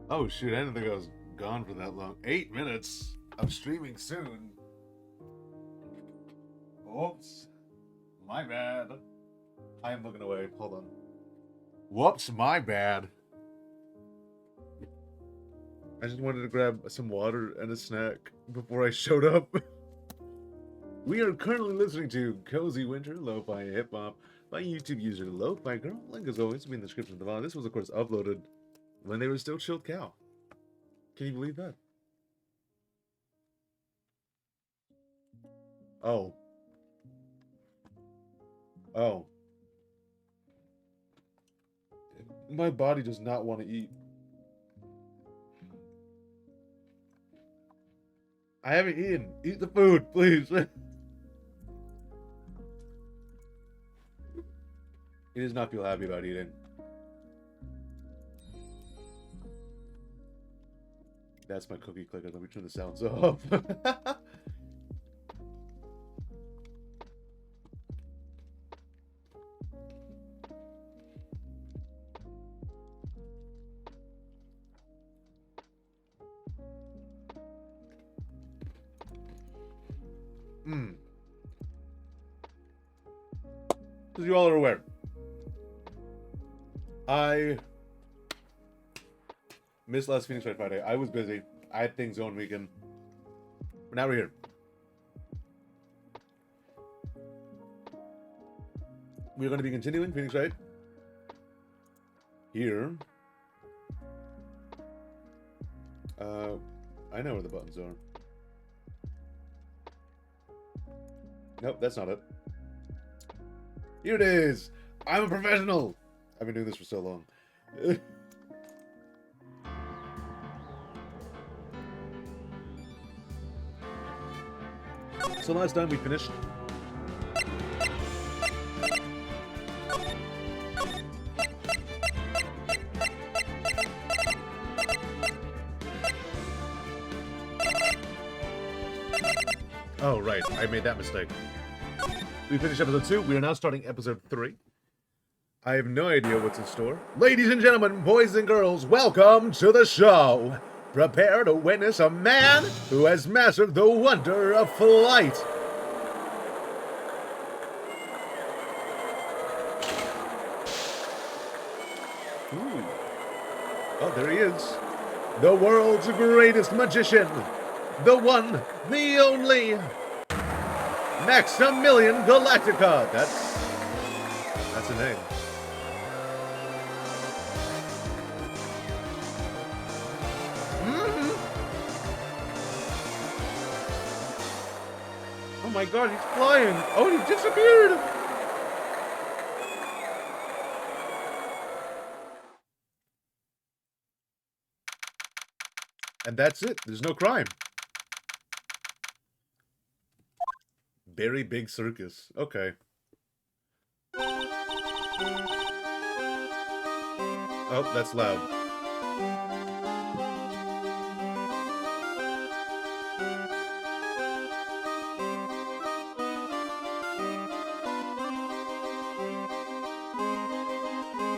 Oh shoot, I didn't think I was gone for that long. 8 minutes. I'm streaming soon. Whoops. My bad. I am looking away. Hold on. Whoops, my bad. I just wanted to grab some water and a snack before I showed up. We are currently listening to Cozy Winter Lo-Fi Hip Hop by YouTube user Lo-Fi Girl. Link as always will be in the description at the bottom. This was of course uploaded when they were still Chilled Cow. Can you believe that? Oh. Oh. My body does not want to eat. I haven't eaten. Eat the food, please. It does not feel happy about eating. That's my cookie clicker. Let me turn the sounds off. As you all are aware, I missed last FOENIX Right Friday. I was busy. I had things going weekend. But now we're here. We're going to be continuing FOENIX Right here. I know where the buttons are. Nope, that's not it. Here it is! I'm a professional! I've been doing this for so long. So last time we finished... Oh, right. I made that mistake. We finished episode 2. We are now starting episode 3. I have no idea what's in store. Ladies and gentlemen, boys and girls, welcome to the show. Prepare to witness a man who has mastered the wonder of flight. Ooh. Oh, there he is. The world's greatest magician. The one, the only... Maximilian Galactica. That's a name. Oh my god, he's flying. Oh, he disappeared. And that's it. There's no crime. Very big circus. Okay. Oh, that's loud.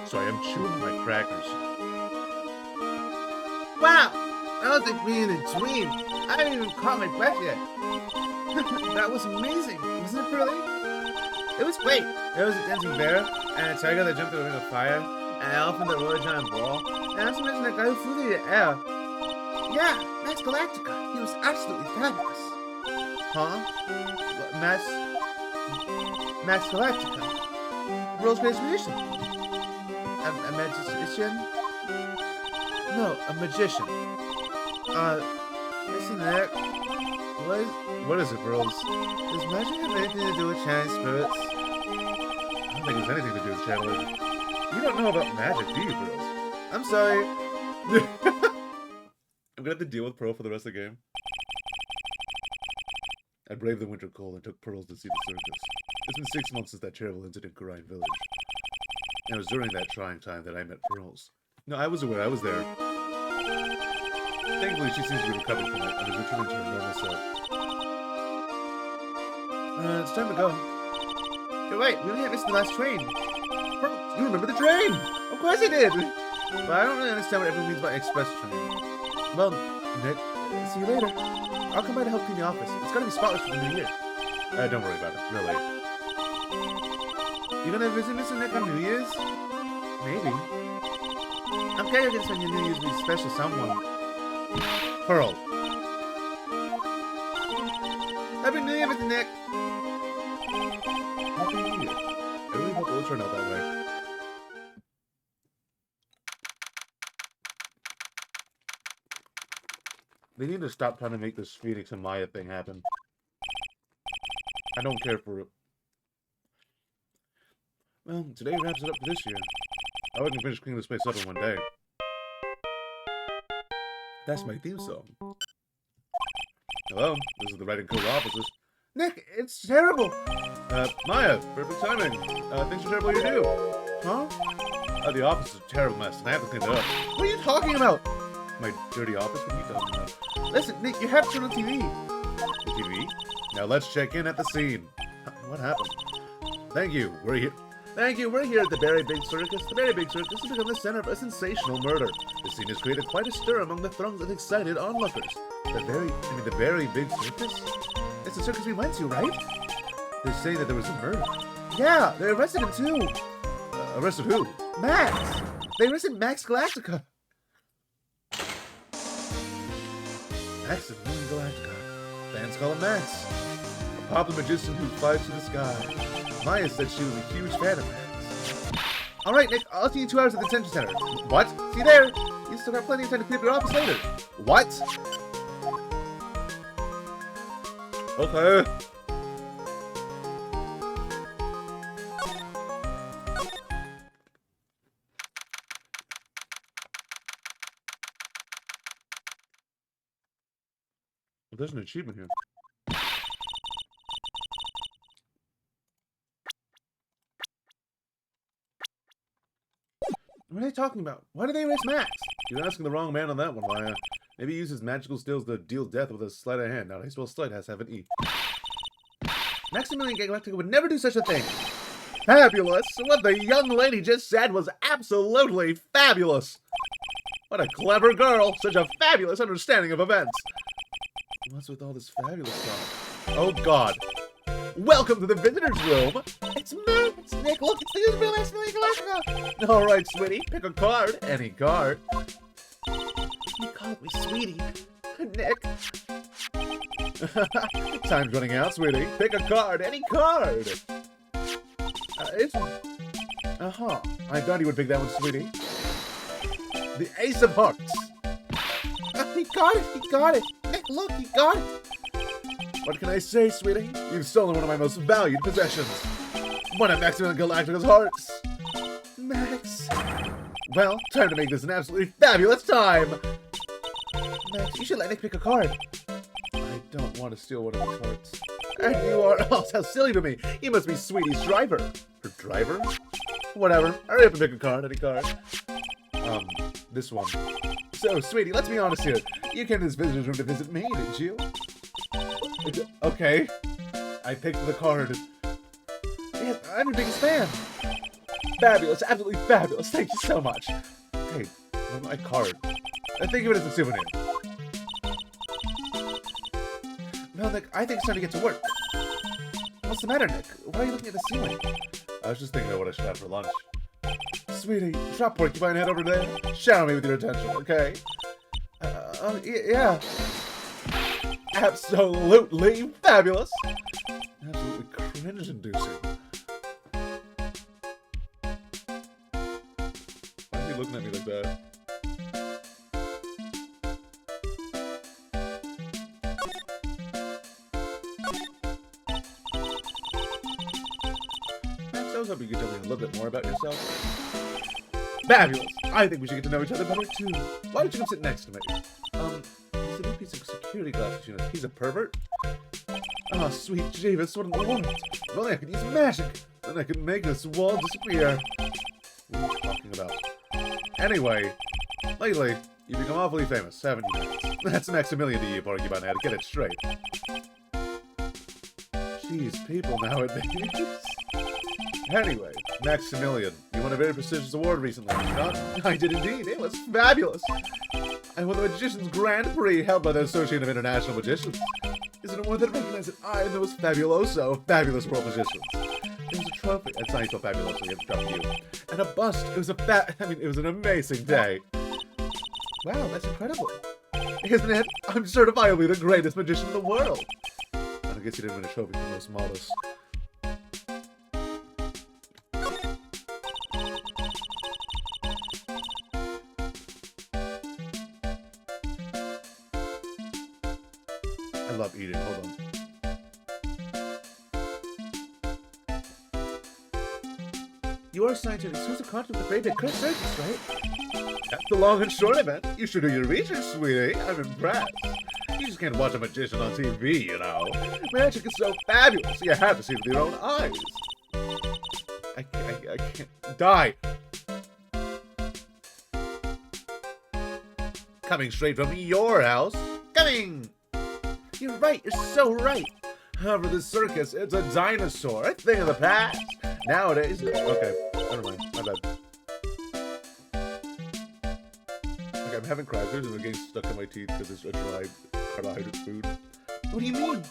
Sorry, I'm chewing my crackers. Wow! I was like being a dream. I haven't even caught my breath yet. That was amazing. Wasn't it pretty? It was great. There was a dancing bear, and a tiger that jumped through a ring of fire, and an elephant that rode a giant ball, and I also mentioned that guy who flew through the air. Yeah, Max Galactica. He was absolutely fabulous. Huh? Max Galactica. World's greatest magician. A magician? No, a magician. Listen, Nick. What is it, girls? Does magic have anything to do with channeling spirits? I don't think there's anything to do with channeling. You don't know about magic, do you, girls? I'm sorry. I'm gonna have to deal with Pearl for the rest of the game. I braved the winter cold and took Pearls to see the circus. It's been 6 months since that terrible incident in Karine Village. And it was during that trying time that I met Pearls. No, I was aware, I was there. Thankfully, she seems to be recovering from it and is returning to her normal self. It's time to go. You're right, we only have missed the last train. Pearl, you remember the train? Of course I did! But I don't really understand what everyone means by express train. Well, Nick, see you later. I'll come by to help clean the office. It's gotta be spotless for the new year. Don't worry about it. Really. You gonna visit Mr. Nick on New Year's? Maybe. I'm kind of gonna spend your New Year's with a special someone. Pearl. Happy New Year, Mr. Nick! Happy New Year. I really hope it will turn out that way. They need to stop trying to make this Phoenix and Maya thing happen. I don't care for it. Well, today wraps it up for this year. I wouldn't finish cleaning this place up in one day. That's my theme song. Hello, this is the Wright & Co. offices. Nick, it's terrible! Maya, perfect timing. Things are terrible here too. Huh? The office is a terrible mess, and I have to clean it up. What are you talking about? My dirty office? What are you talking about? Listen, Nick, you have to turn on TV. The TV? Now let's check in at the scene. What happened? Thank you. We're here. Thank you. We're here at the Very Big Circus. The Very Big Circus has become the center of a sensational murder. The scene has created quite a stir among the throngs of excited onlookers. The Very Big Circus? It's the circus we went to, right? They're saying that there was a murder. Yeah, they arrested him too. Arrested who? Max! They arrested Max Galactica. Maximilian Galactica. Fans call him Max. A popular magician who flies through the sky. Maya said she was a huge fan of Max. Alright, Nick, I'll see you in 2 hours at the detention center. What? See you there! You still got plenty of time to clean up your office later. What? Okay. There's an achievement here. What are they talking about? Why did they erase Max? You're asking the wrong man on that one, Maya. Maybe he uses magical skills to deal death with a sleight of hand. Now, I suppose sleight has to have an E. Maximilian Galactica would never do such a thing. Fabulous! What the young lady just said was absolutely fabulous! What a clever girl! Such a fabulous understanding of events! What's with all this fabulous stuff? Oh, God. Welcome to the visitor's room! It's Max! Nick, look, it's the real Maximilian Galactica! Alright, sweetie, pick a card. Any card. You called me sweetie. Nick. Time's running out, sweetie. Pick a card. Any card. It's... Uh-huh. I thought you would pick that one, sweetie. The Ace of Hearts. He got it! He got it! Nick, look, he got it! What can I say, sweetie? You've stolen one of my most valued possessions. One of Maximilian Galactica's hearts. Max. Well, time to make this an absolutely fabulous time. Max, you should let Nick pick a card. I don't want to steal one of his hearts. And you are... Oh, how silly to me. You must be Sweetie's driver. Her driver? Whatever. Hurry up and pick a card. Any card. This one. So, sweetie, let's be honest here. You came to this visitor's room to visit me, didn't you? Okay. I picked the card. Yes, I'm your biggest fan. Fabulous. Absolutely fabulous. Thank you so much. Hey, my card. Think of it as a souvenir. Well, Nick, I think it's time to get to work. What's the matter, Nick? Why are you looking at the ceiling? I was just thinking about what I should have for lunch. Sweetie, drop porcupine head over there. Shower me with your attention, okay? Yeah. Absolutely fabulous. Absolutely cringe-inducing. Why are you looking at me like that? Max, I was hoping you could tell me a little bit more about yourself. Fabulous! I think we should get to know each other better, too. Why don't you come sit next to me? He's a new piece of security glasses, you know. He's a pervert. Oh, sweet Jeeves, what in the world? If only I could use magic, then I could make this wall disappear. What are you talking about? Anyway, lately, you've become awfully famous, haven't you, Max? That's Maximilian to you, porcupine head. Get it straight. Jeez, people nowadays. Anyway, Maximilian, you won a very prestigious award recently, did you not? I did indeed. It was fabulous. I won the Magician's Grand Prix held by the Association of International Magicians. It's an award that recognizes I am the most fabuloso, fabulous world magicians. It was a trophy. That's not so fabuloso, you have to drop you. And a bust. It was it was an amazing day. Wow, that's incredible. Isn't it? I'm certifiably the greatest magician in the world. I guess you didn't win a trophy for most modest. I love eating. Hold on. You are signed to an exclusive contract with the FOENIX Circus, right? That's the long and short of it. You should do your research, sweetie. I'm impressed. You just can't watch a magician on TV, you know. Magic is so fabulous. You have to see it with your own eyes. I can't. Die. Coming straight from your house. Coming. You're right. You're so right. However, the circus, it's a dinosaur. A thing of the past. Nowadays. Okay. Never mind. My bad. Okay, I'm having crackers and they're getting stuck in my teeth because it's a dry carbohydrate food. What do you mean?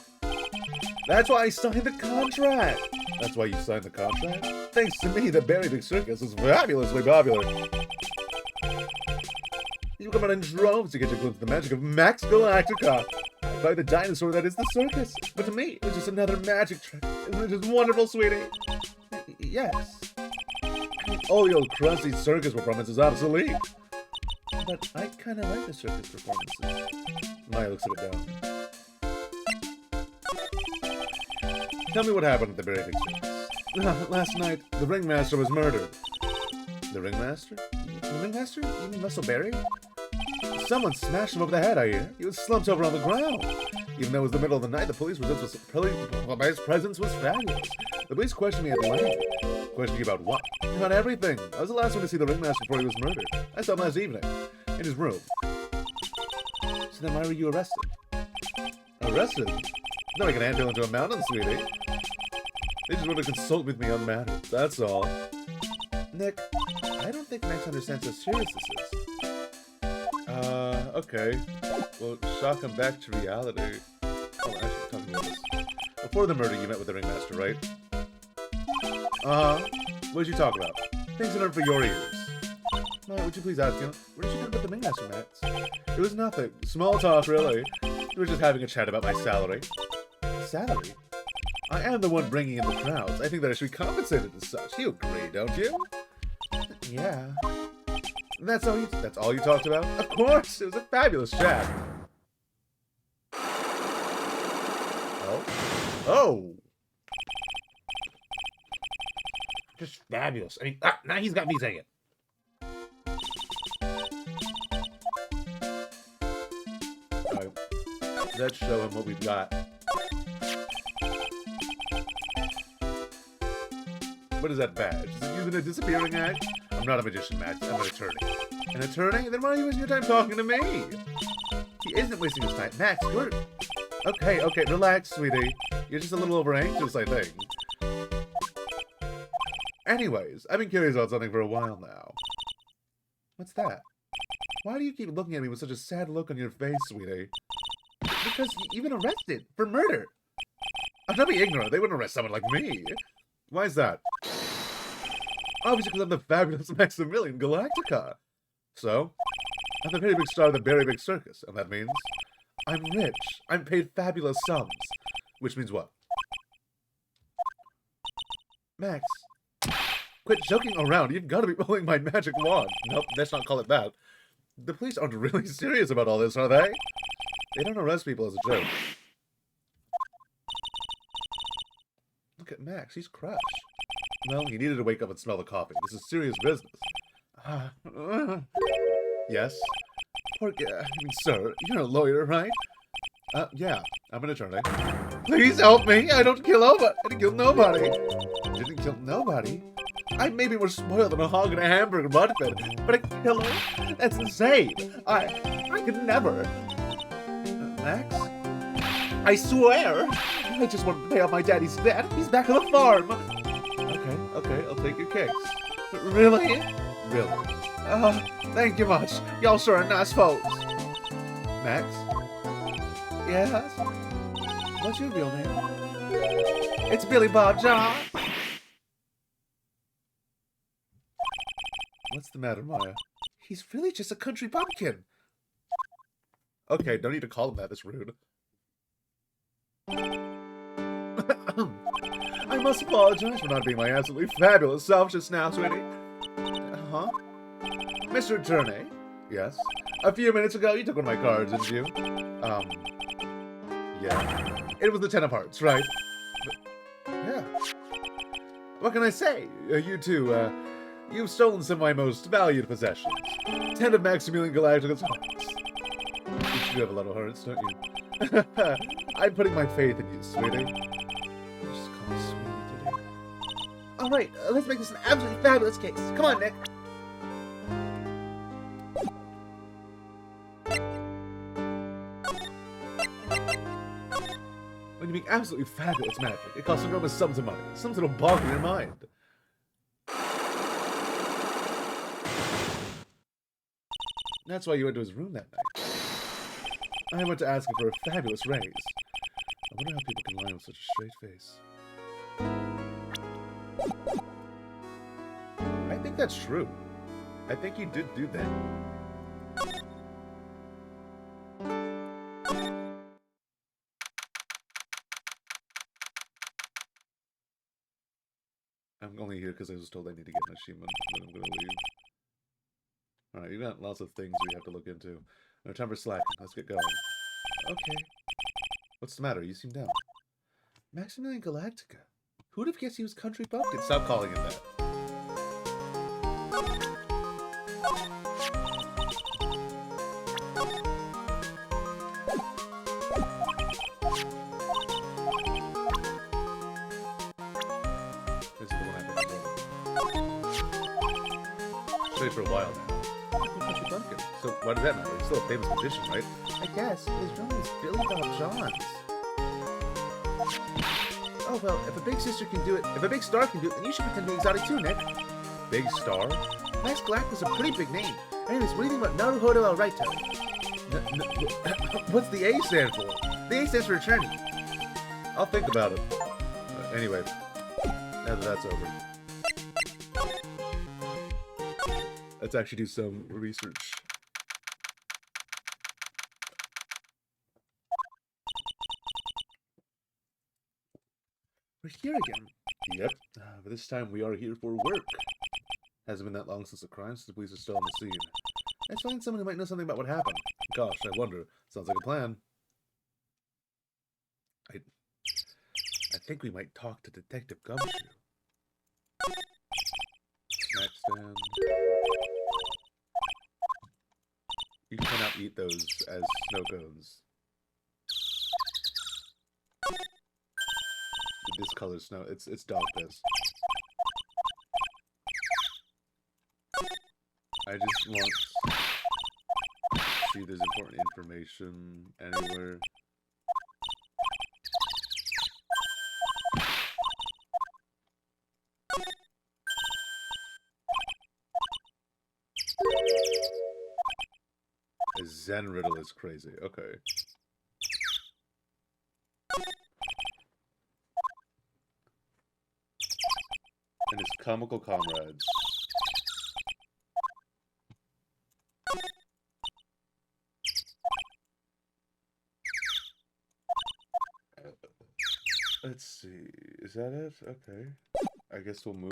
That's why I signed the contract. That's why you signed the contract? Thanks to me, the Berry Big Circus is fabulously popular. You come out in droves to get your glimpse of the magic of Max Galactica. By the dinosaur that is the circus. But to me, it's just another magic trick. Isn't it just wonderful, sweetie? Yes. All the old crusty circus performance is obsolete. But I kind of like the circus performances. Maya looks a bit down. Tell me what happened at the Berry Big Circus. Last night, the ringmaster was murdered. The ringmaster? The ringmaster? You mean Russell Berry? Someone smashed him over the head, I hear. He was slumped over on the ground. Even though it was the middle of the night, the police his presence was fabulous. The police questioned me at the lab. Questioning about what? About everything. I was the last one to see the ringmaster before he was murdered. I saw him last evening. In his room. So then why were you arrested? Arrested? No, I can handle into a mountain, sweetie. They just want to consult with me on matters. That's all. Nick, I don't think Max understands how serious this is. Okay. Well, shock him back to reality. Oh, actually, talking about this. Before the murder, you met with the ringmaster, right? What did you talk about? Things that aren't for your ears. Would you please ask him? What did you talk about the ringmaster, Max? It was nothing. Small talk, really. We were just having a chat about my salary. Salary? I am the one bringing in the crowds. I think that I should be compensated as such. You agree, don't you? Yeah. That's all you talked about? Of course! It was a fabulous chat. Oh? Oh! Just fabulous. I mean, now he's got me saying it. Alright. Let's show him what we've got. What is that badge? Is it using a disappearing act? I'm not a magician, Max. I'm an attorney. An attorney? Then why are you wasting your time talking to me? He isn't wasting his time. Max, you're... Okay, relax, sweetie. You're just a little over anxious, I think. Anyways, I've been curious about something for a while now. What's that? Why do you keep looking at me with such a sad look on your face, sweetie? Because you've been arrested for murder. I'm not being ignorant. They wouldn't arrest someone like me. Why is that? Obviously because I'm the fabulous Maximilian Galactica. So, I'm the very big star of the Berry Big Circus, and that means I'm rich. I'm paid fabulous sums. Which means what? Max, quit joking around. You've got to be pulling my magic wand. Nope, let's not call it that. The police aren't really serious about all this, are they? They don't arrest people as a joke. Look at Max, he's crushed. Well, he needed to wake up and smell the coffee. This is serious business. Yes? Sir, you're a lawyer, right? Yeah, I'm an attorney. Please help me! I didn't kill nobody! Didn't kill nobody? I may be more spoiled than a hog in a hamburger muffin, but a killer? That's insane! I could never. Max? I swear! I just want to pay off my daddy's debt. He's back on the farm. Okay, I'll take your case. Really? Really. Thank you much. Y'all sure are nice folks. Max? Yes? What's your real name? It's Billy Bob John. What's the matter, Maya? He's really just a country bumpkin. Okay, don't need to call him that. That's rude. I must apologize for not being my absolutely fabulous self just now, sweetie. Huh? Mr. Attorney? Yes? A few minutes ago, you took one of my cards, didn't you? Yeah. It was the Ten of Hearts, right? Yeah. What can I say? You two, you've stolen some of my most valued possessions. 10 of Maximilian Galacticus hearts. You do have a lot of hearts, don't you? I'm putting my faith in you, sweetie. Just call me sweetie today. All right, let's make this an absolutely fabulous case. Come on, Nick. When you make absolutely fabulous magic, it costs enormous sums of money. Something will boggle your mind. That's why you went to his room that night. I went to ask him for a fabulous raise. I wonder how people can lie with such a straight face. I think that's true. I think he did do that. I'm only here because I was told I need to get an achievement, then I'm gonna leave. Alright, you got lots of things we have to look into. No time for slacking. Let's get going. Okay. What's the matter? You seem down. Maximilian Galactica. Who'd have guessed he was Country Bumpkin? Stop calling him that. This is the one I've been doing. Straight for a while now. Country Bumpkin. So why does that matter? He's still a famous magician, right? I guess his real name is Billy Bob Johns. Oh well, if a big sister can do it, if a big star can do it, then you should pretend to be exotic too, Nick. Big Star? Max Galactic is a pretty big name. Anyways, what do you think about Naruhodo El Righto? What's the A stand for? The A stands for attorney. I'll think about it. Anyway, now that that's over, let's actually do some research. We're here again. Yep, but this time we are here for work. Hasn't been that long since the crime, so the police are still on the scene. Let's find someone who might know something about what happened. Gosh, I wonder. Sounds like a plan. I think we might talk to Detective Gumshoe. Snack stand. You cannot eat those as snow cones. This color snow. It's dog piss. I just want to see if there's important information anywhere. A Zen riddle is crazy. Okay. And his comical comrades. Let's see. Is that it? Okay. I guess we'll move.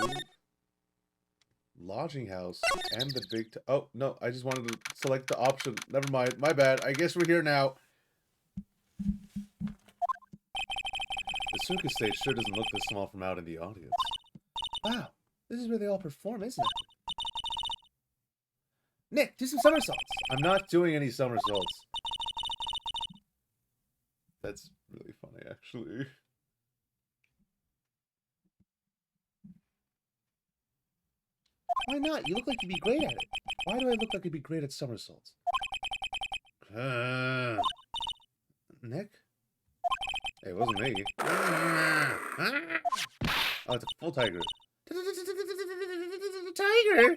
Lodging house and the big... oh, no. I just wanted to select the option. Never mind. My bad. I guess we're here now. The circus stage sure doesn't look this small from out in the audience. Wow, this is where they all perform, isn't it? Nick, do some somersaults. I'm not doing any somersaults. That's really funny, actually. Why not? You look like you'd be great at it. Why do I look like I'd be great at somersaults? Nick? Hey, it wasn't me. Oh, it's a full tiger. tiger!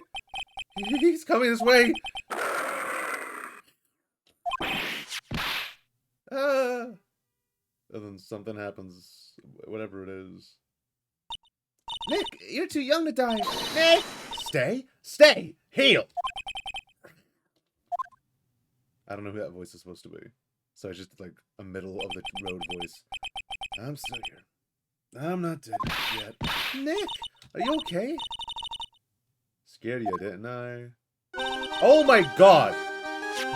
He's coming this way. And then something happens, whatever it is. Nick, you're too young to die. Nick! Stay, stay, heal. I don't know who that voice is supposed to be, so it's just like a middle of the road voice. I'm still here. I'm not dead yet. Nick, are you okay? Scared you, didn't I? Oh my god!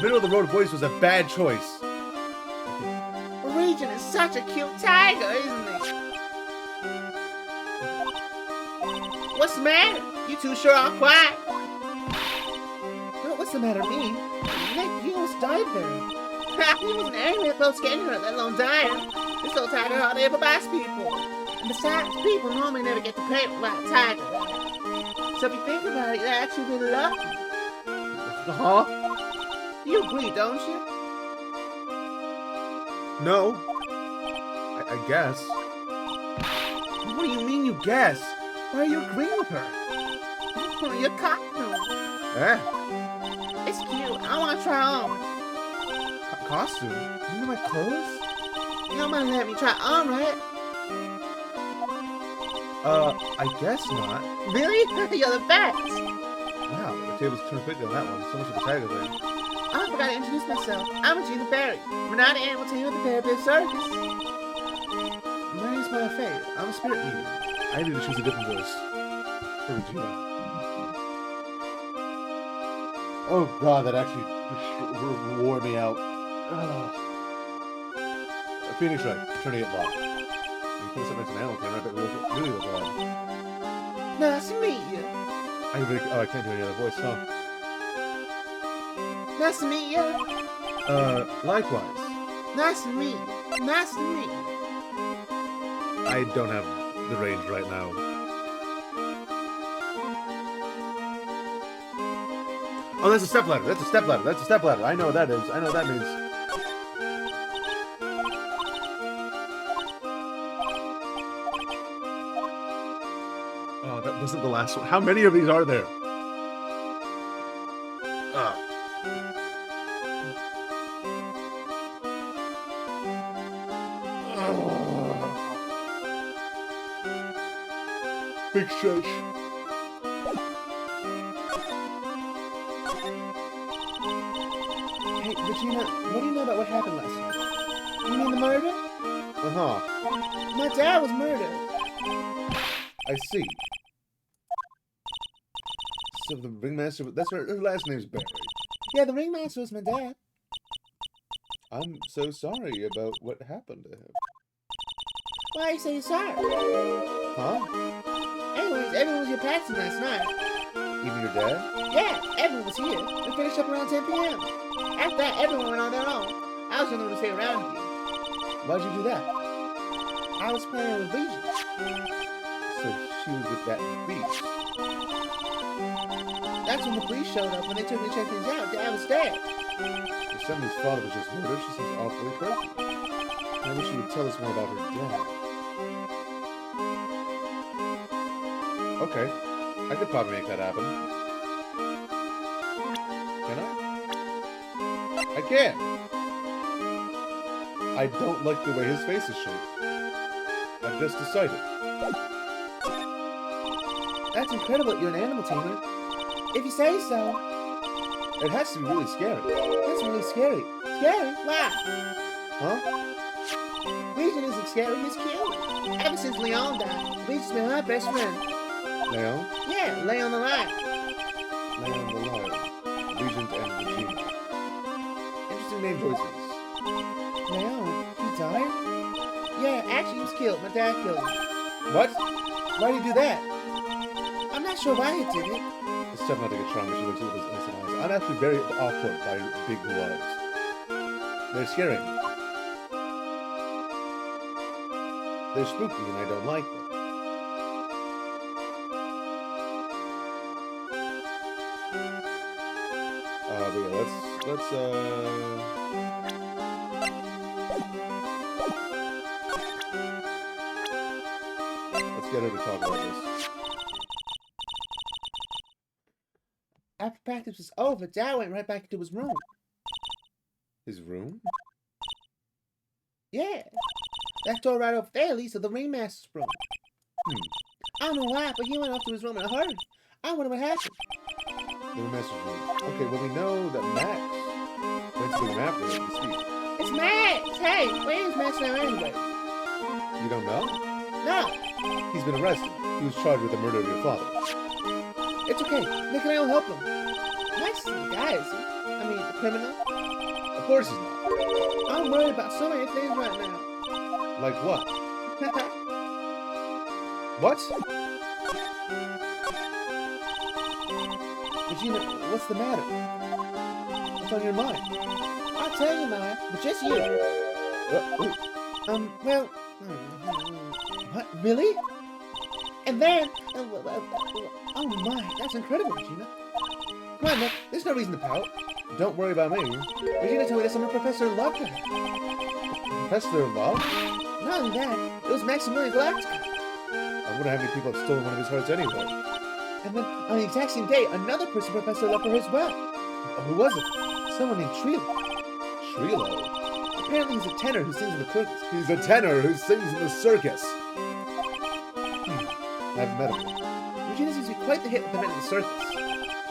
Middle of the road voice was a bad choice. Regent is such a cute tiger, isn't he? What's the matter? You two sure are quiet. What's the matter with me? Nick, you almost died there. He wasn't angry about getting hurt, let alone dying. This old tiger hardly ever bites people. And besides, people normally never get to play with that tiger, right? So if you think about it, you're actually really lucky. Huh? You agree, don't you? No. I guess. What do you mean you guess? Why are you agreeing with her? You're costume. Eh? It's cute. I want to try on. Costume? You mean my clothes? You don't mind letting me try on, right? I guess not. Really? You're the best. Wow, the tables turned quickly on that one. So much for the tiger thing. I forgot to introduce myself. I'm Regina Barry. We're not an animal team with the Bear Bear Circus. My name's Maya Faye. I'm a spirit medium. I need to choose a different voice for Regina. Oh god, that actually wore me out. Phoenix Wright, turning it locked. You put us up next to an animal camera, I bet we really look bad. Nice to meet you. I can't do any other voice, huh? Nice to meet you. Likewise. Nice to meet you. Nice to meet you. I don't have the range right now. Oh, that's a stepladder. That's a stepladder. That's a stepladder. I know what that is. I know what that means. Oh, that wasn't the last one. How many of these are there? Big stretch. Hey, Regina, what do you know about what happened last night? You mean the murder? Uh-huh. My dad was murdered. I see. So the ringmaster, that's her last name's Barry. Yeah, the ringmaster was my dad. I'm so sorry about what happened to him. Why you say you're sorry? Huh? Anyways, everyone was your patsy last night. Even your dad? Yeah, everyone was here. We finished up around 10 p.m. After that, everyone went on their own. I was the only one to stay around with you. Why'd you do that? I was playing with Regent. So she was with that beast. That's when the police showed up. When they took me to check things out, Dad was dead. If somebody's father was just murdered, she seems awfully crazy. I wish she would tell us more about her dad. Okay, I could probably make that happen. Can I? I can! I don't like the way his face is shaped. I've just decided. That's incredible that you're an animal tamer. If you say so. It has to be really scary. That's really scary. Scary? Why? Huh? Regent isn't scary, he's cute. Ever since Leon died, Regent's been my best friend. Leon? Yeah, lay on the line. Leon the Lion. Regent and Regina. Interesting name choices. Leon, he died? Yeah, actually he was killed. My dad killed him. What? Why did he do that? I'm not sure why he did it. It's tough not to get charmed when she looks at those innocent eyes. I'm actually very off-put by big blue eyes. They're scary. They're spooky and I don't like them. But yeah, let's get her to talk about this. After practice was over, Dad went right back into his room. His room? Yeah. That door right over there leads to the ringmaster's room. I don't know why, but he went off to his room in a hurry. I wonder what happened. The ringmaster's room. Okay, well, we know that Max went to the room after him to speak. It's Max! Hey, where is Max now anyway? You don't know? No, He's been arrested. He was charged with the murder of your father. it's okay. Nick and I will help him. Max is the guy, is he? I mean, the criminal? Of course he's not. I'm worried about so many things right now. Like what? What? Regina, what's the matter? What's on your mind? I'll tell you, Maya, but just you. Well... What? Really? And then... oh my, that's incredible, Regina. Come on, Nick, there's no reason to pout. Don't worry about me. Regina told me that someone Professor loved her. Professor Love? Not only that, it was Maximilian Galactica. I wonder how many people have stolen one of his hearts anyway. And then, on the exact same day, another person Professor loved her as well. Who was it? Someone named Trilo. Trilo. Apparently he's a tenor who sings in the circus. He's a tenor who sings in the circus. I've met him. Regina seems to be quite the hit with the men in the circus.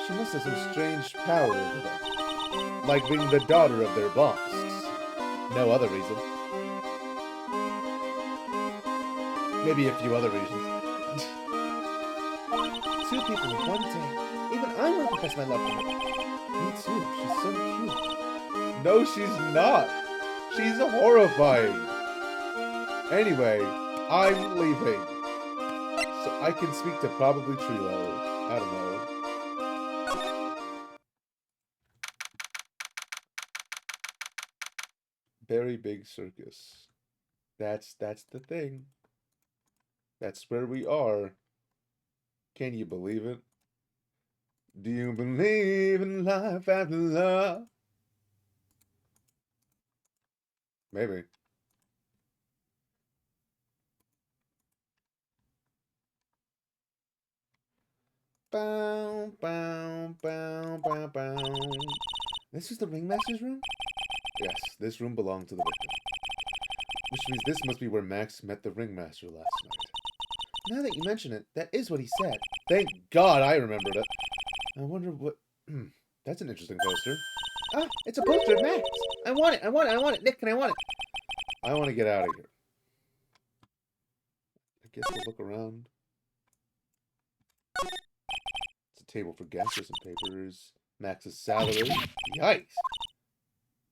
She must have some strange power over them. Like being the daughter of their boss. No other reason. Maybe a few other reasons. Two people in one day. Even I want to profess my love for her. Me too. She's so cute. No, she's not. She's horrifying. Anyway, I'm leaving. So I can speak to probably Trilo. I don't know. Very big circus. That's the thing. That's where we are. Can you believe it? Do you believe in life after love? Maybe. Bow, bow, bow, bow, bow. This is the ringmaster's room? Yes, this room belonged to the victim. Which means this must be where Max met the ringmaster last night. Now that you mention it, that is what he said. Thank God I remembered it. I wonder what... That's an interesting poster. Ah, it's a poster of Max. I want it, I want it, I want it. Nick, can I want it? I want to get out of here. I guess we'll look around. It's a table for guests with some papers. Max's salary. Yikes!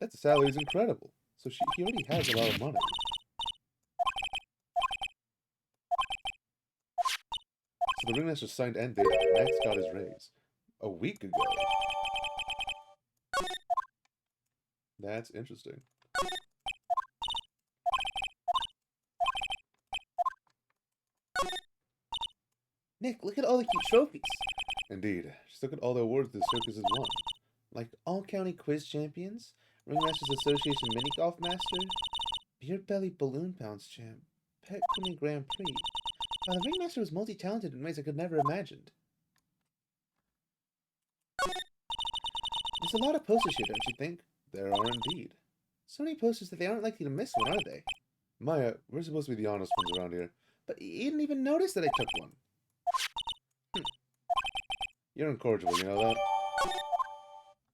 That salary is incredible. So he already has a lot of money. So the ringmaster signed end date. Max got his raise a week ago. That's interesting. Nick, look at all the cute trophies. Indeed. Just look at all the awards the circus has won. Like all-county quiz champions, Ringmasters Association mini golf master, beer belly balloon bounce champ, pet grooming Grand Prix. Wow, the ringmaster was multi-talented in ways I could never imagined. There's a lot of posters here, don't you think? There are indeed. So many posters that they aren't likely to miss one, are they? Maya, we're supposed to be the honest ones around here. But you didn't even notice that I took one. You're incorrigible, you know that?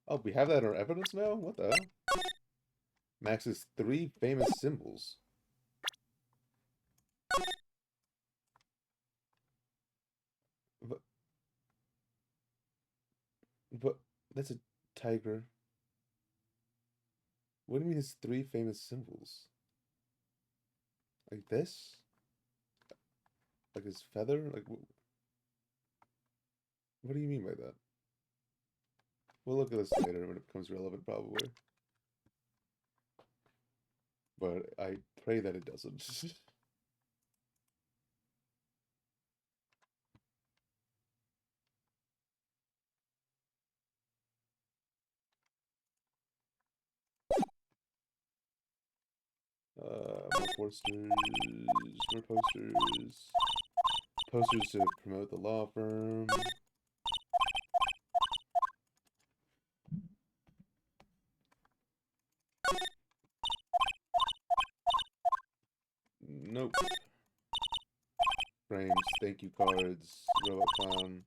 Oh, we have that in our evidence now? What the hell? Max's 3 famous symbols. But that's a tiger. What do you mean his 3 famous symbols? Like this? Like his feather? Like what do you mean by that? We'll look at this later when it becomes relevant, probably. But I pray that it doesn't. More posters, more posters. Posters to promote the law firm. thank you cards, robot clown.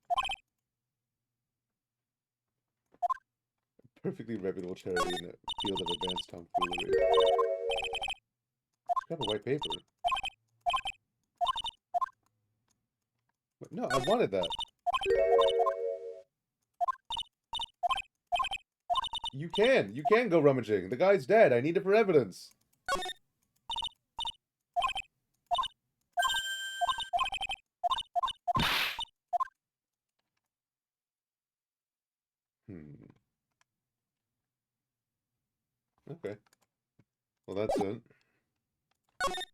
Perfectly reputable charity in the field of advanced tomfoolery. Got a white paper. But no, I wanted that. You can go rummaging. The guy's dead. I need it for evidence. Okay. Well, that's it.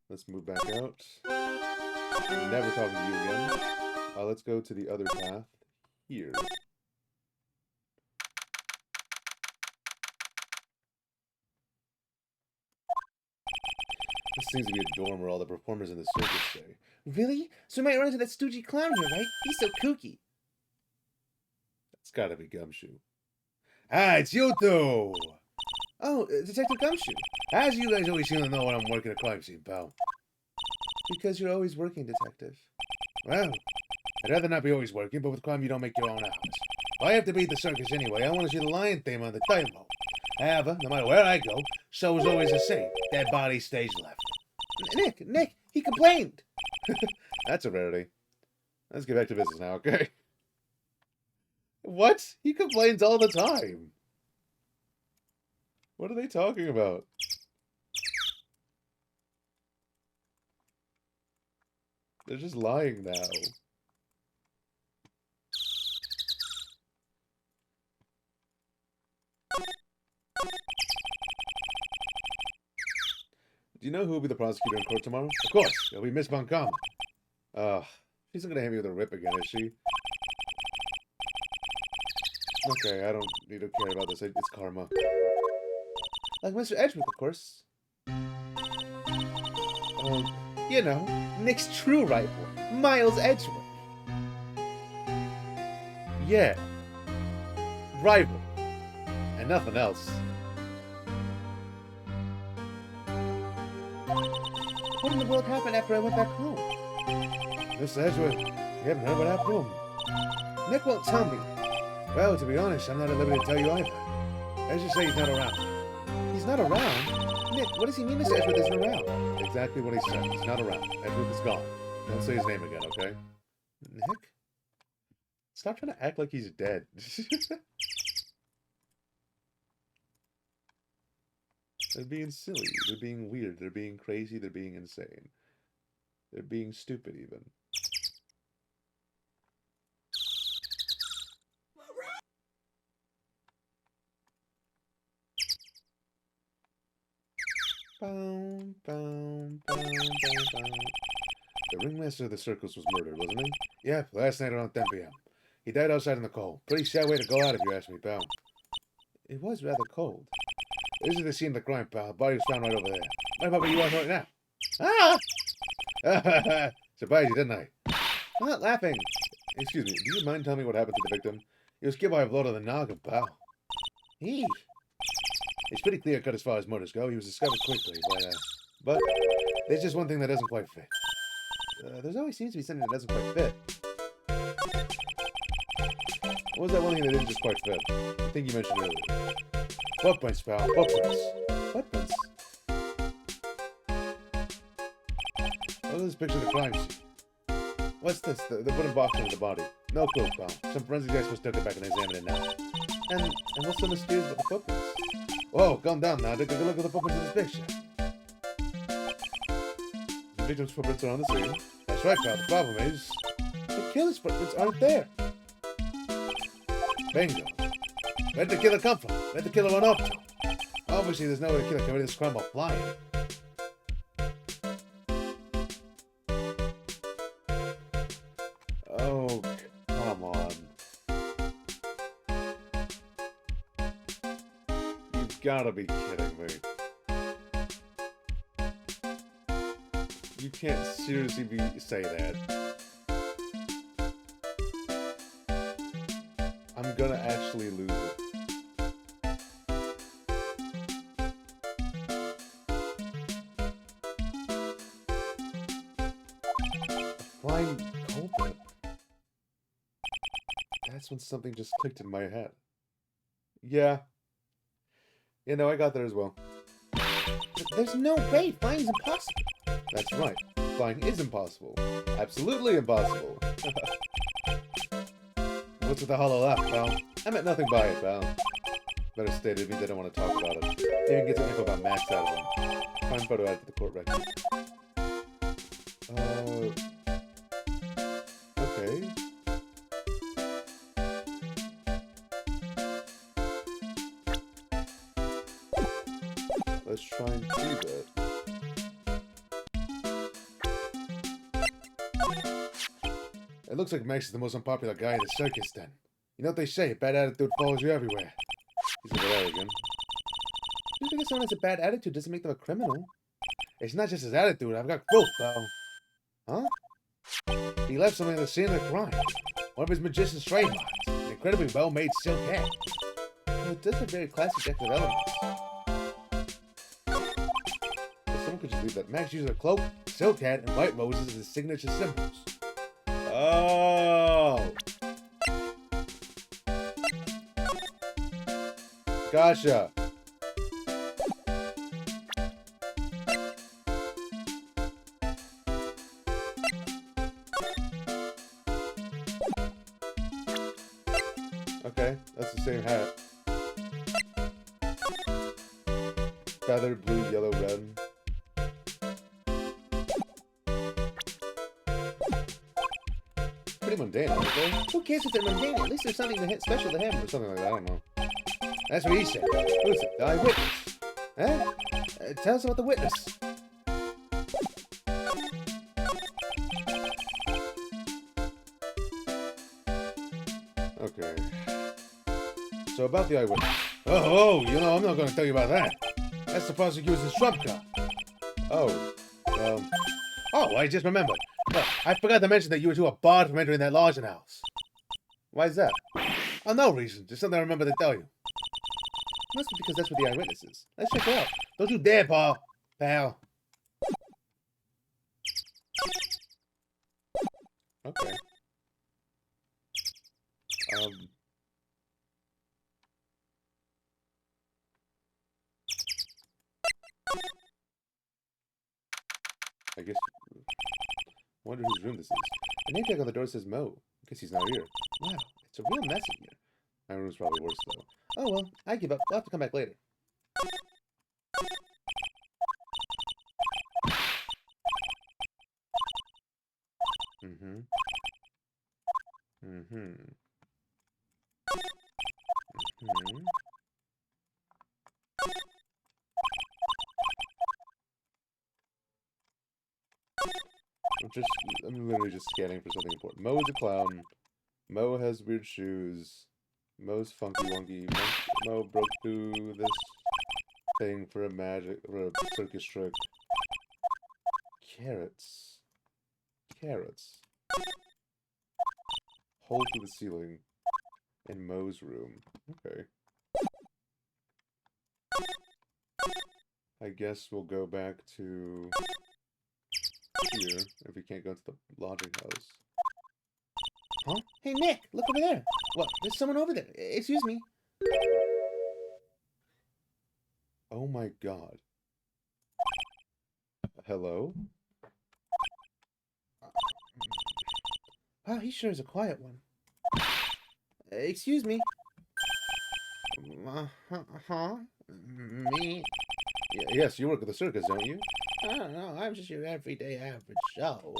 Let's move back out. Never talking to you again. Let's go to the other path here. This seems to be a dorm where all the performers in the circus stay. Really? So we might run into that stoogey clown here, right? He's so kooky. That's gotta be Gumshoe. Ah, it's you two! Oh, Detective Gumshoe. As you guys always seem to know when I'm working a crime scene, pal. Because you're always working, Detective. Well, I'd rather not be always working, but with crime you don't make your own hours. If I have to beat the circus anyway, I want to see the lion theme on the title. However, no matter where I go, show is always the same. Dead body stage left. Nick, he complained. That's a rarity. Let's get back to business now, okay? What? He complains all the time. What are they talking about? They're just lying now. Do you know who will be the prosecutor in court tomorrow? Of course, it'll be Miss Montgomery. She's not gonna hit me with a rip again, is she? Okay, I don't need to care about this. It's karma. Like Mr. Edgeworth, of course. You know, Nick's true rival, Miles Edgeworth. Yeah. Rival. And nothing else. What in the world happened after I went back home? Mr. Edgeworth, you haven't heard what happened to him. Nick won't tell me. Well, to be honest, I'm not at liberty to tell you either. Let's just say he's not around. He's not around? Nick, what does he mean Mr. Edgeworth isn't around? Exactly what he said. He's not around. Edgeworth is gone. Don't say his name again, okay? Nick? Stop trying to act like he's dead. They're being silly. They're being weird. They're being crazy. They're being insane. They're being stupid, even. Boom, boom, boom, boom, boom. The ringmaster of the circus was murdered, wasn't he? Yep, last night around 10 p.m. He died outside in the cold. Pretty sad way to go out if you ask me, pal. It was rather cold. This is the scene of the crime, pal. The body was found right over there. What about you want right now? Ah! Surprised you, didn't I? I'm not laughing. Excuse me, do you mind telling me what happened to the victim? He was killed by a blow to the noggin, pal. Eee. It's pretty clear-cut as far as murders go. He was discovered quickly, but there's just one thing that doesn't quite fit. There's always seems to be something that doesn't quite fit. What was that one thing that didn't just quite fit? I think you mentioned earlier. Footprints, pal. Footprints. Footprints? Look at this picture of the crime scene. What's this? The wooden box under the body. No clue, pal. Some forensic experts took it back and examined it now. And what's so mysterious about the footprints? Whoa, calm down now. Take a good look at the footprints in this picture. The victim's footprints are on the scene. That's right, pal. The problem is, the killer's footprints aren't there. Bingo. Where'd the killer come from? Where'd the killer run off to? Obviously, there's no way the killer committed this crime while flying. Oh, come on. You've gotta be kidding me. You can't seriously say that. I'm gonna actually lose it. A flying culprit? That's when something just clicked in my head. Yeah. You know, I got there as well. There's no way. Flying's impossible. That's right. Flying is impossible. Absolutely impossible. What's with the hollow laugh, pal? I meant nothing by it, pal. Better stated, it means I don't want to talk about it. Maybe get some info about Max out of them. Find photo add to the court record. Okay. Let's try and do that. It looks like Max is the most unpopular guy in the circus then. You know what they say, bad attitude follows you everywhere. He's a bit arrogant. Just because someone has a bad attitude doesn't make them a criminal. It's not just his attitude, I've got proof, pal. Huh? He left something at the scene of the crime. One of his magician's trademarks. An incredibly well-made silk hat. Well, it does have very classic decorative elements. But someone could just leave that Max uses a cloak, silk hat, and white roses as his signature symbols. Oh! Gotcha! Okay, that's the same hat. Feather, blue, yellow, red. Pretty mundane, aren't they? Who cares if they're mundane? At least there's something to hit special to him. Or something like that, I don't know. That's what he said. Who's it? The eyewitness. Huh? Tell us about the witness. Okay. So about the eyewitness. Oh, you know, I'm not going to tell you about that. That's the prosecutor's trump card. Oh, oh, I just remembered. Look, I forgot to mention that you were too barred from entering that lodging house. Why is that? Oh, no reason. Just something I remember to tell you. Must be because that's what the eyewitness is. Let's check it out. Don't you dare, Paul. Pal. Okay. I guess. Wonder whose room this is. The name tag on the door says Mo. I guess he's not here. Wow, it's a real mess in here. My room's probably worse though. Oh well, I give up. We'll have to come back later. Mm-hmm. Mm-hmm. Mm-hmm. I'm literally just scanning for something important. Mo is a clown. Mo has weird shoes. Mo's funky wonky. Mo broke through this thing for a circus trick. Carrots. Carrots. Hole through the ceiling. In Mo's room. Okay. I guess we'll go back to here if we can't go to the lodging house. Huh? Hey, Nick, look over there. What? There's someone over there. Excuse me. Oh my god. Hello? Wow, he sure is a quiet one. Excuse me. Huh? Me? Yes, you work at the circus, don't you? I don't know. I'm just your everyday average Joe.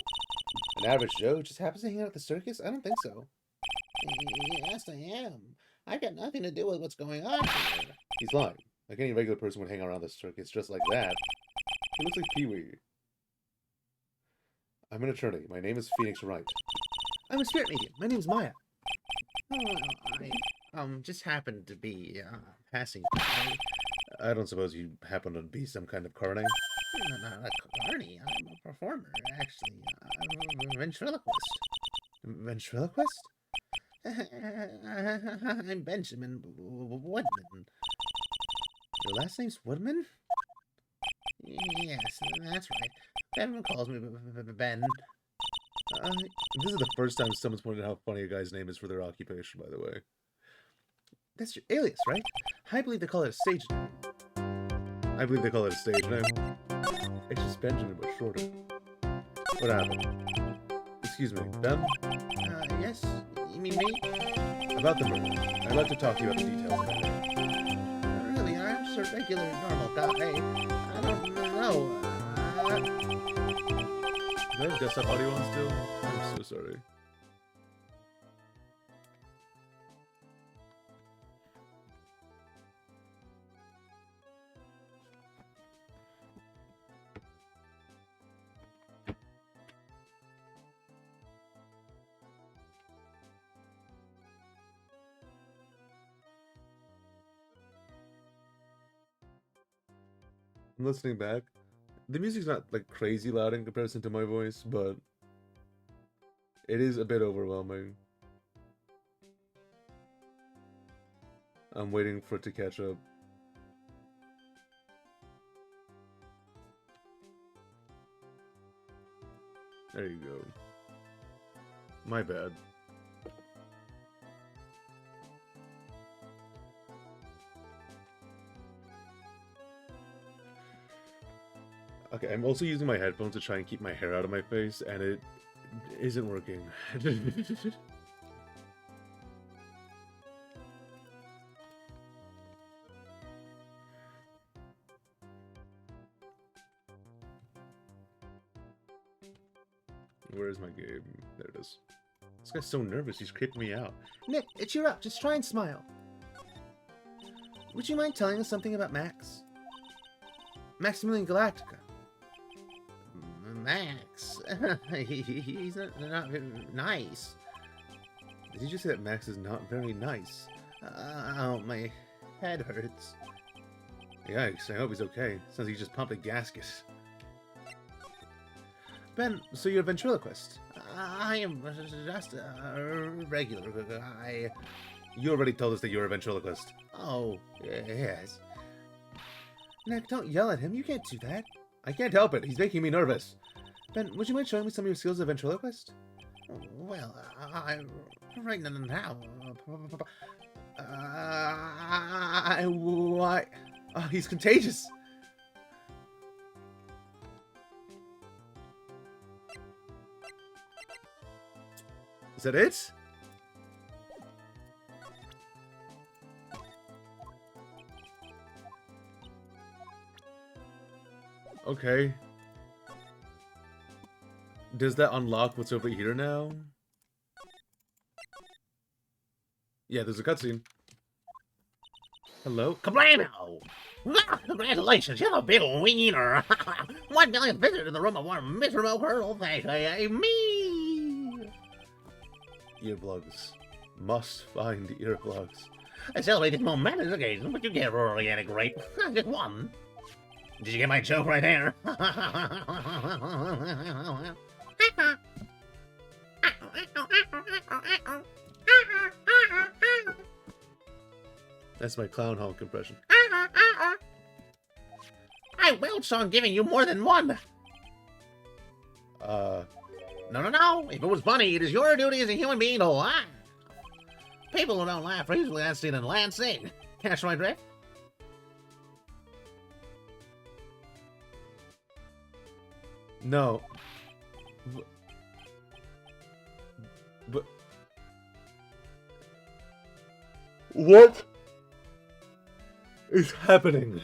An average Joe Just happens to hang out at the circus? I don't think so. Yes, I am. I've got nothing to do with what's going on here. He's lying. Like any regular person would hang around the circus just like that. He looks like Pee-wee. I'm an attorney. My name is FOENIX WRIGHT. I'm a spirit medium. My name's Maya. Oh, I just happened to be passing by. I don't suppose you happen to be some kind of carny? No, not a carny. I'm a performer, actually. I'm a ventriloquist. Ventriloquist? I'm Benjamin Woodman. Your last name's Woodman? Yes, that's right. Everyone calls me Ben. This is the first time someone's pointed out how funny a guy's name is for their occupation, by the way. That's your alias, right? I believe they call it a stage name. I believe they call it a stage name. It's just Benjamin, but shorter. What happened? Excuse me, Ben? Yes? You mean me? About the murder. I'd like to talk to you about the details of it. Really, I'm just a regular, normal guy. I don't know. Do I have desktop audio on still? I'm so sorry. I'm listening back. The music's not like crazy loud in comparison to my voice, but it is a bit overwhelming. I'm waiting for it to catch up. There you go. My bad. Okay, I'm also using my headphones to try and keep my hair out of my face, and it isn't working. Where is my game? There it is. This guy's so nervous, he's creeping me out. Nick, cheer up. Just try and smile. Would you mind telling us something about Max? Maximilian Galactica. Max. He's not very nice. Did you just say that Max is not very nice? Oh, my head hurts. Yikes, I hope he's okay. Sounds like he just pumped a gasket. Ben, so you're a ventriloquist. I am just a regular guy. You already told us that you're a ventriloquist. Oh, yes. Nick, don't yell at him. You can't do that. I can't help it. He's making me nervous. Ben, would you mind showing me some of your skills as a ventriloquist? Well, right now. Why? Oh, he's contagious. Is that it? Okay. Does that unlock what's over here now? Yeah, there's a cutscene. Hello? Kablamo! Congratulations, you're a big wiener! 1 million visitors in the room of one miserable girl, thanks, me! Earplugs. Must find earplugs. I celebrated momentous occasion, but you get royally and great. Just one. Did you get my joke right there? That's my clown honk impression. I welched on giving you more than one. No. If it was funny, it is your duty as a human being to laugh. People who don't laugh are usually as seen in Lansing. Catch my drift? No. But what is happening?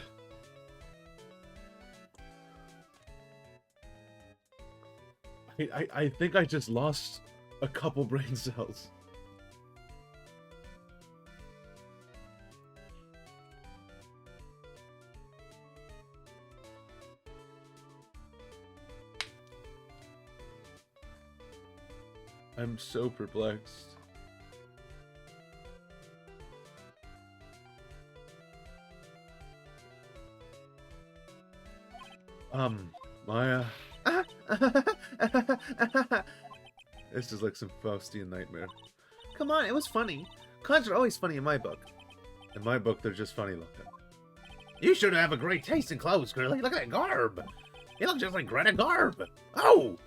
I think I just lost a couple brain cells. I'm so perplexed. Maya. This is like some Faustian nightmare. Come on, it was funny. Cons are always funny in my book. In my book, they're just funny looking. You should have a great taste in clothes, girlie. Look at that garb. You look just like Greta Garb. Oh!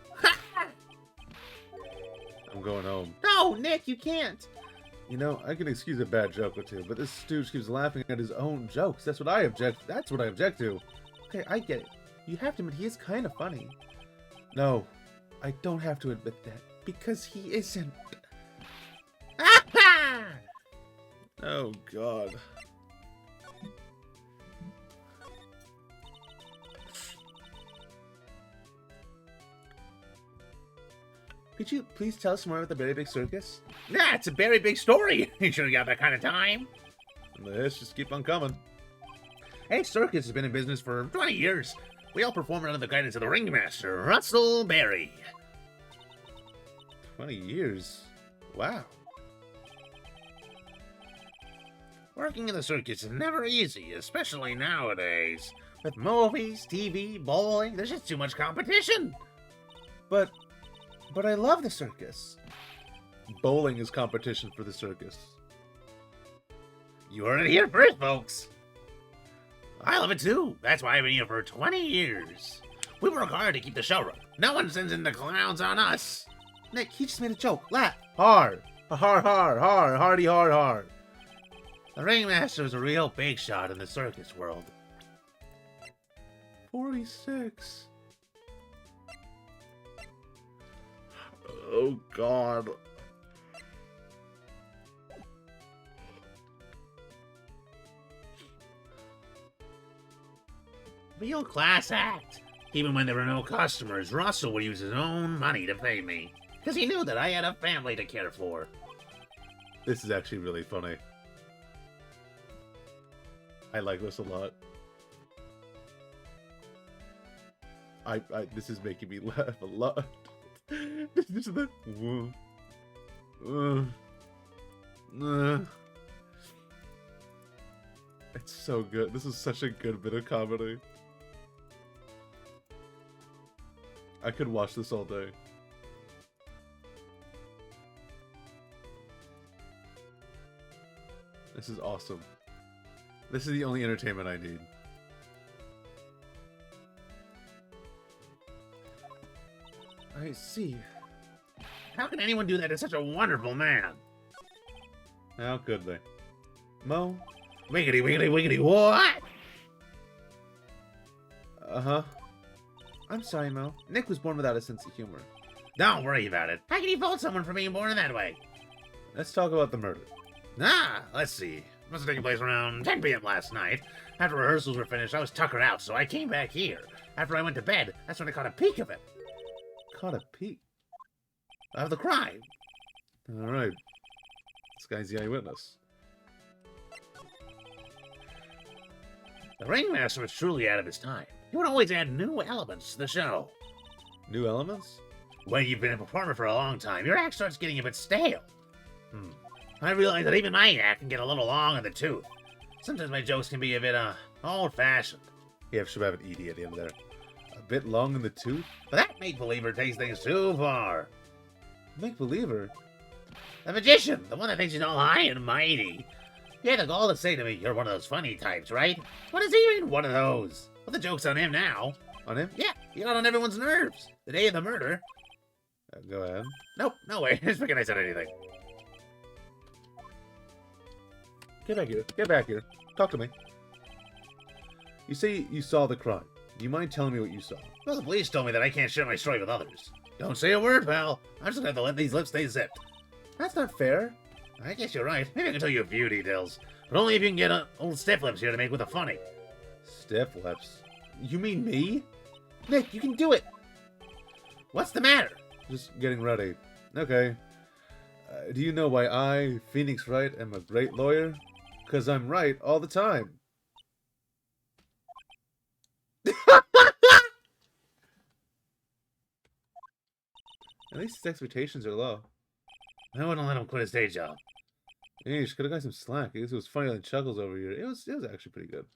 I'm going home. No, Nick, you can't. You know, I can excuse a bad joke or two, but this stooge keeps laughing at his own jokes. That's what I object to. Okay, I get it. You have to admit he is kind of funny. No, I don't have to admit that, because he isn't. Oh, God. Could you please tell us more about the Very Big Circus? Yeah, it's a very big story. You should have got that kind of time. Let's just keep on coming. Hey, Circus has been in business for 20 years. We all perform under the guidance of the ringmaster, Russell Berry. 20 years? Wow. Working in the circus is never easy, especially nowadays. With movies, TV, bowling, there's just too much competition. But I love the circus. Bowling is competition for the circus. You heard it here first, folks. I love it too. That's why I've been here for 20 years. We work hard to keep the show running. No one sends in the clowns on us. Nick, he just made a joke. Laugh. Hard. Hardy, hard. The ringmaster is a real big shot in the circus world. 46. Oh, God. Real class act. Even when there were no customers, Russell would use his own money to pay me. Because he knew that I had a family to care for. This is actually really funny. I like this a lot. This is making me laugh a lot. This is the... It's so good. This is such a good bit of comedy. I could watch this all day. This is awesome. This is the only entertainment I need. I see. How can anyone do that to such a wonderful man? How could they? Mo? Wiggity, wiggity, wiggity, what? Uh-huh. I'm sorry, Mo. Nick was born without a sense of humor. Don't worry about it. How can you fault someone for being born in that way? Let's talk about the murder. Let's see. Must have taken place around 10 p.m. last night. After rehearsals were finished, I was tuckered out, so I came back here. After I went to bed, that's when I caught a peek of it. Caught a peek? Of the crime. Alright. This guy's the eyewitness. The ringmaster was truly out of his time. He would always add new elements to the show. New elements? When you've been a performer for a long time, your act starts getting a bit stale. I realize that even my act can get a little long in the tooth. Sometimes my jokes can be a bit, old-fashioned. Yeah, should have an ED at the end of there. A bit long in the tooth? But that make-believer takes things too far. Make-believer? The magician, the one that thinks he's all high and mighty. He had the gall to say to me, "You're one of those funny types, right?" What is he even one of those? Well, the joke's on him now. On him? Yeah, he got on everyone's nerves. The day of the murder. Go ahead. Nope, no way. Just figured I said anything. Get back here. Get back here. Talk to me. You say you saw the crime. Do you mind telling me what you saw? Well, the police told me that I can't share my story with others. Don't say a word, pal. I'm just gonna have to let these lips stay zipped. That's not fair. I guess you're right. Maybe I can tell you a few details. But only if you can get old stiff lips here to make with the funny. Stiff lips? You mean me? Nick, you can do it! What's the matter? Just getting ready. Okay. Do you know why I, FOENIX WRIGHT, am a great lawyer? Because I'm right all the time. At least his expectations are low. I wouldn't let him quit his day job. Yeesh, could have got some slack. I guess it was funnier than Chuckles over here. It was actually pretty good.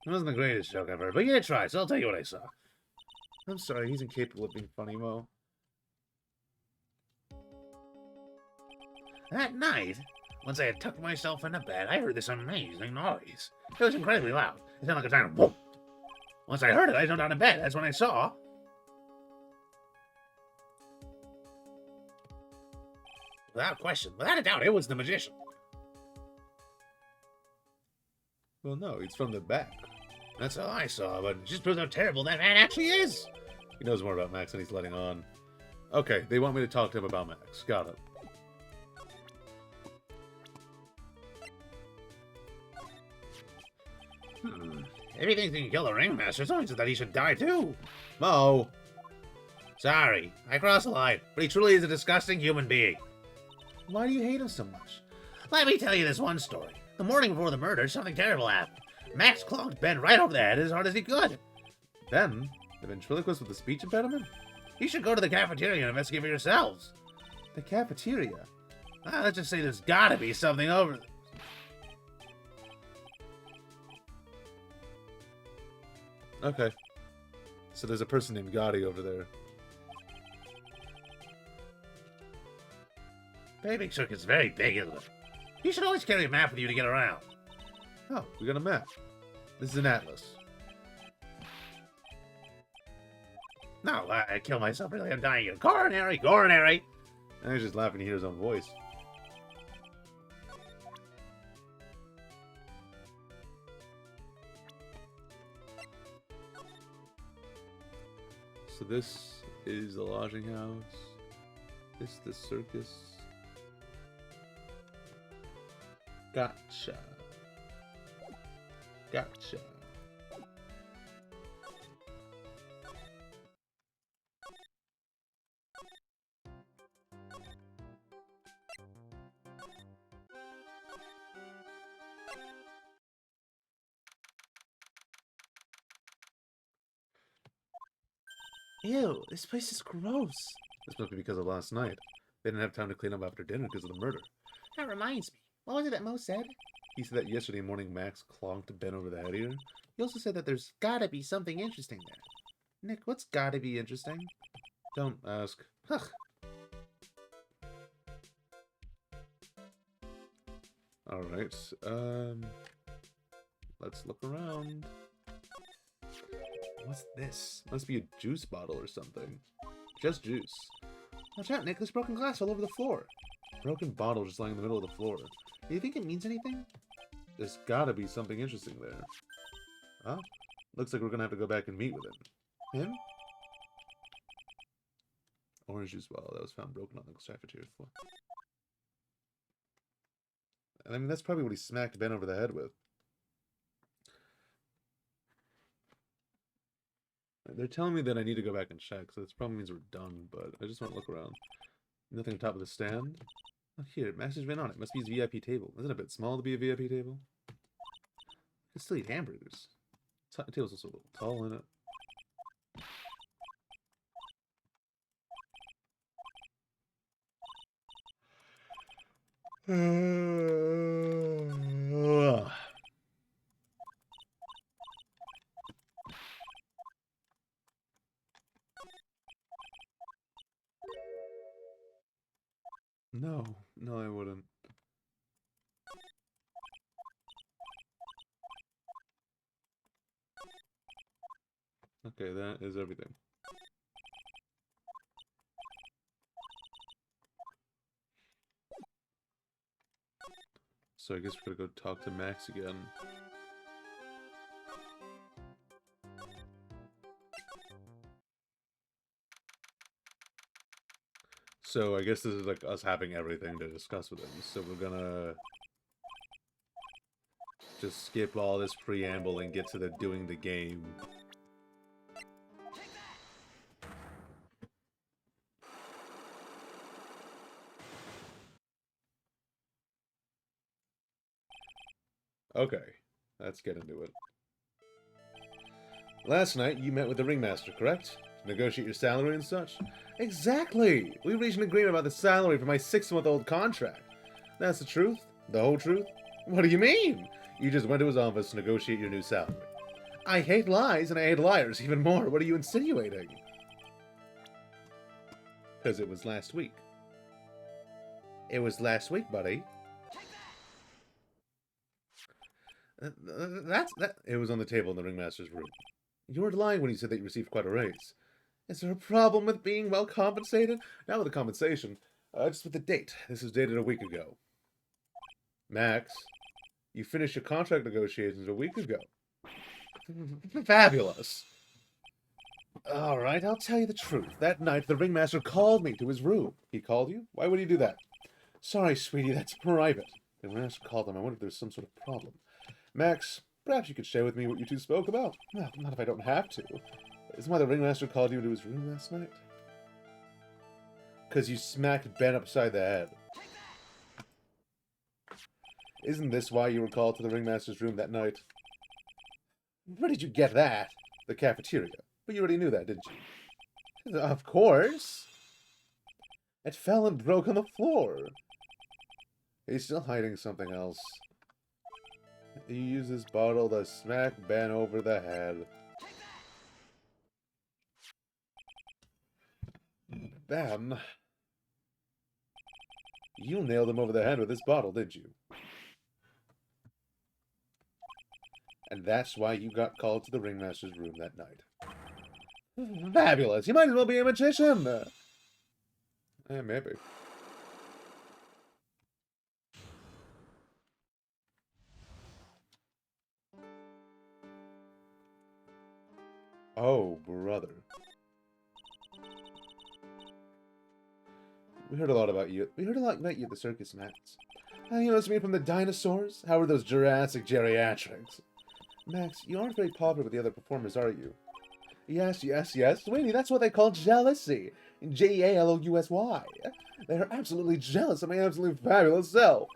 It wasn't the greatest joke I've heard, but you did try, so I'll tell you what I saw. I'm sorry, he's incapable of being funny, Mo. That night, once I had tucked myself into bed, I heard this amazing noise. It was incredibly loud. It sounded like a giant whoop. Once I heard it, I jumped out of bed. That's when I saw... Without question, without a doubt, it was the magician. Well, no, he's from the back. That's all I saw, but it just proves how terrible that man actually is. He knows more about Max than he's letting on. Okay, they want me to talk to him about Max. Got it. Everything can kill the ringmaster, so it's that he should die too. Mo! Sorry, I crossed the line, but he truly is a disgusting human being. Why do you hate him so much? Let me tell you this one story. The morning before the murder, something terrible happened. Max clonked Ben right over the head as hard as he could. Ben? The ventriloquist with the speech impediment? You should go to the cafeteria and investigate for yourselves. The cafeteria? Let's just say there's gotta be something over... Okay. So there's a person named Gotti over there. Baby Circuit's very big, isn't it? You should always carry a map with you to get around. Oh, we got a map. This is an atlas. No, I kill myself, really. I'm dying here. Coronary, coronary! And he's just laughing to hear his own voice. So this is the lodging house. This is the circus. Gotcha. Gotcha. Ew, this place is gross. This must be because of last night. They didn't have time to clean up after dinner because of the murder. That reminds me. What was it that Mo said? He said that yesterday morning Max clonked Ben over the head here. He also said that there's gotta be something interesting there. Nick, what's gotta be interesting? Don't ask. Ugh. Alright, let's look around. What's this? Must be a juice bottle or something. Just juice. Watch out, Nick, there's broken glass all over the floor. Broken bottle just lying in the middle of the floor. Do you think it means anything? There's gotta be something interesting there. Huh? Looks like we're gonna have to go back and meet with him. Him? Orange juice bottle that was found broken on the cafeteria floor. I mean, that's probably what he smacked Ben over the head with. They're telling me that I need to go back and check, so this probably means we're done, but I just want to look around. Nothing on top of the stand. Look here, Master's been on it. Must be his VIP table. Isn't it a bit small to be a VIP table? I can still eat hamburgers. The table's also a little tall in it. No, no, I wouldn't. Okay, that is everything. So I guess we're gonna go talk to Max again. So I guess this is like us having everything to discuss with him. So we're gonna just skip all this preamble and get to the doing the game. Okay, let's get into it. Last night, you met with the ringmaster, correct? To negotiate your salary and such? Exactly! We reached an agreement about the salary for my 6-month-old contract. That's the truth? The whole truth? What do you mean? You just went to his office to negotiate your new salary. I hate lies, and I hate liars even more. What are you insinuating? Because it was last week. It was last week, buddy. It was on the table in the ringmaster's room. You weren't lying when you said that you received quite a raise. Is there a problem with being well compensated? Not with the compensation. Just with the date. This was dated a week ago. Max, you finished your contract negotiations a week ago. Fabulous. All right, I'll tell you the truth. That night, the ringmaster called me to his room. He called you? Why would he do that? Sorry, sweetie, that's private. The ringmaster called him. I wonder if there's some sort of problem. Max, perhaps you could share with me what you two spoke about. Well, not if I don't have to. Isn't why the ringmaster called you to his room last night? Because you smacked Ben upside the head. Isn't this why you were called to the ringmaster's room that night? Where did you get that? The cafeteria. But you already knew that, didn't you? Of course. It fell and broke on the floor. He's still hiding something else. He used his bottle to smack Ben over the head. Ben, you nailed him over the head with this bottle, didn't you? And that's why you got called to the ringmaster's room that night. Fabulous! You might as well be a magician! Maybe. Oh, brother. We heard a lot about you. We heard a lot about you at the circus, Max. You must be from the dinosaurs? How are those Jurassic geriatrics? Max, you aren't very popular with the other performers, are you? Yes. Sweeney, that's what they call jealousy. J-A-L-O-U-S-Y. They're absolutely jealous of my absolutely fabulous self.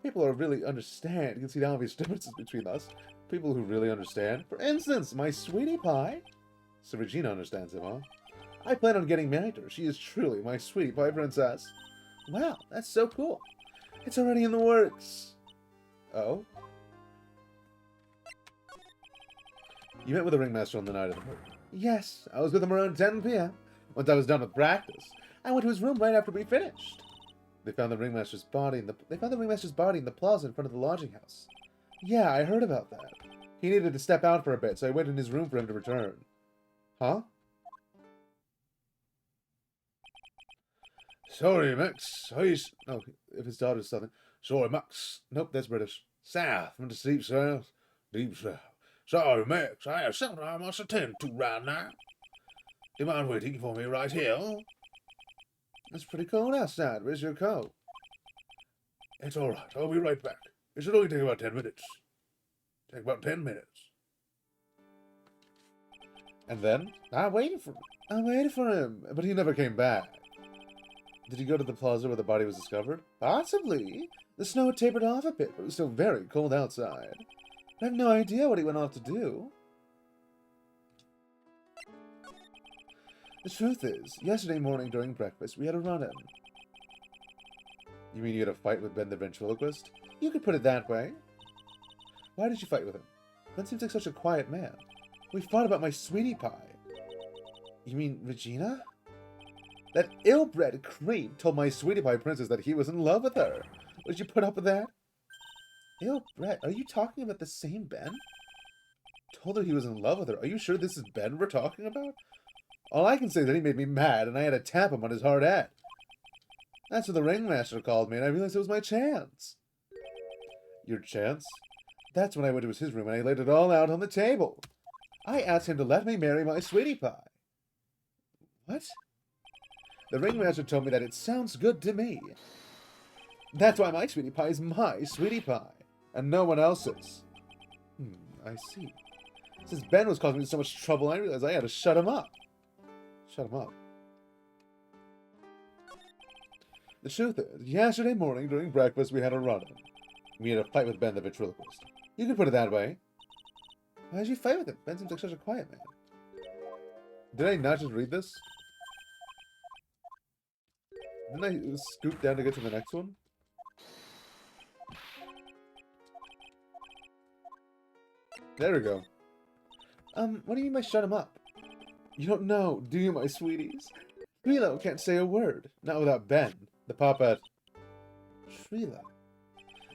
People who really understand can see the obvious differences between us. People who really understand. For instance, my sweetie pie. So Regina understands him, huh? I plan on getting married to her. She is truly my sweetie pie princess. Wow, that's so cool. It's already in the works. Oh? You met with the ringmaster on the night of the murder? Yes, I was with him around 10 p.m. Once I was done with practice, I went to his room right after we finished. They found the ringmaster's body in the plaza in front of the lodging house. Yeah, I heard about that. He needed to step out for a bit, so I went in his room for him to return. Huh? Sorry, Max. Oh, if his daughter's Southern. Sorry, Max. Nope, that's British. South, from the deep south. Deep south. Sorry, Max. I have something I must attend to right now. Do you mind waiting for me right here? It's pretty cold outside. Where's your coat? It's all right. I'll be right back. It should only take about 10 minutes. Take about 10 minutes. And then? I waited for him, but he never came back. Did he go to the plaza where the body was discovered? Possibly. The snow had tapered off a bit, but it was still very cold outside. I have no idea what he went off to do. The truth is, yesterday morning during breakfast, we had a run-in. You mean you had a fight with Ben the ventriloquist? You could put it that way. Why did you fight with him? Ben seems like such a quiet man. We fought about my sweetie pie. You mean Regina? That ill-bred creep told my sweetie pie princess that he was in love with her. Would you put up with that? Ill-bred? Are you talking about the same Ben? Told her he was in love with her. Are you sure this is Ben we're talking about? All I can say is that he made me mad, and I had to tap him on his hard head. That's when the ringmaster called me, and I realized it was my chance. Your chance? That's when I went to his room, and I laid it all out on the table. I asked him to let me marry my sweetie pie. What? The ringmaster told me that it sounds good to me. That's why my sweetie pie is my sweetie pie, and no one else's. I see. Since Ben was causing me so much trouble, I realized I had to shut him up. Shut him up. The truth is, yesterday morning during breakfast we had a run-in. We had a fight with Ben the ventriloquist. You could put it that way. Why did you fight with him? Ben seems like such a quiet man. Did I not just read this? Didn't I scoop down to get to the next one? There we go. What do you mean by shut him up? You don't know, do you, my sweeties? Trilo can't say a word. Not without Ben, the puppet. Trilo?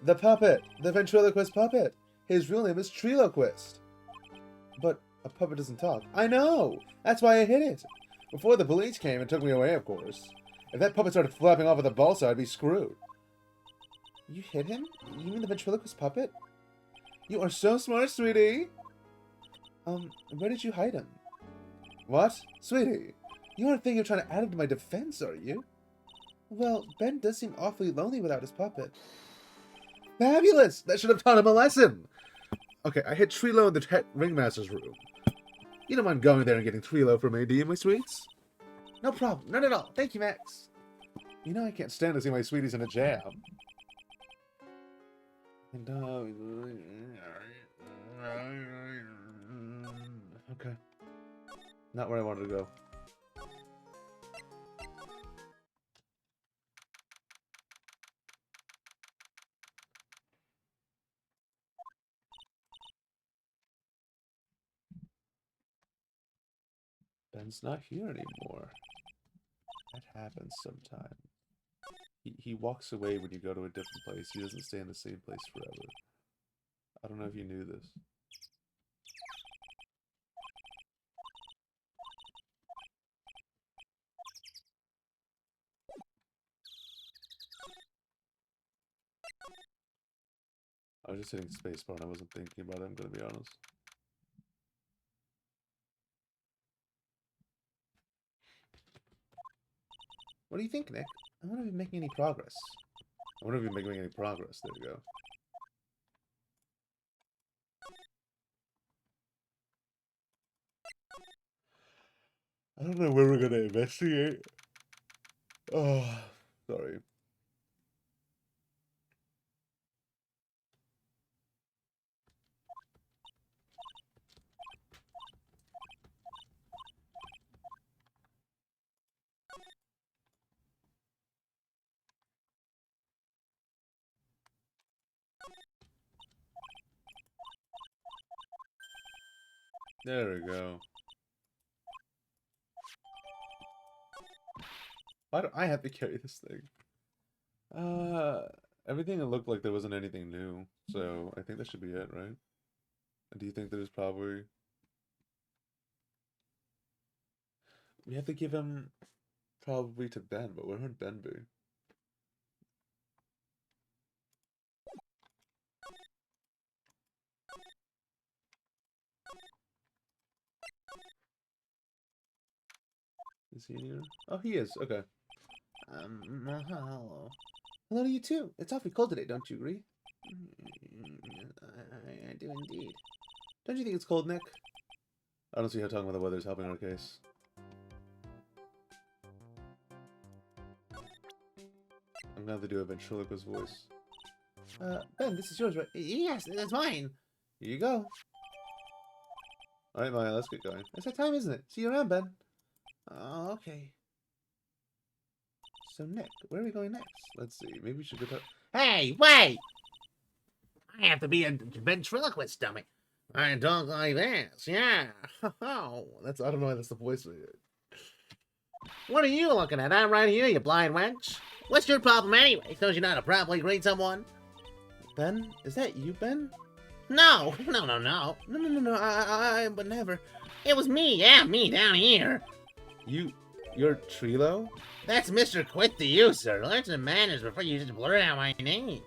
The puppet! The ventriloquist puppet! His real name is Triloquist. But a puppet doesn't talk. I know! That's why I hid it! Before the police came and took me away, of course. If that puppet started flapping off at the balsa, I'd be screwed. You hit him? You mean the ventriloquist puppet? You are so smart, sweetie! Where did you hide him? What? Sweetie, you aren't thinking of trying to add him to my defense, are you? Well, Ben does seem awfully lonely without his puppet. Fabulous! That should have taught him a lesson! Okay, I hid Trilo in the ringmaster's room. You don't mind going there and getting Trilo for me, do you, my sweets? No problem. None at all. Thank you, Max. You know I can't stand to see my sweeties in a jam. And, okay. Not where I wanted to go. Ben's not here anymore. That happens sometimes. He walks away when you go to a different place. He doesn't stay in the same place forever. I don't know if you knew this. I was just hitting spacebar and I wasn't thinking about it, I'm gonna be honest. What do you think, Nick? I wonder if you're making any progress. I wonder if you're making any progress. There we go. I don't know where we're gonna investigate. Oh, sorry. There we go. Why do I have to carry this thing? Everything looked like there wasn't anything new, so I think that should be it, right? Do you think there's probably... We have to give him probably to Ben, but where would Ben be? Is he in here? Oh, he is. Okay. Hello. Hello to you too. It's awfully cold today, don't you agree? I do indeed. Don't you think it's cold, Nick? I don't see how talking about the weather is helping our case. I'm gonna have to do a ventriloquist voice. Ben, this is yours, right? Yes, that's mine. Here you go. Alright, Maya, let's get going. It's that time, isn't it? See you around, Ben. Oh, okay. So, Nick, where are we going next? Let's see. Maybe we should go to... Hey, wait! I have to be a ventriloquist dummy. I talk like this, yeah. Oh, that's... I don't know why that's the voice we did. What are you looking at? I'm right here, you blind wench. What's your problem anyway? Don't you know how to properly greet someone? Ben? Is that you, Ben? No. No, I would never. It was me, yeah, me down here. You're Trilo? That's Mr. Quit the User. Learn some manners before you just blurt out my name.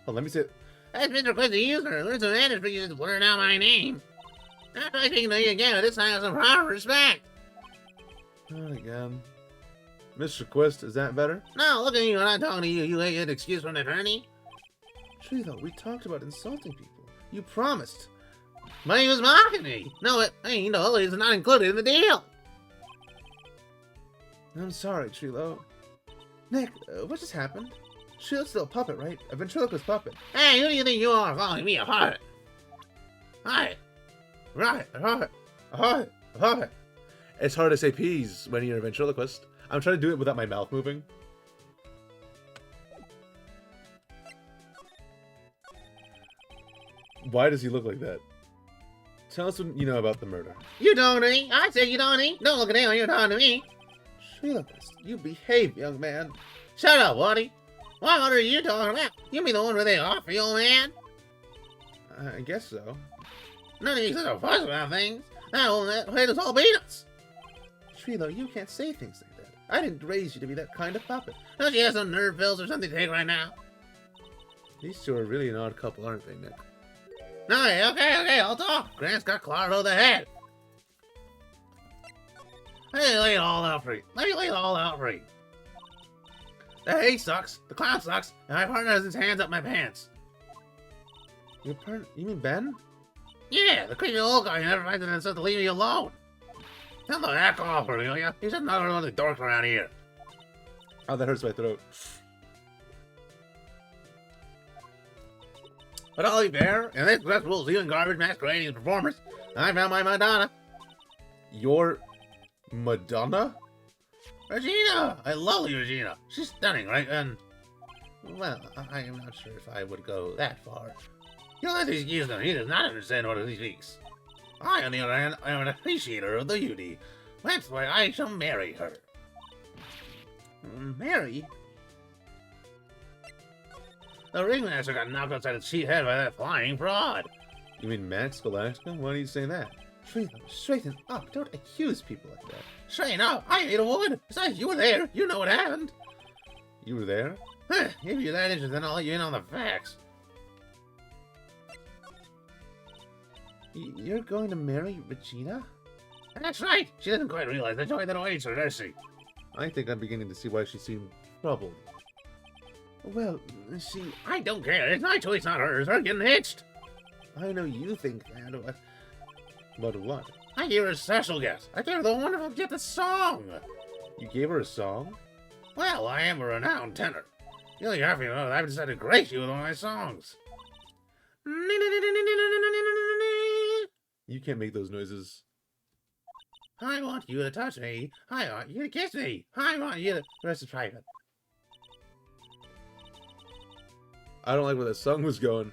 Oh, let me see it. That's Mr. Quit the User. Learn some manners before you just blurt out my name. I think you again, but this time with some proper respect. Not again. Mr. Quist, is that better? No, look at you when I'm talking to you. You ain't get an excuse from an attorney. Trilo, we talked about insulting people. You promised. But he was mocking me. No, it's not included in the deal. I'm sorry, Trilo. Nick, what just happened? Trilo's still a puppet, right? A ventriloquist puppet. Hey, who do you think you are calling me a puppet? Hi. Right, a puppet. It's hard to say peas when you're a ventriloquist. I'm trying to do it without my mouth moving. Why does he look like that? Tell us what you know about the murder. You talking to me? I said you talking to me. Don't look at him when you're talking to me. Ventriloquist, you behave, young man. Shut up, Woody. What are you talking about? You mean the one where they offer you, old man? I guess so. None of you such a fuss about things. That old man played us all beat us. Trilo, you can't say things like that. I didn't raise you to be that kind of puppet. Don't you have some nerve pills or something to take right now? These two are really an odd couple, aren't they, Nick? No, okay, I'll talk. Grant's got Clara over the head. Let me lay it all out for you. The hay sucks, the clown sucks, and my partner has his hands up my pants. Your partner? You mean Ben? Yeah, the creepy old guy who never finds it himself to leave me alone. Tell him to back off, will you? He's just another one of the dorks around here. Oh, that hurts my throat. But I'll be fair, and this festival is even garbage masquerading as performers. I found my Madonna. Your Madonna? Regina! I love Regina. She's stunning, right? And, well, I am not sure if I would go that far. You'll have to excuse him. He does not understand what he speaks. I, on the other hand, am an appreciator of the beauty. That's why I shall marry her. Mary? The ringmaster got knocked outside his sheet head by that flying fraud. You mean Max Galactica? Why do you say that? Straighten up. Don't accuse people like that. Straighten up. I ain't a woman. Besides, you were there. You know what happened. You were there? If you're that interested, then I'll let you in on the facts. You're going to marry Regina? That's right. She doesn't quite realize the joy that awaits her, does she? I think I'm beginning to see why she seemed troubled. Well, see, I don't care. It's my choice, not hers. Her getting hitched. I know you think that, but what? I gave her a special guest. I gave her the wonderful gift of song. You gave her a song? Well, I am a renowned tenor. You'll be happy to know that I've decided to grace you with one of my songs. You can't make those noises. I want you to touch me. I want you to kiss me. I want you to... The rest is private. I don't like where that song was going.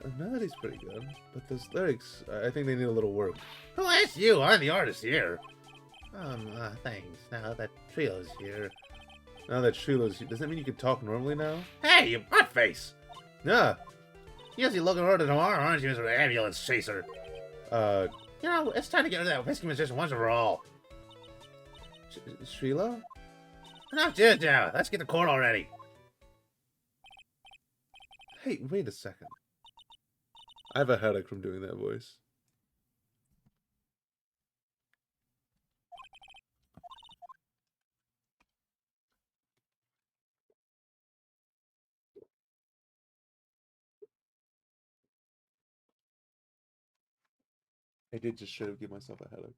The melody's pretty good, but those lyrics, I think they need a little work. Who asked you? I'm the artist here. Thanks. Now that Trio's here. Now that Shilo's here, does that mean you can talk normally now? Hey, you buttface! Yeah. You'll be looking forward to tomorrow, aren't you, Mr. Ambulance Chaser? You know, it's time to get rid of that whiskey magician once and for all. Sheila? Enough jiu-jitsu. Let's get to court already. Hey, wait a second. I have a headache from doing that voice. I did just straight up give myself a headache.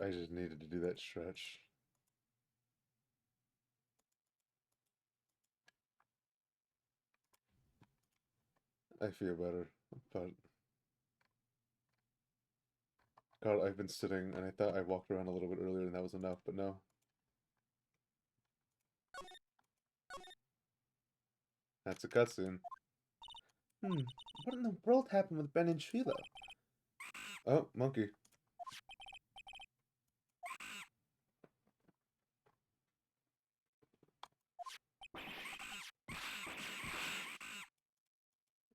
I just needed to do that stretch. I feel better, but God, I've been sitting and I thought I walked around a little bit earlier and that was enough, but no. That's a cutscene. What in the world happened with Ben and Sheila? Oh, monkey.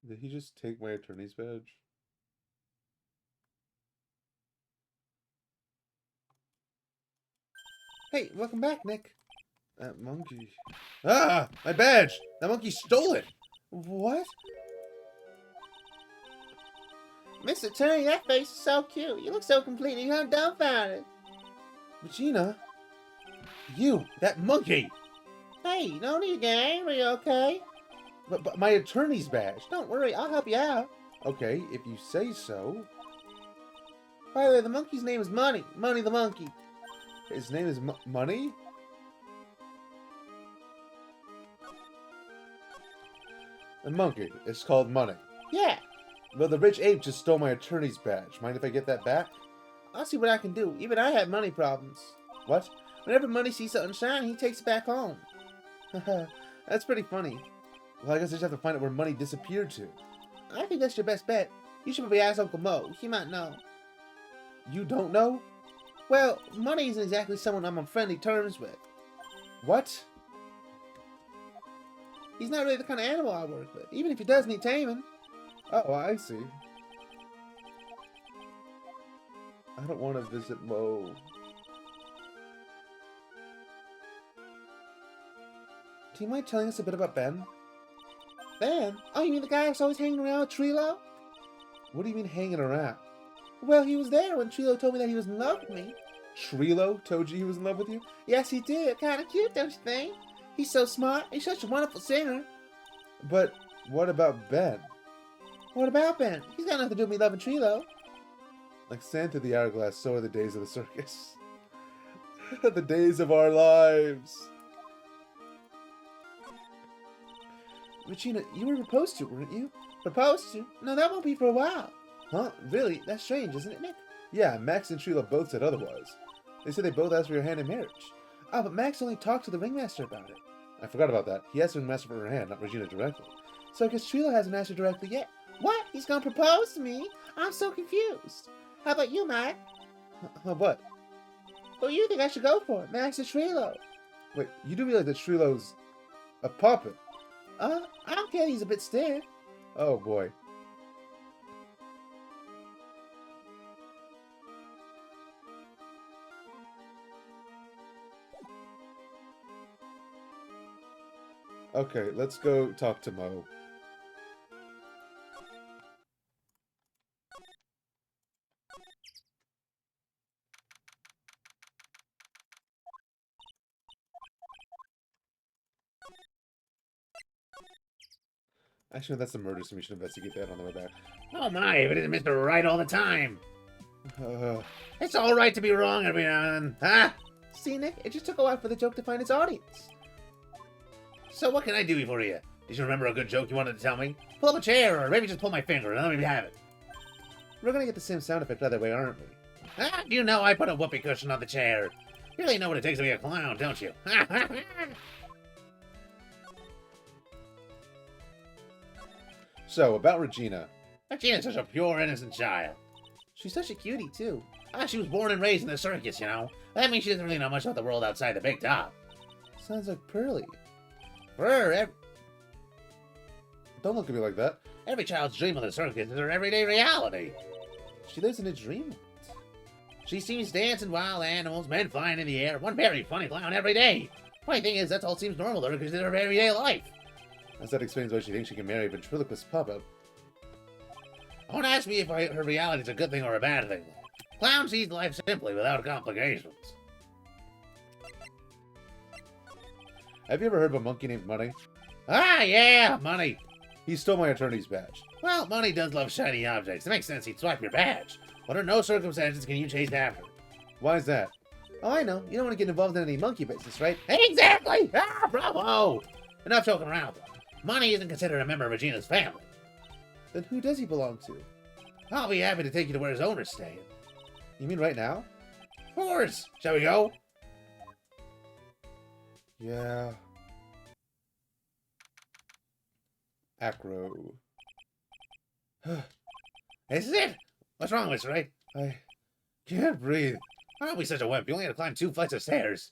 Did he just take my attorney's badge? Hey, welcome back, Nick. That monkey. Ah! My badge! That monkey stole it! What? Mr. Attorney, that face is so cute. You look so completely dumbfounded. Regina? You! That monkey! Hey, no need, gang. Are you okay? But my attorney's badge. Don't worry, I'll help you out. Okay, if you say so. By the way, the monkey's name is Money. Money the monkey. His name is Money? The monkey is called Money. Yeah. Well, the rich ape just stole my attorney's badge. Mind if I get that back? I'll see what I can do. Even I have money problems. What? Whenever Money sees something shiny, he takes it back home. That's pretty funny. Well, I guess I just have to find out where money disappeared to. I think that's your best bet. You should probably ask Uncle Mo. He might know. You don't know? Well, Money isn't exactly someone I'm on friendly terms with. What? He's not really the kind of animal I work with, even if he does need taming. Oh, I see. I don't want to visit Mo. Do you mind telling us a bit about Ben? Ben? Oh, you mean the guy that's always hanging around with Trilo? What do you mean hanging around? Well, he was there when Trilo told me that he was in love with me. Trilo told you he was in love with you? Yes, he did. Kind of cute, don't you think? He's so smart. He's such a wonderful singer. But what about Ben? What about Ben? He's got nothing to do with me loving Trilo. Like sand through the hourglass, so are the days of the circus. The days of our lives. Regina, you were proposed to, weren't you? Proposed to? No, that won't be for a while. Huh? Really? That's strange, isn't it, Nick? Yeah, Max and Trilo both said otherwise. They said they both asked for your hand in marriage. Oh, but Max only talked to the ringmaster about it. I forgot about that. He asked the ringmaster for her hand, not Regina directly. So I guess Trilo hasn't asked her directly yet. What? He's gonna propose to me? I'm so confused. How about you, Mike? What? Who do you think I should go for, Max or Trilo? Wait, you do realize that Trilo's a puppet? I don't care. He's a bit stiff. Oh boy. Okay, let's go talk to Mo. Actually, that's the murder, so we should investigate that on the way back. Oh my, if it isn't Mr. Right all the time. Uh, It's all right to be wrong every now and then. Huh? See, Nick, it just took a while for the joke to find its audience. So what can I do for you? Did you remember a good joke you wanted to tell me? Pull up a chair, or maybe just pull my finger and let me have it. we're gonna get the same sound effect either way, aren't we? Ah, you know I put a whoopee cushion on the chair. You really know what it takes to be a clown, don't you? So, about Regina. Regina's such a pure, innocent child. She's such a cutie, too. Ah, she was born and raised in the circus, you know. That means she doesn't really know much about the world outside the big top. Sounds like Pearly. For her, Don't look at me like that. every child's dream of the circus is her everyday reality. She lives in a dreamland. She sees dancing wild animals, men flying in the air, one very funny clown every day. Funny thing is, that all seems normal to her because it's her everyday life. As that explains why she thinks she can marry a ventriloquist puppet. Don't ask me if her reality is a good thing or a bad thing. Clown sees life simply, without complications. Have you ever heard of a monkey named Money? Ah, yeah, Money. He stole my attorney's badge. Well, Money does love shiny objects. It makes sense he'd swipe your badge. But under no circumstances can you chase after him. Why is that? Oh, I know. You don't want to get involved in any monkey business, right? Exactly! Ah, bravo! Enough joking around, though. Money isn't considered a member of Regina's family. Then who does he belong to? I'll be happy to take you to where his owner's staying. You mean right now? Of course! Shall we go? Yeah. Acro. This is it! What's wrong, Mr. Wright? I can't breathe. Why aren't we such a wimp? You only had to climb 2 flights of stairs.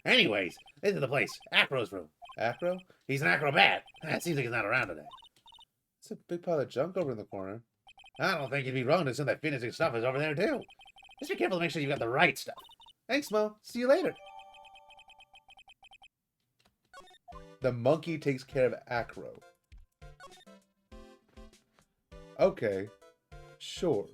Anyways, this is the place. Acro's room. Acro? He's an acrobat. It seems like he's not around today. It's a big pile of junk over in the corner. I don't think you'd be wrong to assume that finishing stuff is over there, too. Just be careful to make sure you've got the right stuff. Thanks, Mo. See you later. The monkey takes care of Acro. Okay. Sure.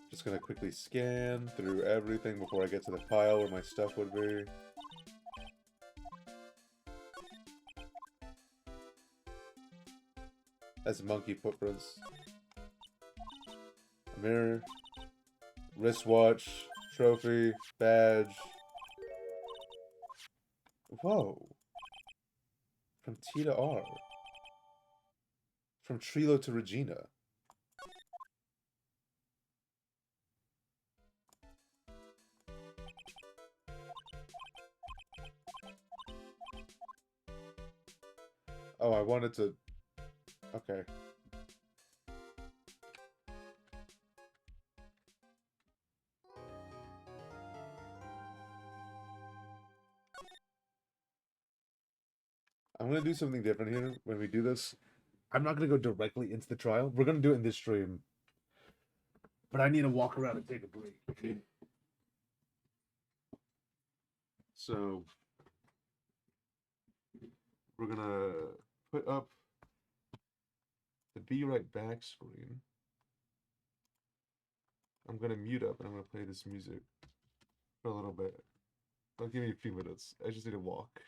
Just gonna quickly scan through everything before I get to the pile where my stuff would be. That's monkey footprints. A mirror. Wristwatch. Trophy. Badge. Whoa. From T to R. From Trilo to Regina. Oh, I wanted to... Okay. I'm going to do something different here when we do this. I'm not going to go directly into the trial. We're going to do it in this stream. But I need to walk around and take a break. So, we're going to put up the Be Right Back screen. I'm going to mute up and I'm going to play this music for a little bit. Don't give me a few minutes. I just need to walk.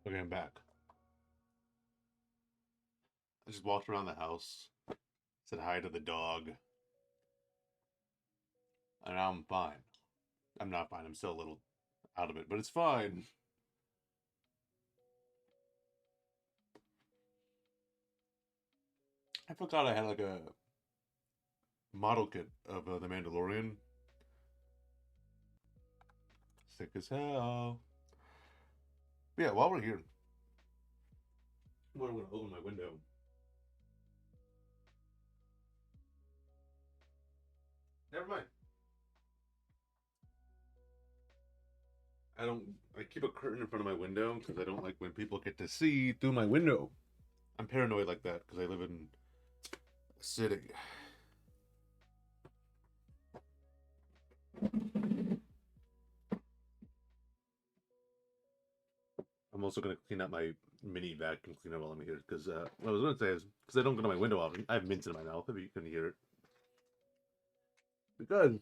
Okay, I'm back. I just walked around the house, said hi to the dog, and now I'm fine. I'm not fine. I'm still a little out of it, but it's fine. I forgot I had like a model kit of the Mandalorian. Sick as hell. But yeah, while we're here, I'm gonna open my window. Never mind. I keep a curtain in front of my window because I don't like when people get to see through my window. I'm paranoid like that because I live in a city. I'm also going to clean out my mini vacuum cleaner while I'm here because what I was going to say is because I don't go to my window often, I have mints in my mouth if you can hear it. Because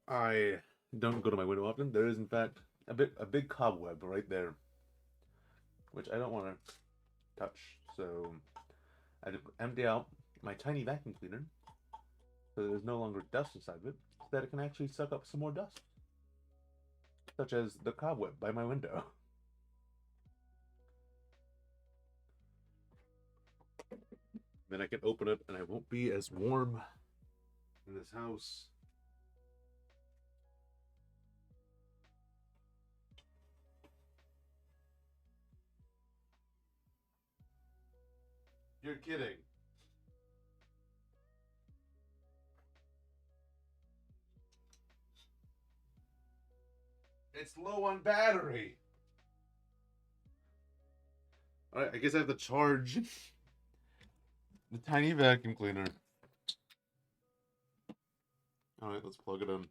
I don't go to my window often, there is in fact a big cobweb right there, which I don't want to touch. So I just empty out my tiny vacuum cleaner so there's no longer dust inside of it, so that it can actually suck up some more dust, such as the cobweb by my window. Then I can open it and I won't be as warm in this house. You're kidding. It's low on battery. Alright, I guess I have to charge the tiny vacuum cleaner. Alright, let's plug it in.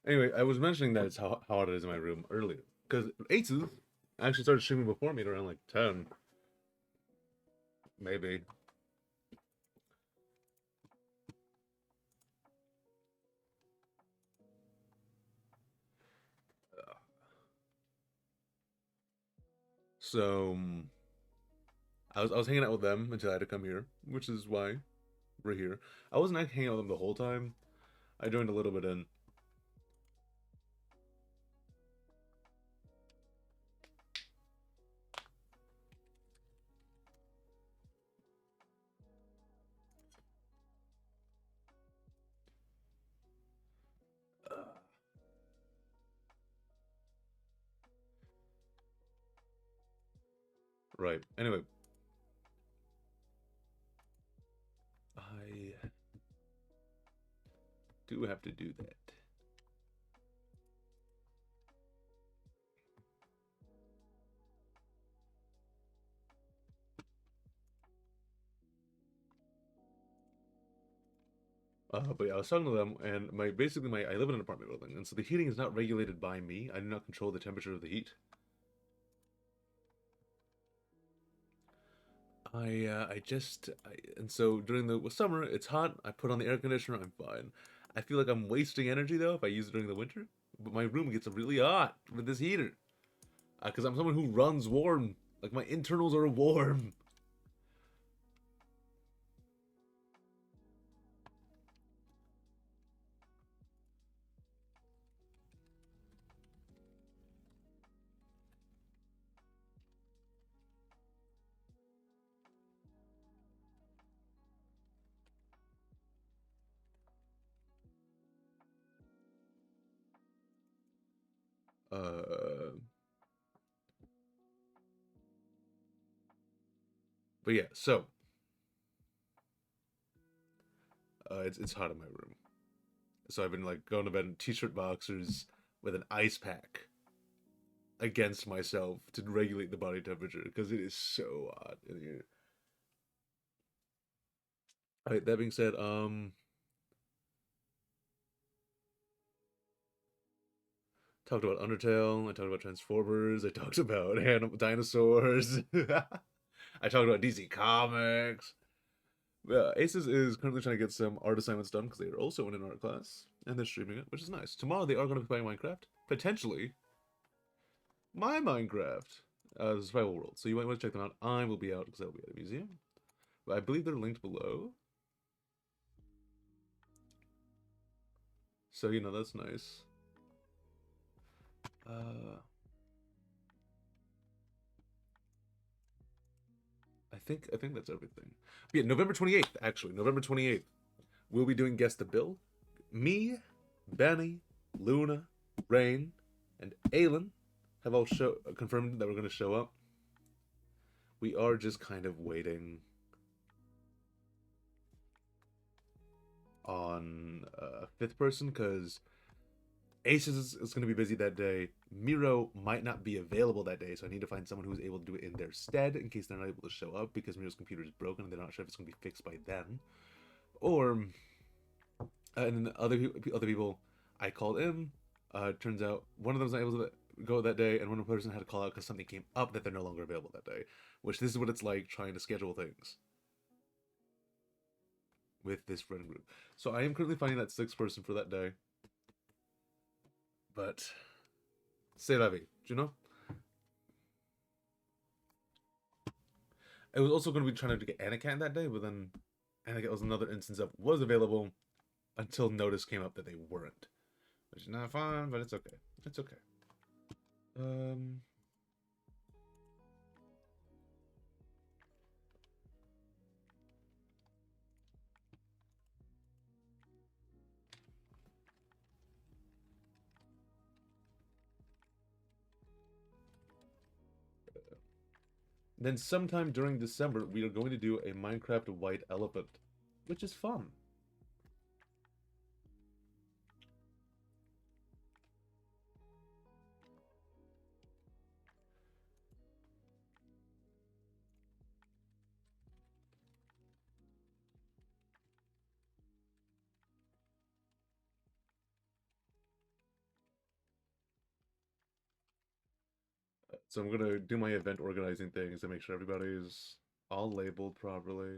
Anyway, I was mentioning that it's how hot it is in my room earlier. Because Aces actually started streaming before me at around like 10. Maybe. So I was hanging out with them until I had to come here, which is why we're here. I wasn't actually hanging out with them the whole time. I joined a little bit in. Right. Anyway, I do have to do that. But yeah, I was talking to them, and I live in an apartment building, and so the heating is not regulated by me. I do not control the temperature of the heat. And so during the summer, it's hot. I put on the air conditioner. I'm fine. I feel like I'm wasting energy though if I use it during the winter. But my room gets really hot with this heater, because I'm someone who runs warm. Like my internals are warm. Uh, but yeah, so it's hot in my room. So I've been like going to bed in t-shirt boxers with an ice pack against myself to regulate the body temperature because it is so hot in here. All right, that being said, talked about Undertale, I talked about Transformers, I talked about dinosaurs, I talked about DC Comics. Aces is currently trying to get some art assignments done because they are also in an art class, and they're streaming it, which is nice. Tomorrow they are going to be playing Minecraft, potentially my Minecraft, the survival world. So you might want to check them out. I will be out because I will be at a museum, but I believe they're linked below. So you know that's nice. I think that's everything. But yeah, November 28th, actually. November 28th. We'll be doing Guess the Bill. Me, Benny, Luna, Rain, and Aylin have all confirmed that we're going to show up. We are just kind of waiting on a fifth person because Aces is going to be busy that day. Miro might not be available that day, so I need to find someone who's able to do it in their stead in case they're not able to show up because Miro's computer is broken and they're not sure if it's going to be fixed by then. Or, and then other people I called in. Turns out one of them was not able to go that day, and one person had to call out because something came up that they're no longer available that day. Which this is what it's like trying to schedule things with this friend group. So I am currently finding that sixth person for that day. But c'est la vie, do you know? I was also going to be trying to get Anakin that day, but then Anakin was another instance of was available until notice came up that they weren't. Which is not fun, but it's okay. It's okay. Then sometime during December, we are going to do a Minecraft White Elephant, which is fun. So I'm gonna do my event organizing things to make sure everybody's all labeled properly.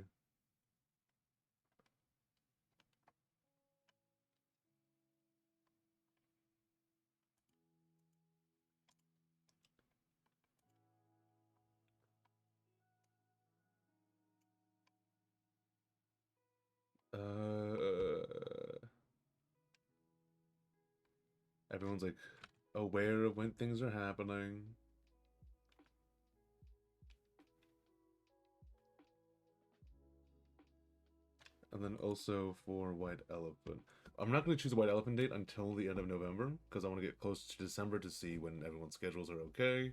Everyone's like aware of when things are happening. And then also for White Elephant. I'm not going to choose a White Elephant date until the end of November, because I want to get close to December to see when everyone's schedules are okay.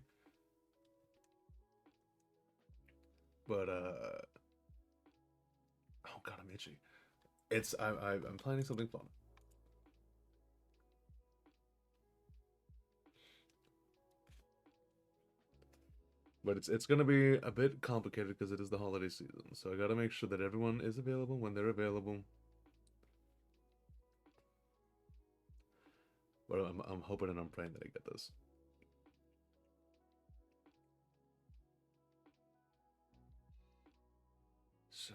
But, oh god, I'm itchy. I'm planning something fun. But it's going to be a bit complicated because it is the holiday season. So I got to make sure that everyone is available when they're available. But I'm hoping and I'm praying that I get this. So,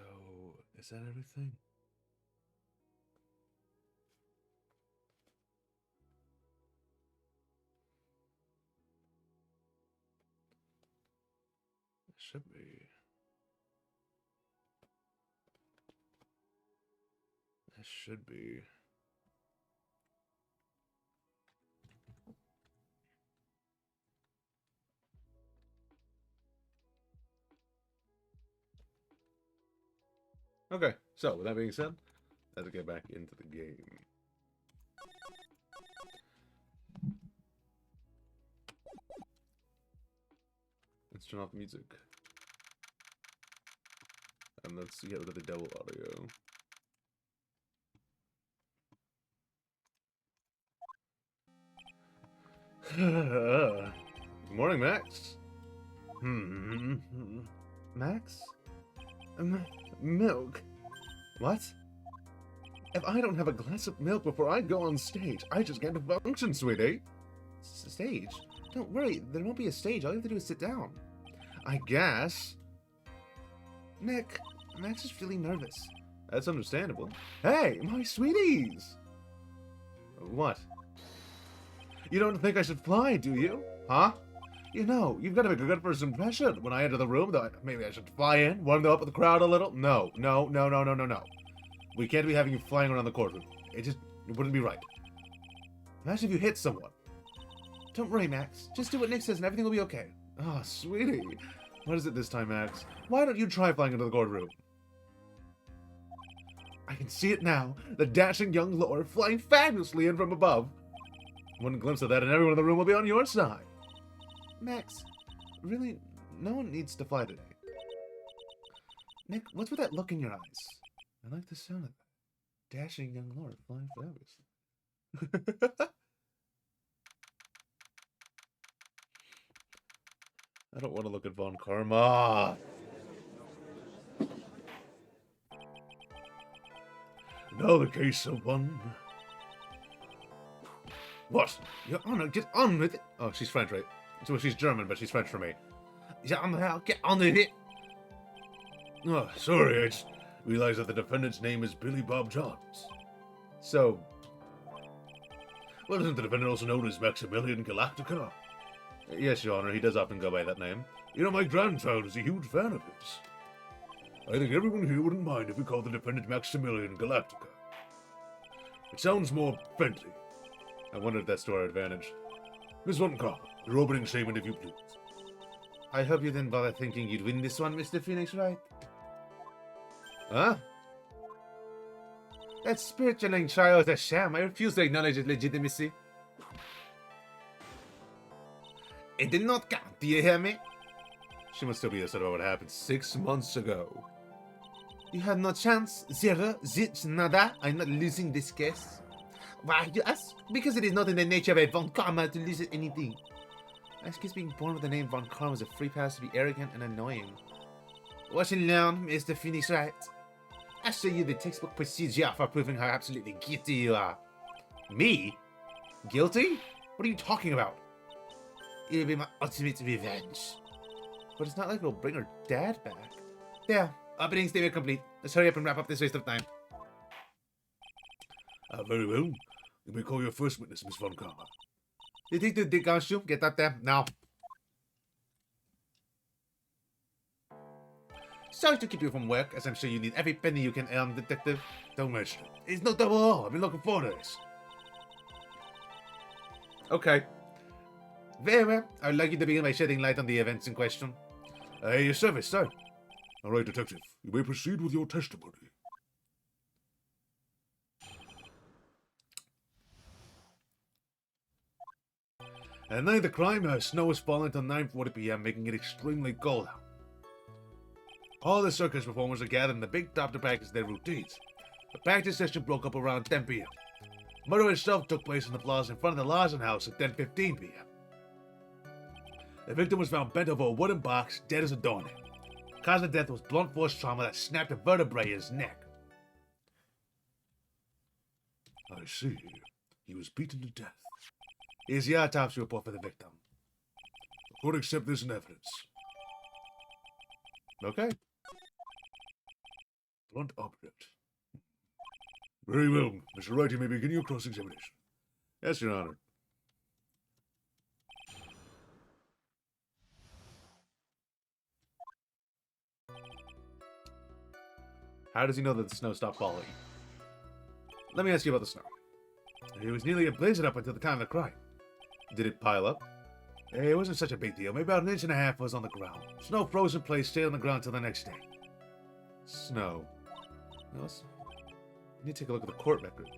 is that everything? It should be. It should be. Okay, so with that being said, let's get back into the game. Let's turn off the music. And let's get rid of the double audio. Good morning, Max. Max? Milk? What? If I don't have a glass of milk before I go on stage, I just can't function, sweetie. Stage? Don't worry, there won't be a stage. All you have to do is sit down. I guess. Nick, Max is really nervous. That's understandable. Hey, my sweeties! What? You don't think I should fly, do you? Huh? You know, you've got to make a good first impression. When I enter the room, though, maybe I should fly in, warm them up with the crowd a little. No. We can't be having you flying around the courtroom. It wouldn't be right. Imagine if you hit someone. Don't worry, Max. Just do what Nick says and everything will be okay. Oh, sweetie. What is it this time, Max? Why don't you try flying into the courtroom? I can see it now. The dashing young lord flying fabulously in from above. One glimpse of that and everyone in the room will be on your side. Max, really, no one needs to fly today. Nick, what's with that look in your eyes? I like the sound of that. Dashing young lord flying fabulously. I don't want to look at Von Karma. Now the case of one. What? Your Honor, get on with it. Oh, she's French, right? So she's German, but she's French for me. Your Honor, get on with it. Oh, sorry, I just realized that the defendant's name is Billy Bob Johns. So, well, isn't the defendant also known as Maximilian Galactica? Yes, Your Honor, he does often go by that name. You know, my grandchild is a huge fan of his. I think everyone here wouldn't mind if we called the defendant Maximilian Galactica. It sounds more friendly. I wonder if that's to our advantage. Miss Von Karma, your opening statement, if you please. I hope you didn't bother thinking you'd win this one, Mr. Phoenix, right? Huh? That spiritual trial is a sham. I refuse to acknowledge its legitimacy. It did not count, do you hear me? She must still be upset about what happened 6 months ago. You had no chance. Zero, zit, nada. I'm not losing this case. Why, you ask? Because it is not in the nature of a Von Karma to lose at anything. I guess being born with the name Von Karma is a free pass to be arrogant and annoying. Watch and learn, Mr. Phoenix, right? I'll show you the textbook procedure for proving how absolutely guilty you are. Me? Guilty? What are you talking about? It'll be my ultimate revenge. But it's not like we'll bring her dad back. There, opening statement complete. Let's hurry up and wrap up this waste of time. Very well. You may call your first witness, Miss Von Karma. Detective Dick Ganshu, get out there, now. Sorry to keep you from work, as I'm sure you need every penny you can earn, Detective. Don't mention it. It's no double at all. I've been looking forward to this. Okay. Very well. I would like you to begin by shedding light on the events in question. Your service, sir. All right, Detective. You may proceed with your testimony. At the night of the crime, snow was falling until 9:40 p.m., making it extremely cold out. All the circus performers are gathered in the big top to practice their routines. The practice session broke up around 10 p.m. The murder itself took place in the plaza in front of the Lawson house at 10:15 p.m. The victim was found bent over a wooden box, dead as a doornail. The cause of death was blunt force trauma that snapped a vertebrae in his neck. I see. He was beaten to death. Here's the autopsy report for the victim. The court accept this in evidence. Okay. Blunt object. Very well. Mr. Wright, you may begin your cross-examination. Yes, Your Honor. How does he know that the snow stopped falling? Let me ask you about the snow. It was nearly blazing up until the time of the crime. Did it pile up? It wasn't such a big deal. Maybe about 1.5 inches was on the ground. Snow froze in place, stayed on the ground till the next day. Snow. Well, I need to take a look at the court record.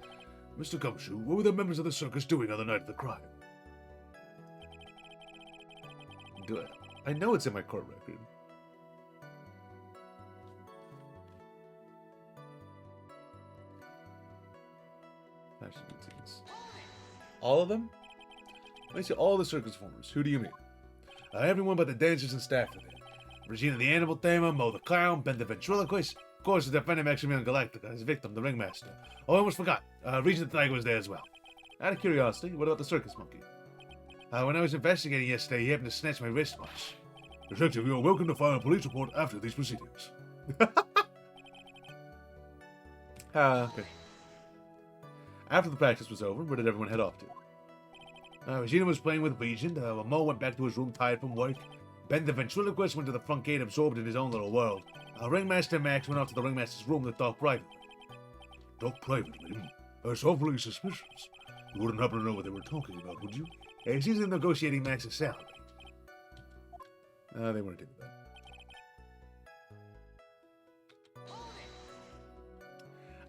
Mr. Gumshoe, what were the members of the circus doing on the night of the crime? I know it's in my court record. Fashion routines. All of them? When I say all the circus performers, who do you mean? Everyone but the dancers and staff of it. Regina the Animal Tamer, Mo the Clown, Ben the Ventriloquist, of course the defendant Maximilian Galactica, his victim, the Ringmaster. Oh, I almost forgot. Regina the Tiger was there as well. Out of curiosity, what about the circus monkey? When I was investigating yesterday, he happened to snatch my wristwatch. Detective, you are welcome to file a police report after these proceedings. Okay. After the practice was over, where did everyone head off to? Regina was playing with Regent. Mo went back to his room tired from work. Ben the ventriloquist went to the front gate absorbed in his own little world. Ringmaster Max went off to the ringmaster's room to talk privately. Talk privately? That's awfully suspicious. You wouldn't happen to know what they were talking about, would you? She's in negotiating Max's salary. They weren't into that.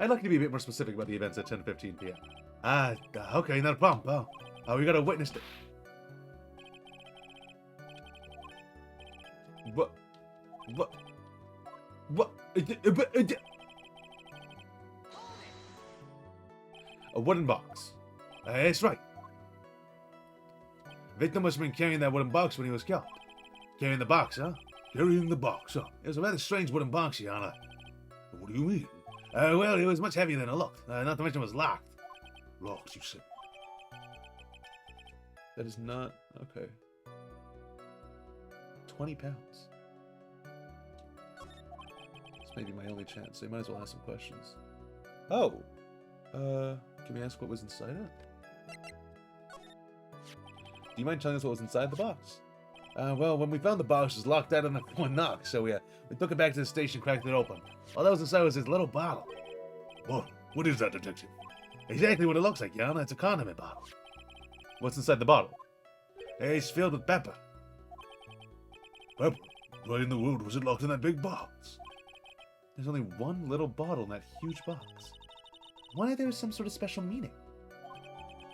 I'd like you to be a bit more specific about the events at 10:15 p.m. Okay, not a problem, pal. We got a witness to... What? A wooden box. That's right. Victim must have been carrying that wooden box when he was killed. Carrying the box, huh? Carrying the box, huh? It was a rather strange wooden box, Your Honor. What do you mean? Well, it was much heavier than it looked. Not to mention it was locked. Locked, you said? That is not... Okay. 20 pounds. This may be my only chance, so you might as well ask some questions. Oh! Can we ask what was inside it? Do you mind telling us what was inside the box? Well, when we found the box, it was locked out on one knock, so we took it back to the station, cracked it open. All that was inside was this little bottle. What is that, detective? Exactly what it looks like, Yana. It's a condiment bottle. What's inside the bottle? It's filled with pepper. Pepper? Why in the world was it locked in that big box? There's only one little bottle in that huge box. Why there was some sort of special meaning?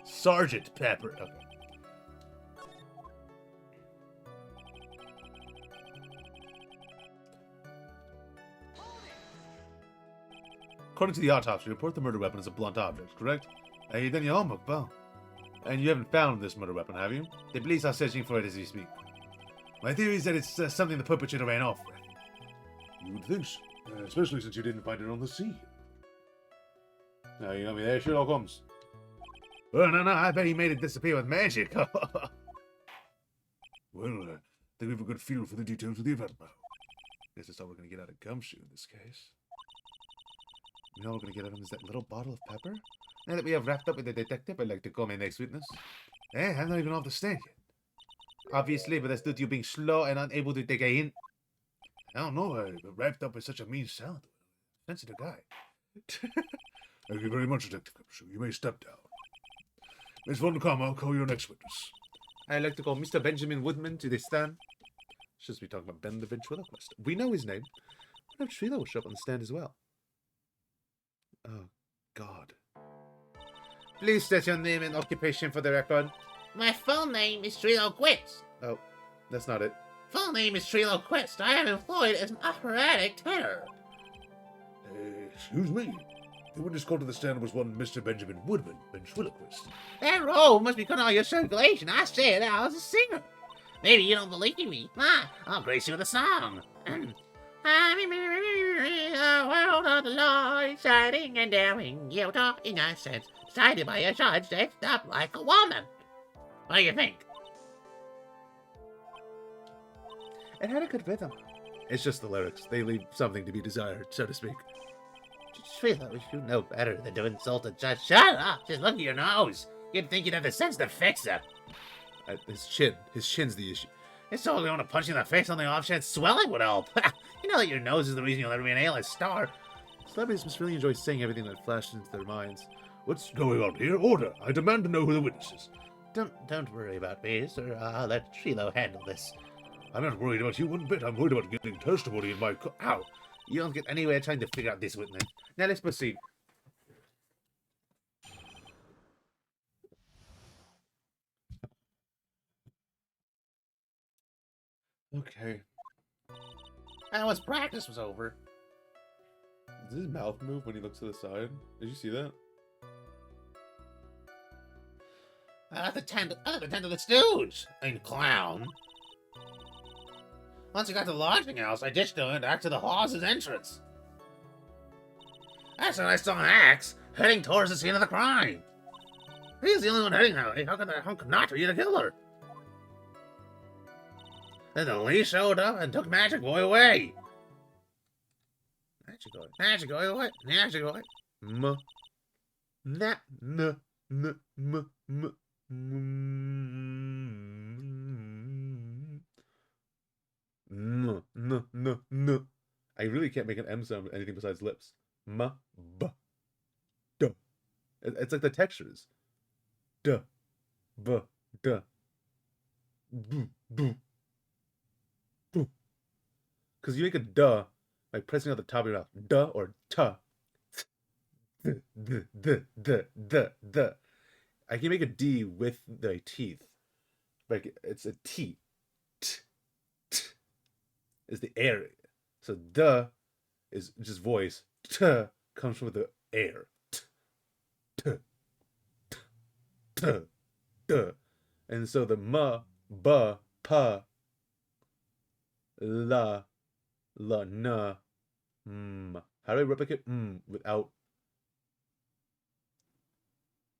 Sergeant Pepper. Okay. According to the autopsy report, the murder weapon is a blunt object, correct? You've done your homework, pal. And you haven't found this murder weapon, have you? The police are searching for it as we speak. My theory is that it's something the perpetrator ran off with. You would think so, especially since you didn't find it on the scene. Now, you got me there, Sherlock Holmes. Oh, no, I bet he made it disappear with magic. Well, I think we have a good feel for the details of the event now. Guess that's all we're going to get out of Gumshoe in this case. You know what we're going to get out of him is that little bottle of pepper? Now that we have wrapped up with the detective, I'd like to call my next witness. I'm not even off the stand yet. Obviously, but that's due to you being slow and unable to take a hint. I don't know, but wrapped up with such a mean sound. Sensitive guy. Thank you very much, Detective Gumshoe. You may step down. Miss Von Karma, I'll call your next witness. I'd like to call Mr. Benjamin Woodman to the stand. Should be talking about Ben the ventriloquist. We know his name. What if Trilo will show up on the stand as well? Oh, God. Please state your name and occupation for the record. My full name is Trilo Quist. Oh, that's not it. Full name is Trilo Quist. I am employed as an operatic tenor. Excuse me. The witness called to the stand was one Mr. Benjamin Woodman, ventriloquist. That role must be cut out of your circulation. I said I was a singer. Maybe you don't believe me. I'll grace you with a song. I'm in the world of the law, exciting and daring, guilt or innocence, decided by a judge dressed up like a woman. What do you think? It had a good rhythm. It's just the lyrics. They leave something to be desired, so to speak. Trilo, you know better than to insult a judge. Shut up! Just look at your nose. You'd think you'd have the sense to fix it. His chin. His chin's the issue. It's all going to punch you in the face on the off chance swelling would help. You know that your nose is the reason you'll ever be an A-list star. Celebrities must really enjoy saying everything that flashes into their minds. What's going on here? Order! I demand to know who the witness is. Don't worry about me, sir. I'll let Trilo handle this. I'm not worried about you one bit. I'm worried about getting testimony in my Ow! You don't get anywhere trying to figure out this witness. Now let's proceed. Okay. And once practice was over... Does his mouth move when he looks to the side? Did you see that? I have to tend to the stooge. And clown. Once I got to the lodging house, I ditched him and back to the horse's entrance. That's when I saw an axe heading towards the scene of the crime. He's the only one heading that way. How could that hunk not be the killer? Then the Lee showed up and took Magic Boy away. Magic Boy? Magic Boy? What? Magic Boy? M. Na. N. N. M. M. N. N. N. N. I really can't make an M sound with anything besides lips. M. B. D. It's like the textures. D. B. D. B. B. B. Because you make a duh by pressing out the top of your mouth. Duh or tuh. The. I can make a D with the teeth. Like it's a T. T. T. Is the air. So duh is just voice. T comes from the air. T. T. T. T. T. And so the m, b, p, la, n, m. How do I replicate without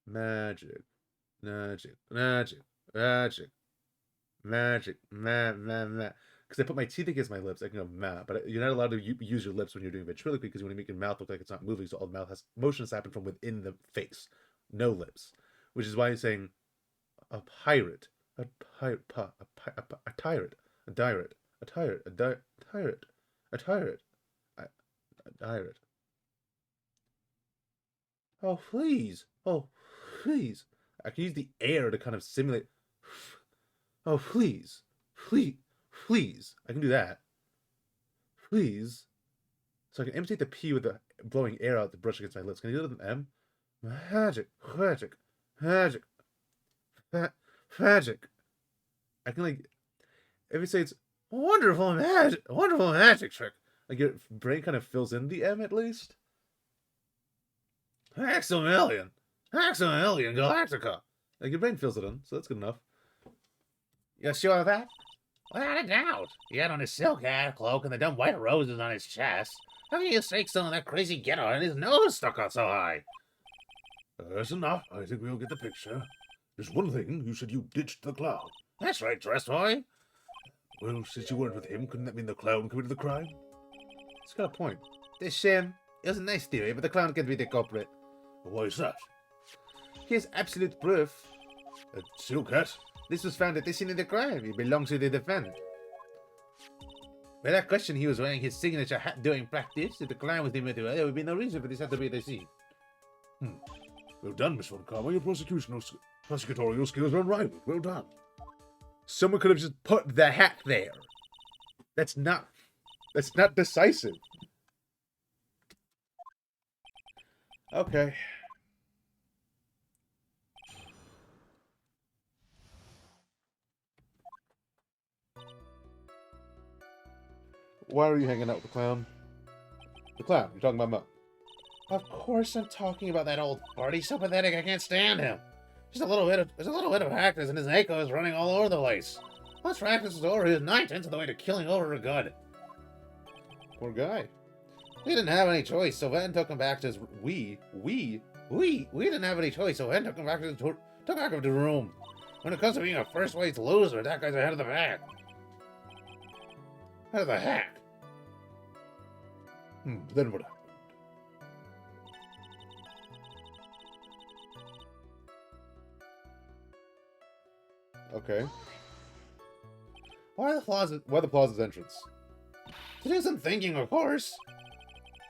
magic, magic, magic, magic, magic, ma. Because I put my teeth against my lips, I can go ma. But you're not allowed to use your lips when you're doing ventriloquy because you want to make your mouth look like it's not moving. So all the mouth has motions happen from within the face, no lips. Which is why I'm saying a pirate, a tyrant, a tyrant, a tyrant, a tyrant, a tyrant. Oh, please. Oh, please. I can use the air to kind of simulate. Oh, please. Please. Please. I can do that. Please. So I can imitate the P with the blowing air out the brush against my lips. Can I do it with an M? Magic. Magic. Magic. Magic. I can like, if you say it's wonderful magic trick, like your brain kind of fills in the M at least. Maximilian Galactica. Like your brain fills it in, so that's good enough. You sure of that? Without a doubt. He had on his silk hat, cloak, and the dumb white roses on his chest. How can you stake some of that crazy ghetto and his nose stuck out so high? That's enough. I think we'll get the picture. There's one thing. You said you ditched the clown. That's right, dress boy. Well, since you weren't with him, couldn't that mean the clown committed the crime? It's got a point. This shame. It was a nice theory, but the clown can be the culprit. Why is that? Here's absolute proof. A silk hat? This was found at the scene of the crime. It belongs to the defendant. Without question, he was wearing his signature hat during practice. If the clown was the murderer, there would be no reason for this hat to be at the scene. Well done, Miss Von Karma. Your prosecutorial skills are unrivaled. Well done. Someone could have just put the hat there. That's not decisive. Okay. Why are you hanging out with the clown? The clown. You're talking about Mo. Of course I'm talking about that old fart. He's so pathetic I can't stand him. There's a little bit of practice and his echo is running all over the place. Once practice is over, he's 9/10 of the way to killing over for good. Poor guy. We didn't have any choice, so Ven took him back to his... We didn't have any choice, so Ven took him back to the room. When it comes to being a first-place loser, that guy's ahead of the pack. Head of the hack. Then what happened? Okay. Why the plaza's entrance? To do some thinking, of course.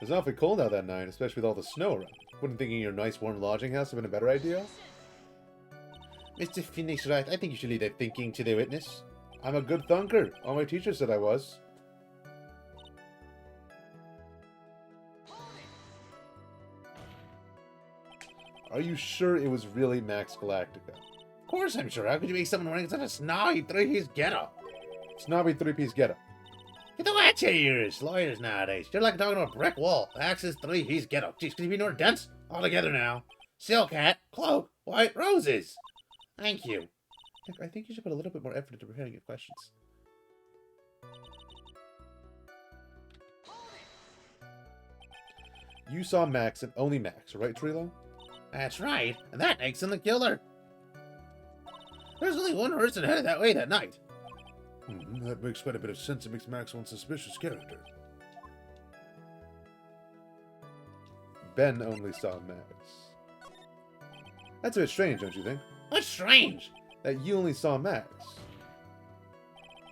It was awfully cold out that night, especially with all the snow around. Wouldn't thinking your nice warm lodging house have been a better idea? Mr. FOENIX, right? I think you should leave that thinking to the witness. I'm a good thunker. All my teachers said I was. Are you sure it was really Max Galactica? Of course I'm sure. How could you make someone wearing such a snobby three-piece getup? Snobby three-piece getup. Get the watch your ears, lawyers nowadays. You're like talking to a brick wall. Axe's three-piece getup. Jeez, could you be more dense? All together now. Silk hat, cloak, white roses. Thank you. I think you should put a little bit more effort into preparing your questions. You saw Max and only Max, right, Trilo? That's right, and that makes him the killer. There's only one person headed that way that night. That makes quite a bit of sense. It makes Max one suspicious character. Ben only saw Max. That's a bit strange, don't you think? What's strange? That you only saw Max.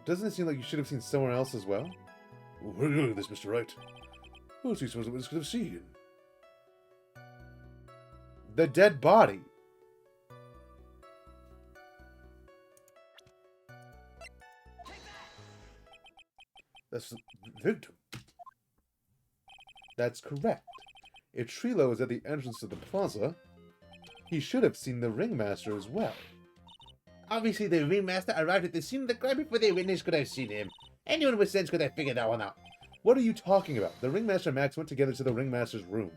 Doesn't it seem like you should have seen someone else as well? Where are you going with this, Mr. Wright? Who else do you suppose we could have seen? The dead body. That's the victim. That's correct. If Trilo is at the entrance to the plaza, he should have seen the ringmaster as well. Obviously, the ringmaster arrived at the scene of the crime before the witness could have seen him. Anyone with sense could have figured that one out. What are you talking about? The ringmaster and Max went together to the ringmaster's room.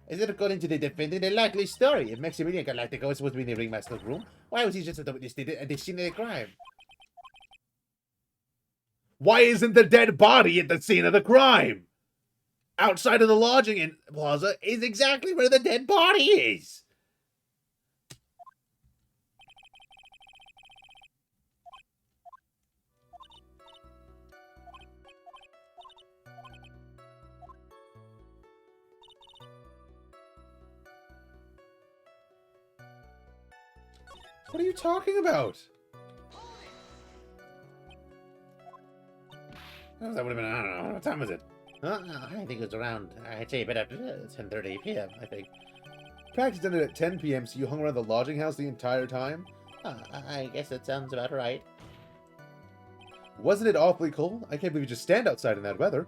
Is it according to the defendant a likely story? If Maximilian Galactico was supposed to be in the ringmaster's room, why was he just at the witness at the scene of the crime? Why isn't the dead body at the scene of the crime? Outside of the lodging plaza is exactly where the dead body is. What are you talking about? That would have been, I don't know, what time was it? I think it was around, I'd say a bit after 10:30 p.m., I think. Practice ended at 10 p.m., so you hung around the lodging house the entire time? I guess that sounds about right. Wasn't it awfully cold? I can't believe you just stand outside in that weather.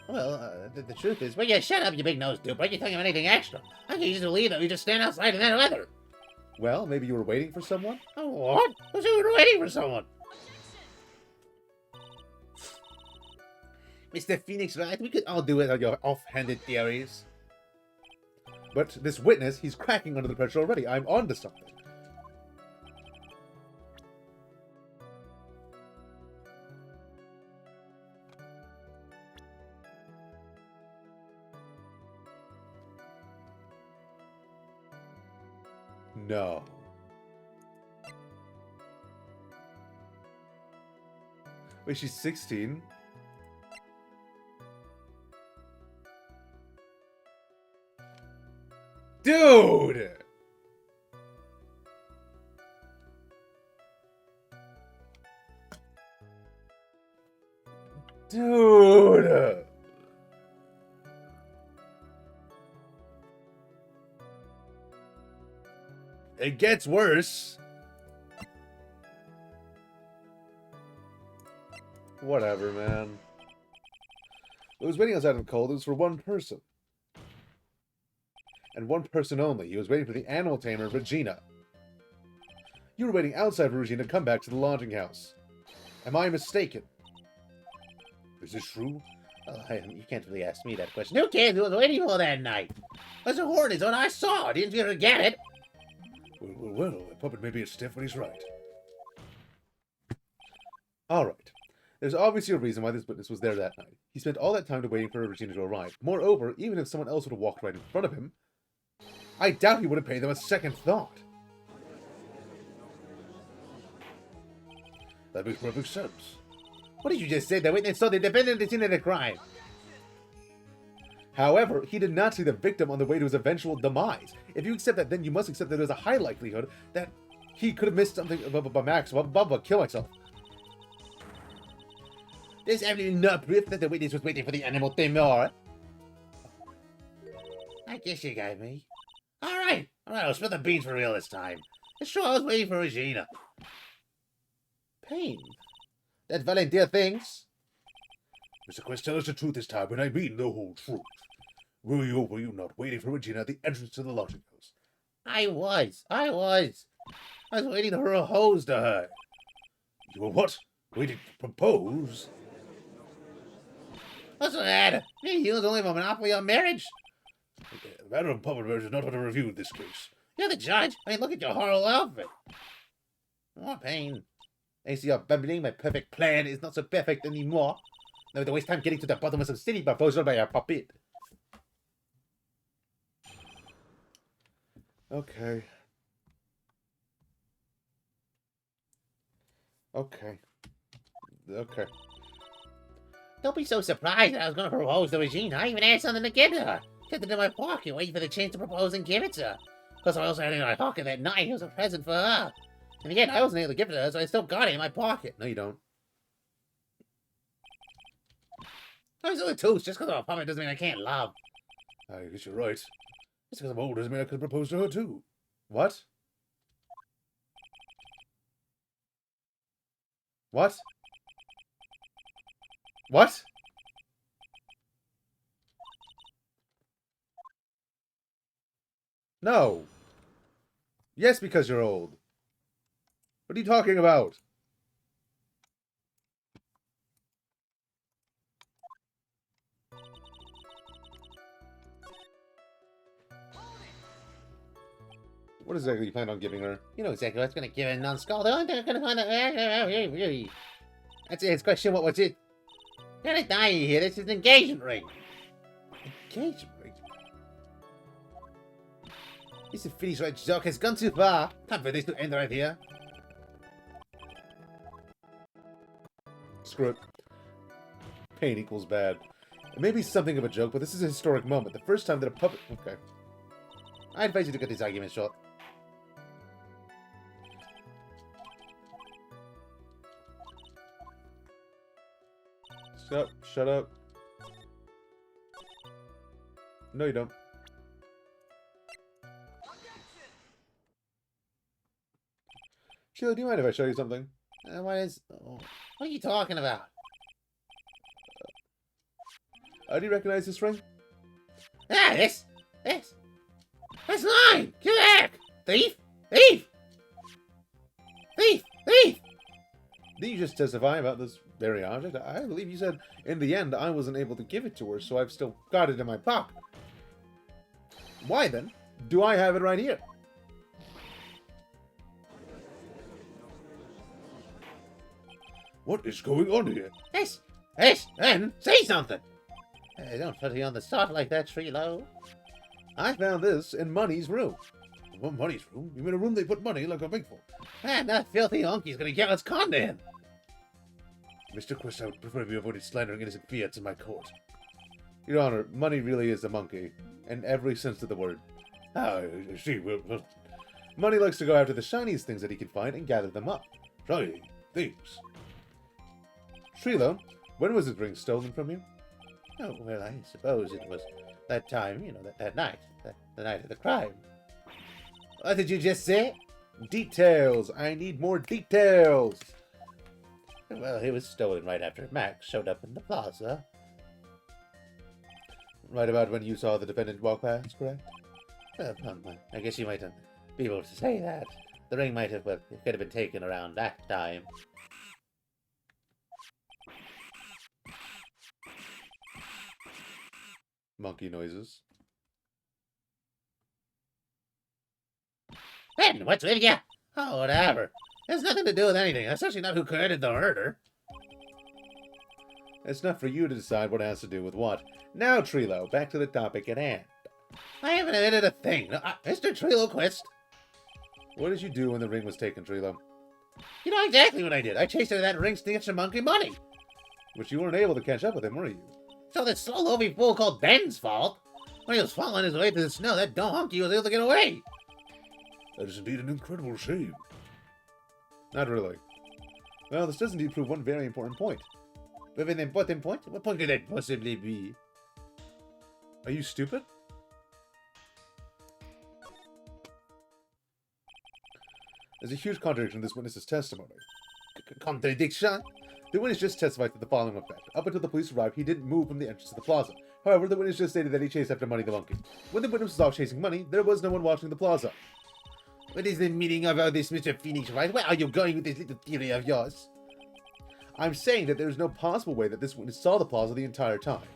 Well, the truth is, Well, yeah, shut up, you big nose dude. Why are you telling him anything extra? I can just believe that we just stand outside in that weather. Well, maybe you were waiting for someone? Oh, what? Who's we were waiting for someone? Mr. FOENIX, right? We could all do it on your offhanded theories. But this witness, he's cracking under the pressure already. I'm on to something. No. Wait, she's 16? Dude! Dude! It gets worse. Whatever, man. It was waiting outside in the cold. It was for one person. And one person only. He was waiting for the animal tamer, Regina. You were waiting outside for Regina to come back to the lodging house. Am I mistaken? Is this true? You can't really ask me that question. Who cares who was waiting for that night? That's a horn is what I saw. Didn't you forget it? Well, a puppet may be a stiff, but he's right. Alright. There's obviously a reason why this witness was there that night. He spent all that time waiting for Regina to arrive. Moreover, even if someone else would have walked right in front of him, I doubt he would have paid them a second thought. That makes perfect sense. What did you just say? The witness saw the defendant at the scene of the crime. However, he did not see the victim on the way to his eventual demise. If you accept that, then you must accept that there's a high likelihood that he could have missed something about Max, kill myself. There's absolutely no proof that the witness was waiting for the animal tamer. I guess you got me. Alright, I'll spill the beans for real this time. It's true I was waiting for Regina. Pain. That volunteer thinks. Mr. Quest, tell us the truth this time, and I mean the whole truth. Were you not waiting for Regina at the entrance to the lodging house? I was waiting for a hose to her. You were what? Waiting to propose? What's the matter? He was only a monopoly on marriage. The matter of puppet marriage is not under review in this case. You're the judge. I mean, look at your horrible outfit. More pain. I see you're bumbling. My perfect plan is not so perfect anymore. No, to waste time getting to the bottom of some silly proposal by a puppet. Okay. Okay. Don't be so surprised that I was going to propose to Regina. I even had something to get to her. Kept it in my pocket, waiting for the chance to propose and give it to her. Plus, I also had it in my pocket that night. It was a present for her. And again, I wasn't able to give it to her, so I still got it in my pocket. No, you don't. I was only two. Just because I'm a puppet doesn't mean I can't love. I guess you're right. Just because I'm older doesn't mean I could propose to her too. What? What? What? No. Yes, because you're old. What are you talking about? What exactly you plan on giving her? You know exactly what's going to give it a non-skull. I'm going to find out. That's it. It's question what was it? You're going to die here. This is an engagement ring. Engagement ring? This is finished right joke has gone too far. Time for this to end right here. Screw it. Pain equals bad. It may be something of a joke, but this is a historic moment. The first time that a puppet... Okay. I advise you to cut this argument short. Shut up. No, you don't. Sheila, do you mind if I show you something? What are you talking about? Do you recognize this ring? Ah, this. That's mine. Get back. Thief. Thief. Did you just testify about this very object? I believe you said, in the end, I wasn't able to give it to her, so I've still got it in my pocket. Why, then, do I have it right here? What is going on here? And say something. Don't put me on the spot like that, Trilo. I found this in Money's room. What, Money's room? You mean a room they put money like a big for? And that filthy monkey's gonna get us conned in. Mr. Quist, I would prefer you avoided slandering innocent fiats in my court. Your Honor, Money really is a monkey, in every sense of the word. Ah, I see. Well, Money likes to go after the shiniest things that he can find and gather them up. Shiny things. Trilo, when was this ring stolen from you? Oh, well, I suppose it was that time, that night. The night of the crime. What did you just say? Details! I need more details! Well, it was stolen right after Max showed up in the plaza. Right about when you saw the defendant walk past, correct? Well, I guess you might be able to say that. The ring might have, it could have been taken around that time. Monkey noises. Ben, what's with you? Oh, whatever. It has nothing to do with anything, especially not who committed the murder. It's not for you to decide what has to do with what. Now, Trilo, back to the topic at hand. I haven't admitted a thing. Mr. Trilo Quist. What did you do when the ring was taken, Trilo? You know exactly what I did. I chased after that ring to get some monkey money. Which you weren't able to catch up with him, were you? So that slow lovey fool called Ben's fault. When he was following his way through the snow, that donkey was able to get away. That is indeed an incredible shame. Not really. Well, this does indeed prove one very important point. With an important point? What point could that possibly be? Are you stupid? There's a huge contradiction in this witness's testimony. Contradiction? The witness just testified to the following effect. Up until the police arrived, he didn't move from the entrance to the plaza. However, the witness just stated that he chased after Money the monkey. When the witness was off chasing Money, there was no one watching the plaza. What is the meaning of all this, Mr. FOENIX, right? Where are you going with this little theory of yours? I'm saying that there is no possible way that this witness saw the plaza the entire time.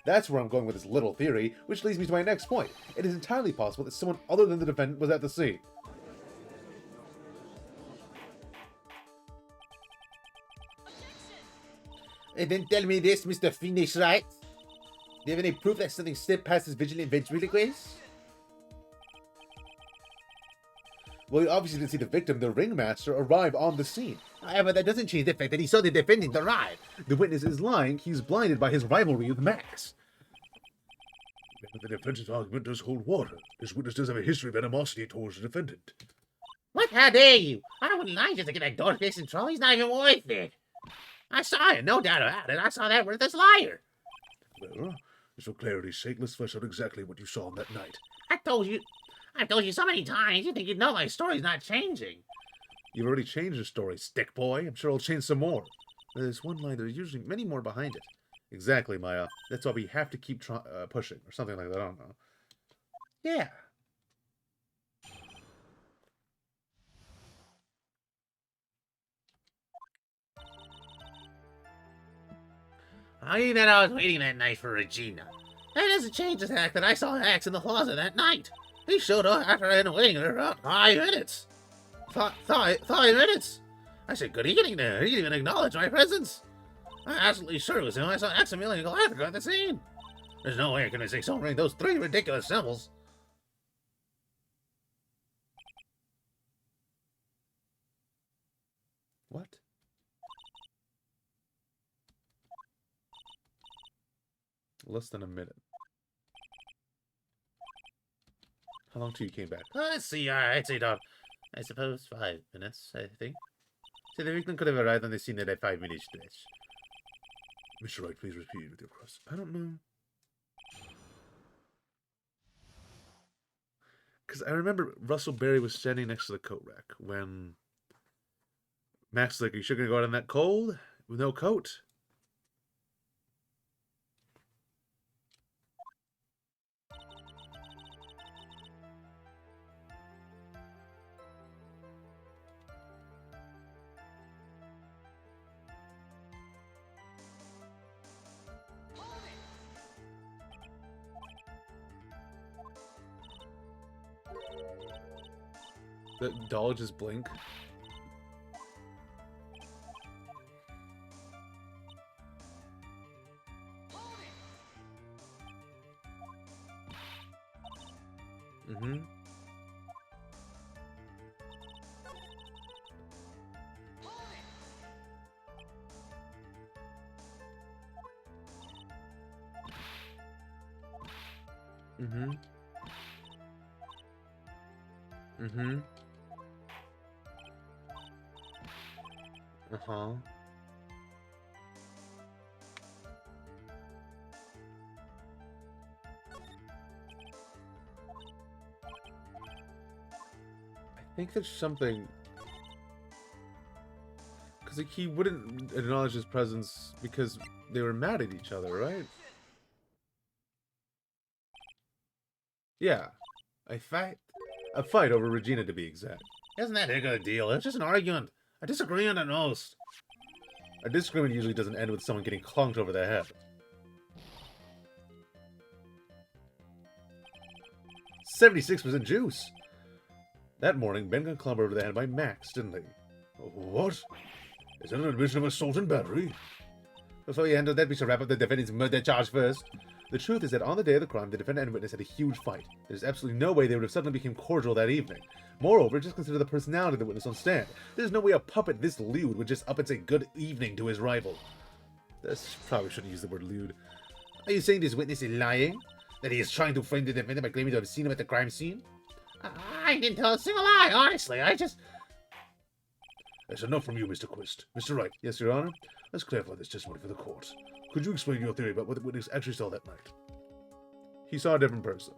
That's where I'm going with this little theory, which leads me to my next point. It is entirely possible that someone other than the defendant was at the scene. And then tell me this, Mr. FOENIX, right? Do you have any proof that something slipped past his vigilant ventriloquist? Well, you obviously didn't see the victim, the ringmaster, arrive on the scene. However, that doesn't change the fact that he saw the defendant arrive. The witness is lying. He's blinded by his rivalry with Max. The defense's argument does hold water. This witness does have a history of animosity towards the defendant. What? How dare you? I wouldn't lie just to get that door-facing troll. He's not even worth it. I saw it, no doubt about it. I saw that worthless liar. Well, just for clarity's sake, let's flesh out exactly what you saw on that night. I've told you so many times. You think you'd know my story's not changing. You've already changed your story, stick boy. I'm sure I'll change some more. There's one line, there's usually many more behind it. Exactly, Maya. That's why we have to keep pushing, or something like that. I don't know. Yeah. I was waiting that night for Regina. That doesn't change the fact that I saw Axe in the closet that night. He showed up after I had been waiting for about 5 minutes. 5 minutes? I said good evening to him. He didn't even acknowledge my presence. I'm absolutely sure it was him. I saw Axe and Galactica at the scene. There's no way I can mistake someone ring those 3 ridiculous symbols. What? Less than a minute. How long till you came back? Let's see, I'd say, Dog. I suppose 5 minutes, I think. So the victim could have arrived on the scene at a 5-minute stretch. Mr. Wright, please repeat with your cross. I don't know. Because I remember Russell Berry was standing next to the coat rack when Max was like, are you sure going to go out in that cold with no coat? The doll just blink. Mm-hmm. Mm-hmm. Mm-hmm. Uh-huh. I think there's something... Because like, he wouldn't acknowledge his presence because they were mad at each other, right? Yeah. A fight over Regina, to be exact. Isn't that big of a deal? It's just an argument. I disagree on it most. A disagreement usually doesn't end with someone getting clunked over the head. 76% juice! That morning, Ben got clubbed over the head by Max, didn't he? What? Is that an admission of assault and battery? Before you handle that, we should wrap up the defendant's murder charge first. The truth is that on the day of the crime, the defendant and witness had a huge fight. There's absolutely no way they would have suddenly become cordial that evening. Moreover, just consider the personality of the witness on stand. There's no way a puppet this lewd would just up and say good evening to his rival. This probably shouldn't use the word lewd. Are you saying this witness is lying? That he is trying to frame the defendant by claiming to have seen him at the crime scene? I didn't tell a single lie, honestly. That's enough from you, Mr. Quist. Mr. Wright. Yes, Your Honor? Let's clarify this testimony for the court. Could you explain your theory about what the witness actually saw that night? He saw a different person.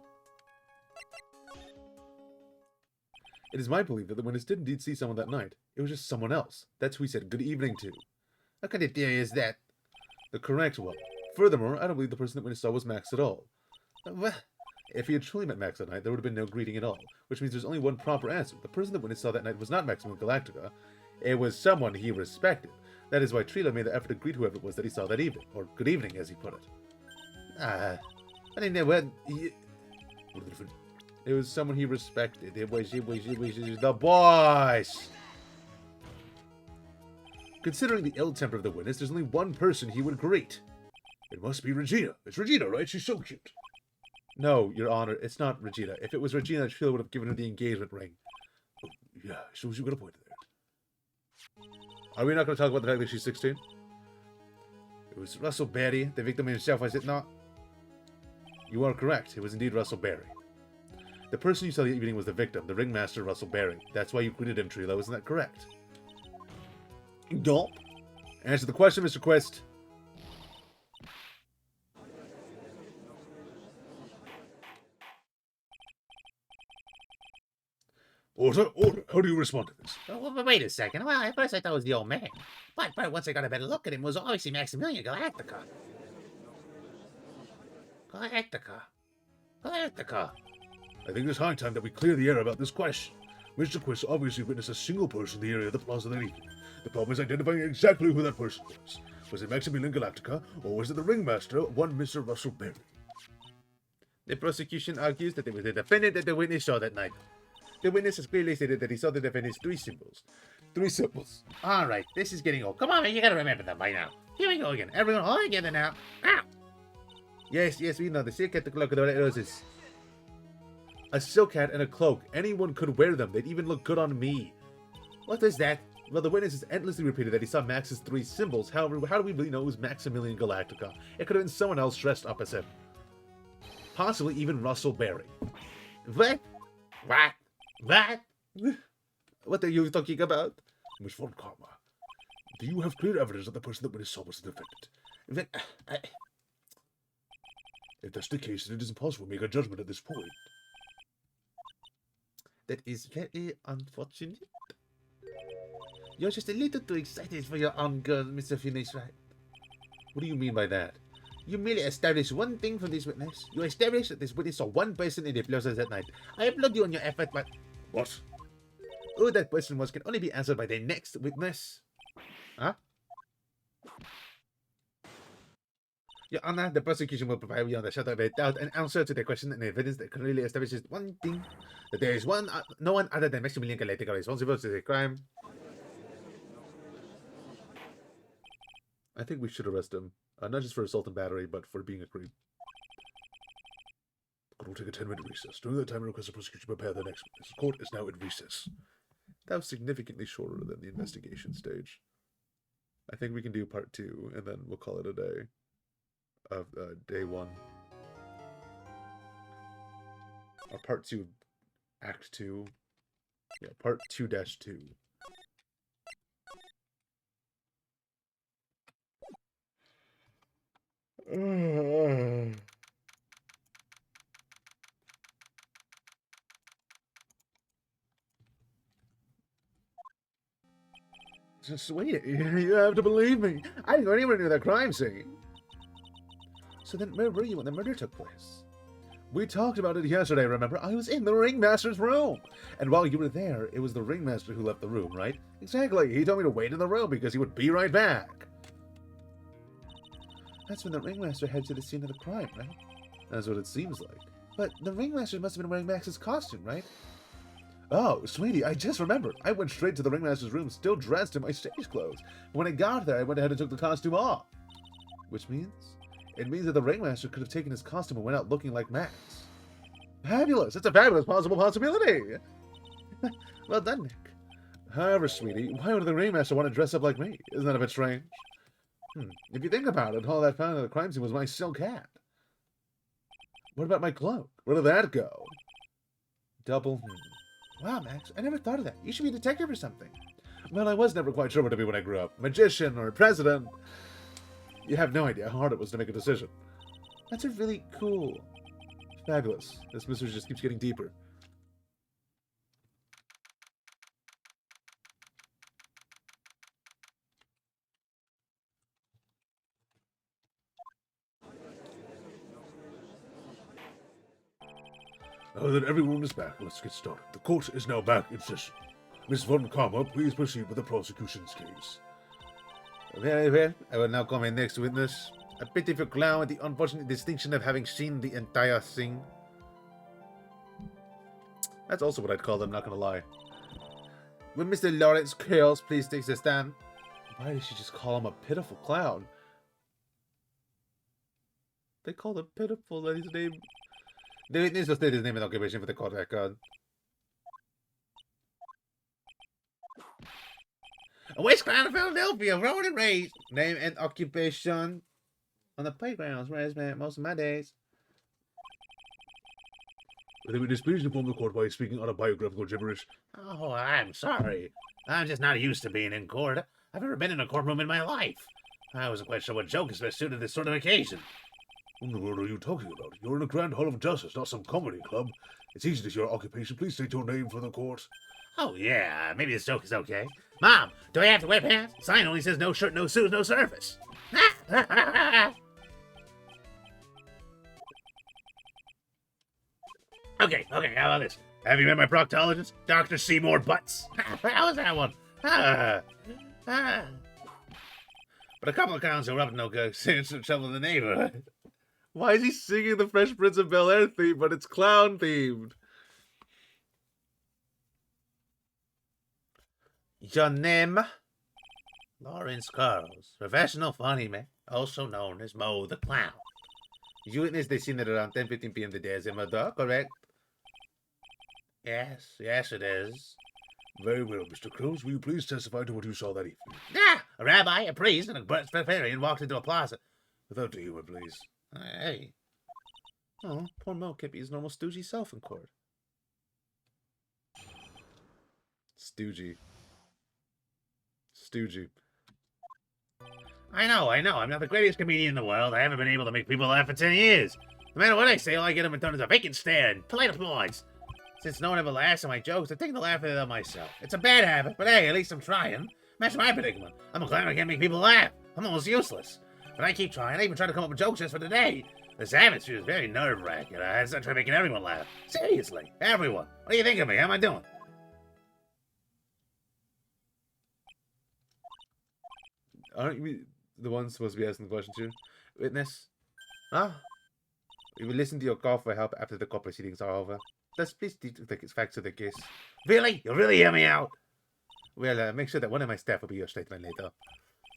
It is my belief that the witness did indeed see someone that night. It was just someone else. That's who he said good evening to. What kind of theory is that? The correct one. Furthermore, I don't believe the person that witness saw was Max at all. What? If he had truly met Max that night, there would have been no greeting at all. Which means there's only one proper answer. The person that witness saw that night was not Maximum Galactica. It was someone he respected. That is why Trila made the effort to greet whoever it was that he saw that evening. Or good evening, as he put it. I think there were... It was someone he respected. It was the boss! Considering the ill temper of the witness, there's only one person he would greet. It must be Regina. It's Regina, right? She's so cute. No, Your Honor, it's not Regina. If it was Regina, Trila would have given her the engagement ring. Oh, yeah, so you got a point there. Are we not going to talk about the fact that she's 16? It was Russell Berry, the victim himself, was it not? You are correct. It was indeed Russell Berry. The person you saw the evening was the victim, the ringmaster Russell Berry. That's why you greeted him, Trilo. Isn't that correct? Gulp. Answer the question, Mr. Quest. Order, order. How do you respond to this? Well, wait a second. Well, at first I thought it was the old man. But once I got a better look at him, it was obviously Maximilian Galactica. Galactica. I think it's high time that we clear the air about this question. Mr. Quest obviously witnessed a single person in the area of the plaza that evening. The problem is identifying exactly who that person was. Was it Maximilian Galactica, or was it the ringmaster, one Mr. Russell Berry? The prosecution argues that it was the defendant that the witness saw that night. The witness has clearly stated that he saw the defendant's three symbols. Three symbols. All right, this is getting old. Come on, man, you gotta remember them by now. Here we go again. Everyone all together now. Ow! Yes, we know. The silk hat, the cloak, and the red roses. A silk hat and a cloak. Anyone could wear them. They'd even look good on me. What is that? Well, the witness has endlessly repeated that he saw Max's three symbols. However, how do we really know it was Maximilian Galactica? It could have been someone else dressed up as him. Possibly even Russell Berry. What? What? What are you talking about? Miss Von Karma, do you have clear evidence that the person that witness saw was the defendant? If that's the case, then it is impossible to make a judgment at this point. That is very unfortunate. You're just a little too excited for your own girl, Mr. FOENIX, right? What do you mean by that? You merely established one thing from this witness. You established that this witness saw one person in the plaza that night. I applaud you on your effort, but... What? Who that person was can only be answered by the next witness. Huh? Your Honor, the prosecution will provide you on the shadow of a doubt an answer to the question and evidence that clearly establishes one thing. That there is no one other than Maximilian Galactica responsible for the crime. I think we should arrest him. Not just for assault and battery, but for being a creep. The court will take a 10-minute recess. During that time, I request the prosecution prepare the next witness. The court is now in recess. That was significantly shorter than the investigation stage. I think we can do part 2, and then we'll call it a day. Of day 1. Or part 2, act 2. Yeah, part 2-2. Sweet, you have to believe me. I didn't go anywhere near that crime scene. So then, where were you when the murder took place? We talked about it yesterday, remember? I was in the ringmaster's room. And while you were there, it was the ringmaster who left the room, right? Exactly. He told me to wait in the room because he would be right back. That's when the ringmaster headed to the scene of the crime, right? That's what it seems like. But the ringmaster must have been wearing Max's costume, right? Oh, sweetie, I just remembered. I went straight to the ringmaster's room, still dressed in my stage clothes. When I got there, I went ahead and took the costume off. Which means? It means that the ringmaster could have taken his costume and went out looking like Max. Fabulous! It's a fabulous possibility! Well done, Nick. However, sweetie, why would the ringmaster want to dress up like me? Isn't that a bit strange? If you think about it, all that found at the crime scene was my silk hat. What about my cloak? Where did that go? Double. Wow, Max, I never thought of that. You should be a detective or something. Well, I was never quite sure what to be when I grew up. Magician or president. You have no idea how hard it was to make a decision. That's a really cool. Fabulous. This mystery just keeps getting deeper. Now that everyone is back, let's get started. The court is now back in session. Miss Von Karma, please proceed with the prosecution's case. Very well. I will now call my next witness. A pitiful clown with the unfortunate distinction of having seen the entire thing. That's also what I'd call them, not gonna lie. Will Mr. Lawrence Curls please take the stand? Why did she just call him a pitiful clown? They called him pitiful, that his name... The witness will state his name and occupation for the court record. A West Crown of Philadelphia, born and raised. Name and occupation. On the playgrounds where I spent most of my days. The witness, please inform the court why he's speaking autobiographical gibberish. Oh, I'm sorry. I'm just not used to being in court. I've never been in a courtroom in my life. I wasn't quite sure what joke is best suited this sort of occasion. What in the world are you talking about? You're in a grand hall of justice, not some comedy club. It's easy to see your occupation. Please state your name for the court. Oh, yeah, maybe this joke is okay. Mom, do I have to wear pants? Sign only says no shirt, no shoes, no service. Okay, how about this? Have you met my proctologist? Dr. Seymour Butts. How was that one? But a couple of clowns who are up to no good, seeing some trouble in the neighborhood. Why is he singing the Fresh Prince of Bel-Air theme, but it's clown themed? Your name? Lawrence Curls, professional funny man, also known as Mo the Clown. You witnessed the scene at around 10:15 p.m. today as a murder, correct? Yes, it is. Very well, Mr. Cruz. Will you please testify to what you saw that evening? A rabbi, a priest, and a Presbyterian walked into a plaza. Without the humor, please. Hey. Oh, poor Mo can't be his normal stoogey self in court. Stoogie. I know. I'm not the greatest comedian in the world. I haven't been able to make people laugh for 10 years. No matter what I say, all I get them in turn is a vacant stare and polite applause. Since no one ever laughs at my jokes, I take the laugh out of myself. It's a bad habit, but hey, at least I'm trying. Match my predicament. I'm a clown who can't make people laugh. I'm almost useless. But I keep trying. I even try to come up with jokes just for today. This atmosphere is very nerve-wracking. I try making everyone laugh. Seriously, everyone. What do you think of me? How am I doing? Aren't we the ones supposed to be asking the questions here? Witness? Huh? We will listen to your call for help after the court proceedings are over. Let's please deduce the facts of the case. Really? You really hear me out? Well, make sure that one of my staff will be your statement later.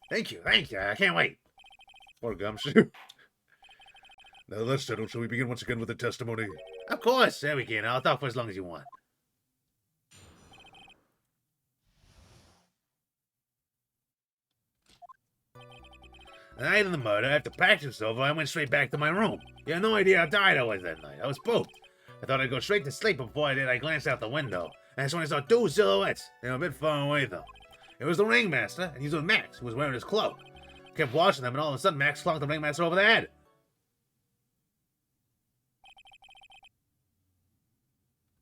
Thank you. I can't wait. Poor gumshoe. Now that's settled. Shall we begin once again with the testimony? Of course. There we go. I'll talk for as long as you want. The night of the murder, after practice was over, I went straight back to my room. You had no idea how tired I was that night. I was pooped. I thought I'd go straight to sleep, but before I did, I glanced out the window. And that's when I saw two silhouettes. They were a bit far away, though. It was the ringmaster, and he was with Max, who was wearing his cloak. I kept watching them, and all of a sudden, Max clocked the ringmaster over the head.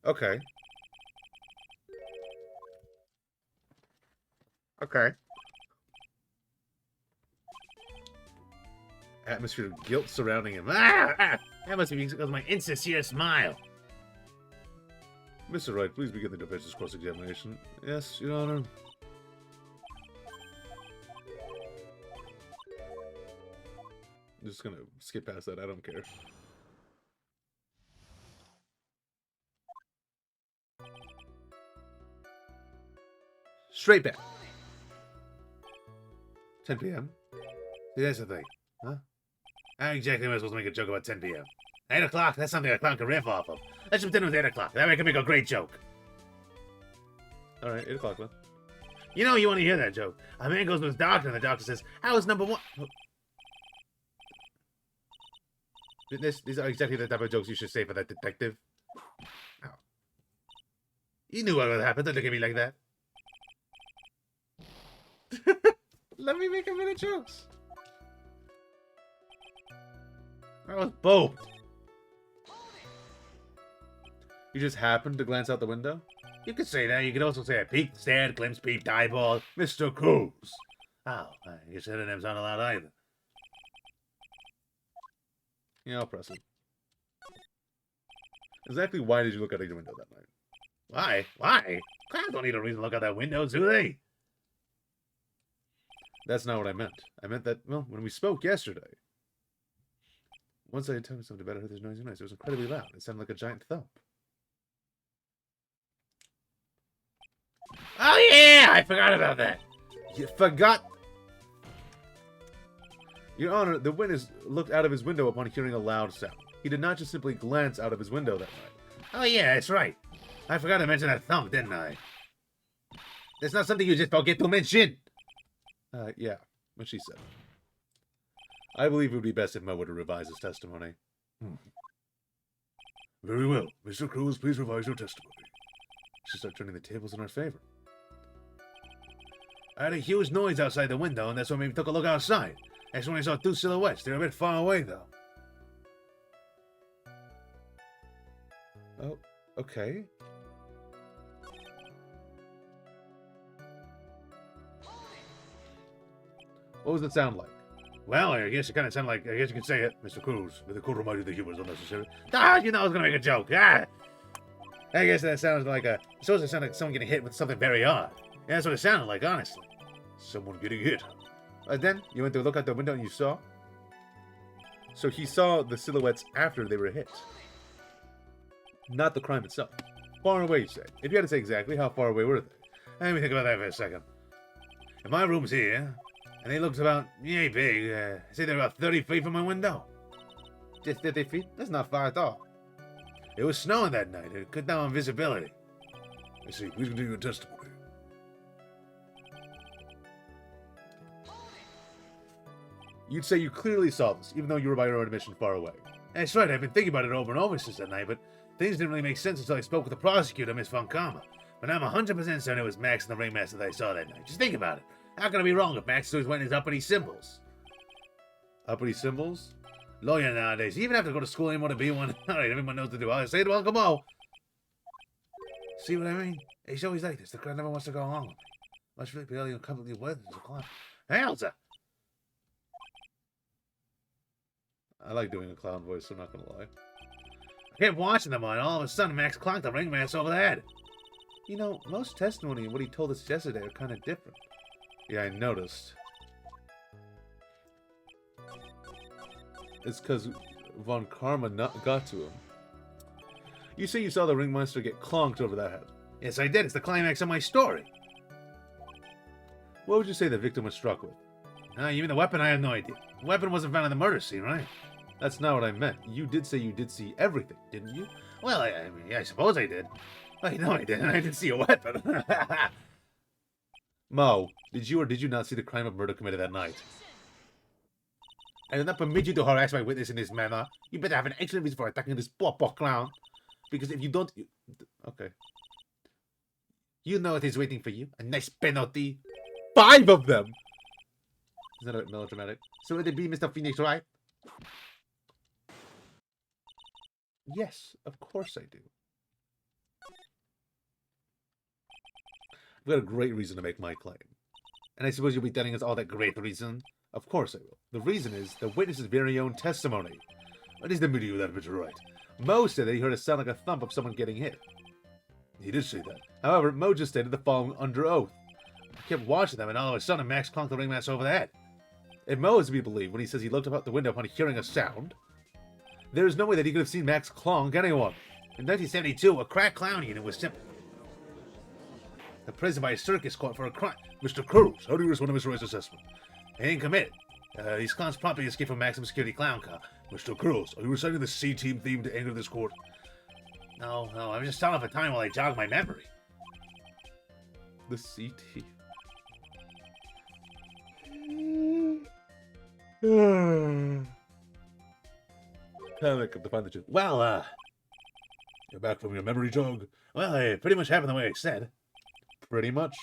Okay. Atmosphere of guilt surrounding him. That must be because of my insincere smile. Mr. Wright, please begin the defense's cross-examination. Yes, Your Honor. I'm just gonna skip past that. I don't care. Straight back. 10 p.m. See, that's the thing. Huh? How exactly am I supposed to make a joke about 10 p.m.? 8 o'clock? That's something a clown can riff off of. Let's pretend it was 8 o'clock. That way I can make a great joke. Alright, 8 o'clock, man. You know you want to hear that joke. A man goes to his doctor, and the doctor says, "How is number one?" These are exactly the type of jokes you should say for that detective. Oh. You knew what would happen. Don't look at me like that. Let me make a minute jokes. I was both. You just happened to glance out the window? You could say that. You could also say I peeked, stared, glimpsed, peeped, eyeballed. Mr. Cruz. Oh, your synonyms aren't allowed either. Yeah, I'll press it. Exactly why did you look out of your window that night? Why? Why? Clowns don't need a reason to look out that window, do they? That's not what I meant. I meant that, well, when we spoke yesterday, once I had told something about it, I heard this noisy noise. It was incredibly loud. It sounded like a giant thump. Oh, yeah! I forgot about that. You forgot? Your Honor, the witness looked out of his window upon hearing a loud sound. He did not just simply glance out of his window that night. Oh, yeah, that's right. I forgot to mention that thump, didn't I? That's not something you just forget to mention. Yeah, what she said. I believe it would be best if Mo were to revise his testimony. Very well. Mr. Cruz, please revise your testimony. Should start turning the tables in our favor. I heard a huge noise outside the window, and that's what made me took a look outside. That's when I saw two silhouettes. They were a bit far away, though. Oh, okay. What was it sound like? Well, I guess it kind of sounded like, I guess you could say it, Mr. Cruz. With a cool reminder the humor is unnecessary. Ah, you know I was going to make a joke. Ah! I guess that sounds like it's supposed to sound like someone getting hit with something very odd. Yeah, that's what it sounded like, honestly. Someone getting hit. And then you went to look out the window and you saw? So he saw the silhouettes after they were hit. Not the crime itself. Far away, you say. If you had to say exactly, how far away were they? Let me think about that for a second. If my room's here, and they looked about, yay big, say they're about 30 feet from my window. Just 50 feet? That's not far at all. It was snowing that night. It cut down on visibility. I see. Please continue your testimony. You'd say you clearly saw this, even though you were by your own admission far away. That's right. I've been thinking about it over and over since that night, but things didn't really make sense until I spoke with the prosecutor, Miss Von Karma. But I'm 100% certain it was Max and the ringmaster that I saw that night. Just think about it. How can I be wrong if Max is always wearing his uppity symbols? Uppity symbols? Lawyer nowadays, you even have to go to school anymore to be one. Alright, everyone knows to do. I say it, well, come on. See what I mean? He's always like this. The crowd never wants to go along with me. Must really be really uncomfortably wet as a clown. Hey, Elsa! I like doing a clown voice, I'm not gonna lie. I kept watching them on, and all of a sudden Max clonked the ringmaster over the head. You know, most testimony and what he told us yesterday are kind of different. Yeah, I noticed. It's because Von Karma got to him. You say you saw the ringmaster get clonked over the head. Yes, I did. It's the climax of my story. What would you say the victim was struck with? You mean the weapon? I have no idea. The weapon wasn't found in the murder scene, right? That's not what I meant. You did say you did see everything, didn't you? Well, I mean, yeah, I suppose I did. Well, you know I didn't. I didn't see a weapon. Mo, did you or did you not see the crime of murder committed that night? I do not permit you to harass my witness in this manner. You better have an excellent reason for attacking this poor clown. Because if you don't... Okay. You know what is waiting for you. A nice penalty. 5 of them! Isn't that a bit melodramatic? So would it be Mr. FOENIX, right? Yes, of course I do. I've got a great reason to make my claim. And I suppose you'll be telling us all that great reason? Of course I will. The reason is the witness's very own testimony. What is the meaning of that, Mr. Wright? Mo said that he heard a sound like a thump of someone getting hit. He did say that. However, Mo just stated the following under oath. I kept watching them, and all of a sudden Max clonked the ringmaster over the head. If Mo is to be believed when he says he looked out the window upon hearing a sound, there is no way that he could have seen Max clonk anyone. In 1972, a crack clown unit was sent to prison by a circus court for a crime. Mr. Cruz, how do you respond to Mr. Wright's assessment? He ain't committed. These clowns promptly escaped from maximum security clown car. Mr. Cruz, are you reciting the C-Team theme to enter this court? No, I'm just telling off a time while I jog my memory. The C-Team. Panic to find the truth. Well, you're back from your memory jog? Well, it pretty much happened the way I said. Pretty much.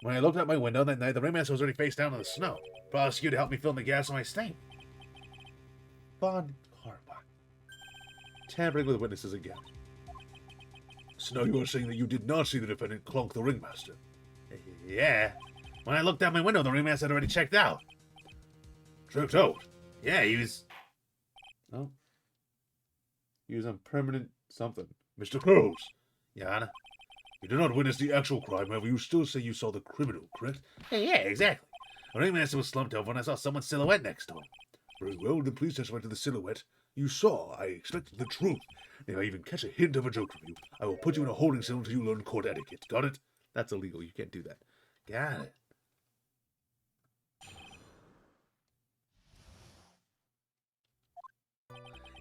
When I looked out my window that night, the ringmaster was already face down in the snow. Prosecutor helped me fill in the gaps on my stain. Von Karma. Tampering with witnesses again. So now you are saying that you did not see the defendant clonk the ringmaster? Yeah. When I looked out my window, the ringmaster had already checked out. Checked out? Yeah, he was... Oh. He was on permanent something. Mr. Cruz. Your Honor? You did not witness the actual crime, however, you still say you saw the criminal, correct? Yeah, exactly. The ringmaster was slumped over and I saw someone's silhouette next to him. Very well, then please testify to the silhouette you saw. I expected the truth. If I even catch a hint of a joke from you, I will put you in a holding cell until you learn court etiquette. Got it? That's illegal. You can't do that. Got it.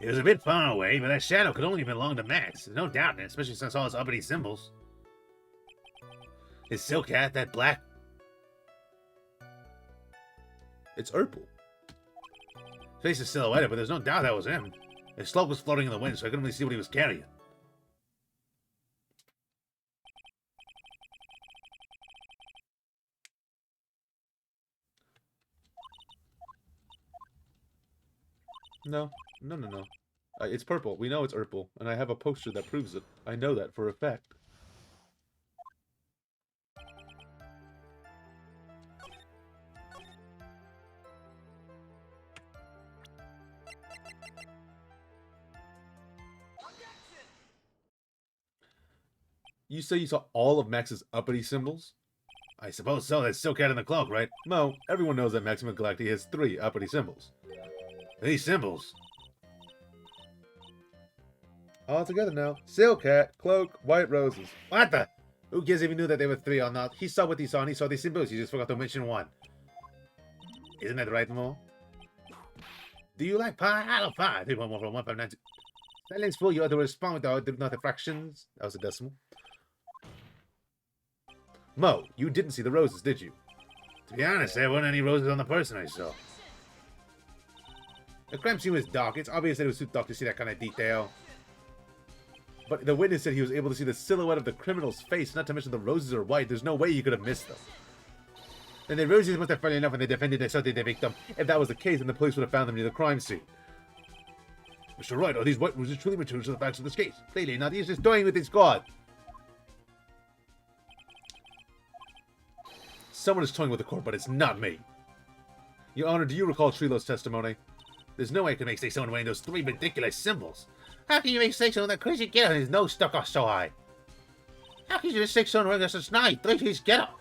It was a bit far away, but that shadow could only belong to Max. There's no doubt in it, especially since all his uppity symbols. His silk hat, that black... It's Urkel. His face is silhouetted, but there's no doubt that was him. His cloak was floating in the wind, so I couldn't really see what he was carrying. No. No, no, no. It's purple. We know it's purple, and I have a poster that proves it. I know that for a fact. You say you saw all of Max's uppity symbols? I suppose so. That's Silk Cat in the cloak, right? No, everyone knows that Maximum Galacti has 3 uppity symbols. These symbols. All together now. Silk Cat, cloak, white roses. What the? Who cares if he knew that there were 3 or not? He saw what he saw and he saw these symbols. He just forgot to mention one. Isn't that right, Mo? Do you like pie? I love pie. 3.1 from 159. Silence fool, you ought to respond with not the fractions. That was a decimal. Mo, you didn't see the roses, did you? To be honest, there weren't any roses on the person I saw. The crime scene was dark. It's obvious that it was too dark to see that kind of detail. But the witness said he was able to see the silhouette of the criminal's face, not to mention the roses are white. There's no way you could have missed them. Then the roses must have fallen enough when they defended and assaulted the victim. If that was the case, then the police would have found them near the crime scene. Mr. Wright, are these white roses truly materials to the facts of this case? Clearly not. He's just toying with his god. Someone is toying with the court, but it's not me. Your Honor, do you recall Trilo's testimony? There's no way I could make someone wearing those 3 ridiculous symbols. How can you make someone with that crazy get-up and his nose stuck off so high? How can you just make someone wearing such nice 3-piece get-up?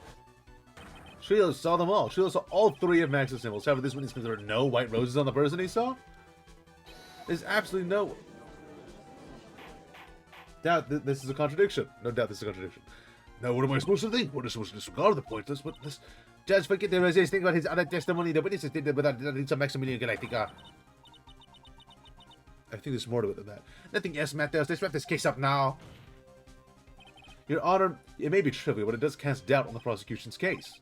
Trilo saw them all. Trilo saw all 3 of Max's symbols. However, this witness claims there are no white roses on the person he saw? There's absolutely no doubt that this is a contradiction. No doubt this is a contradiction. Now, what am I supposed to think? What am I supposed to disregard the pointless? But this judge forget there was anything about his other testimony. The witnesses did that without some Maximilian Galactica. I think there's more to it than that. Nothing else matters. Let's wrap this case up now. Your Honor, it may be trivial, but it does cast doubt on the prosecution's case.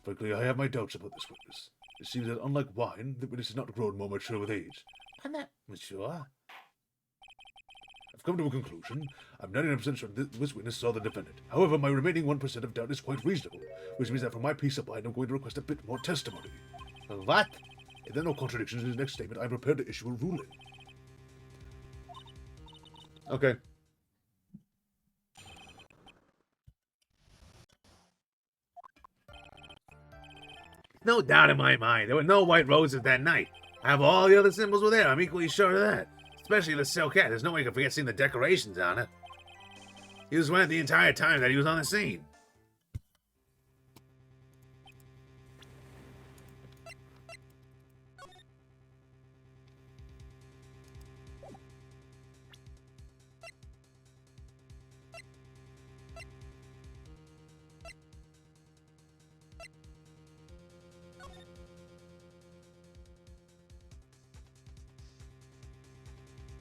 Frankly, I have my doubts about this witness. It seems that, unlike wine, the witness has not grown more mature with age. I'm not mature. I've come to a conclusion. I'm 99% sure this witness saw the defendant. However, my remaining 1% of doubt is quite reasonable, which means that for my peace of mind, I'm going to request a bit more testimony. What? If there are no contradictions in his next statement, I'm prepared to issue a ruling. Okay. No doubt in my mind, there were no white roses that night. I have all the other symbols were there. I'm equally sure of that. Especially the silk hat. There's no way you can forget seeing the decorations on it. He was wearing it the entire time that he was on the scene.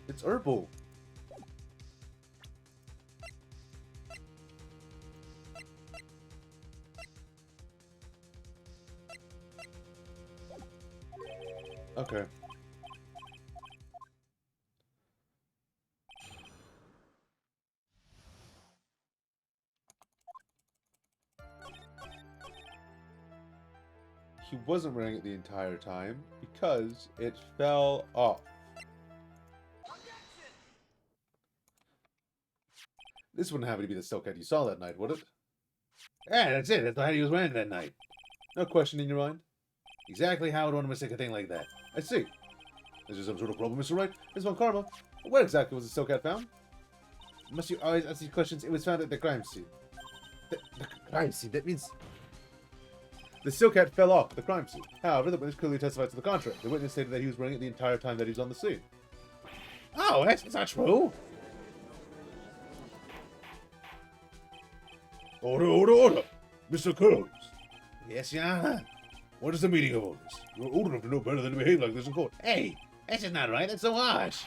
It's herbal. Okay. He wasn't wearing it the entire time because it fell off. This wouldn't happen to be the silk hat you saw that night, would it? Yeah, that's it. That's the hat he was wearing that night. No question in your mind? Exactly how would one mistake a thing like that? I see. Is there some sort of problem, Mr. Wright? Ms. Von Karma, where exactly was the silk hat found? Must you always ask these questions? It was found at the crime scene. The crime scene? That means... The silk hat fell off at the crime scene. However, the witness clearly testified to the contrary. The witness stated that he was wearing it the entire time that he was on the scene. Oh, that's not true. Order, order, order! Mr. Curls, Yes, Your Honor. what is the meaning of all this? You're old enough to know better than to behave like this in court. Hey, that's just not right. That's so harsh.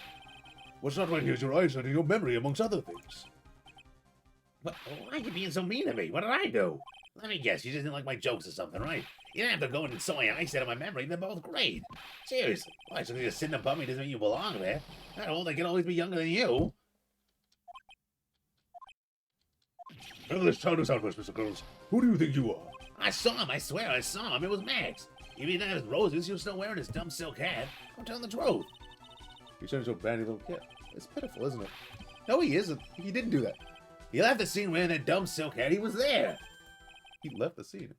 What's not right here is your eyesight and your memory, amongst other things. But why are you being so mean to me? What did I do? Let me guess, you just didn't like my jokes or something, right? You didn't have to go in and saw my eyesight and my memory. They're both great. Seriously. Why, so you're just sitting above me doesn't mean you belong there. Not old, I can always be younger than you. Now let's tell us out first, Mr. Curls. Who do you think you are? I saw him. I swear I saw him. It was Max. Even if he didn't have his roses, he was still wearing his dumb silk hat. I'm telling the truth. He's turning into a brand new little kid. It's pitiful, isn't it? No, he isn't. He didn't do that. He left the scene wearing that dumb silk hat. He was there. He left the scene.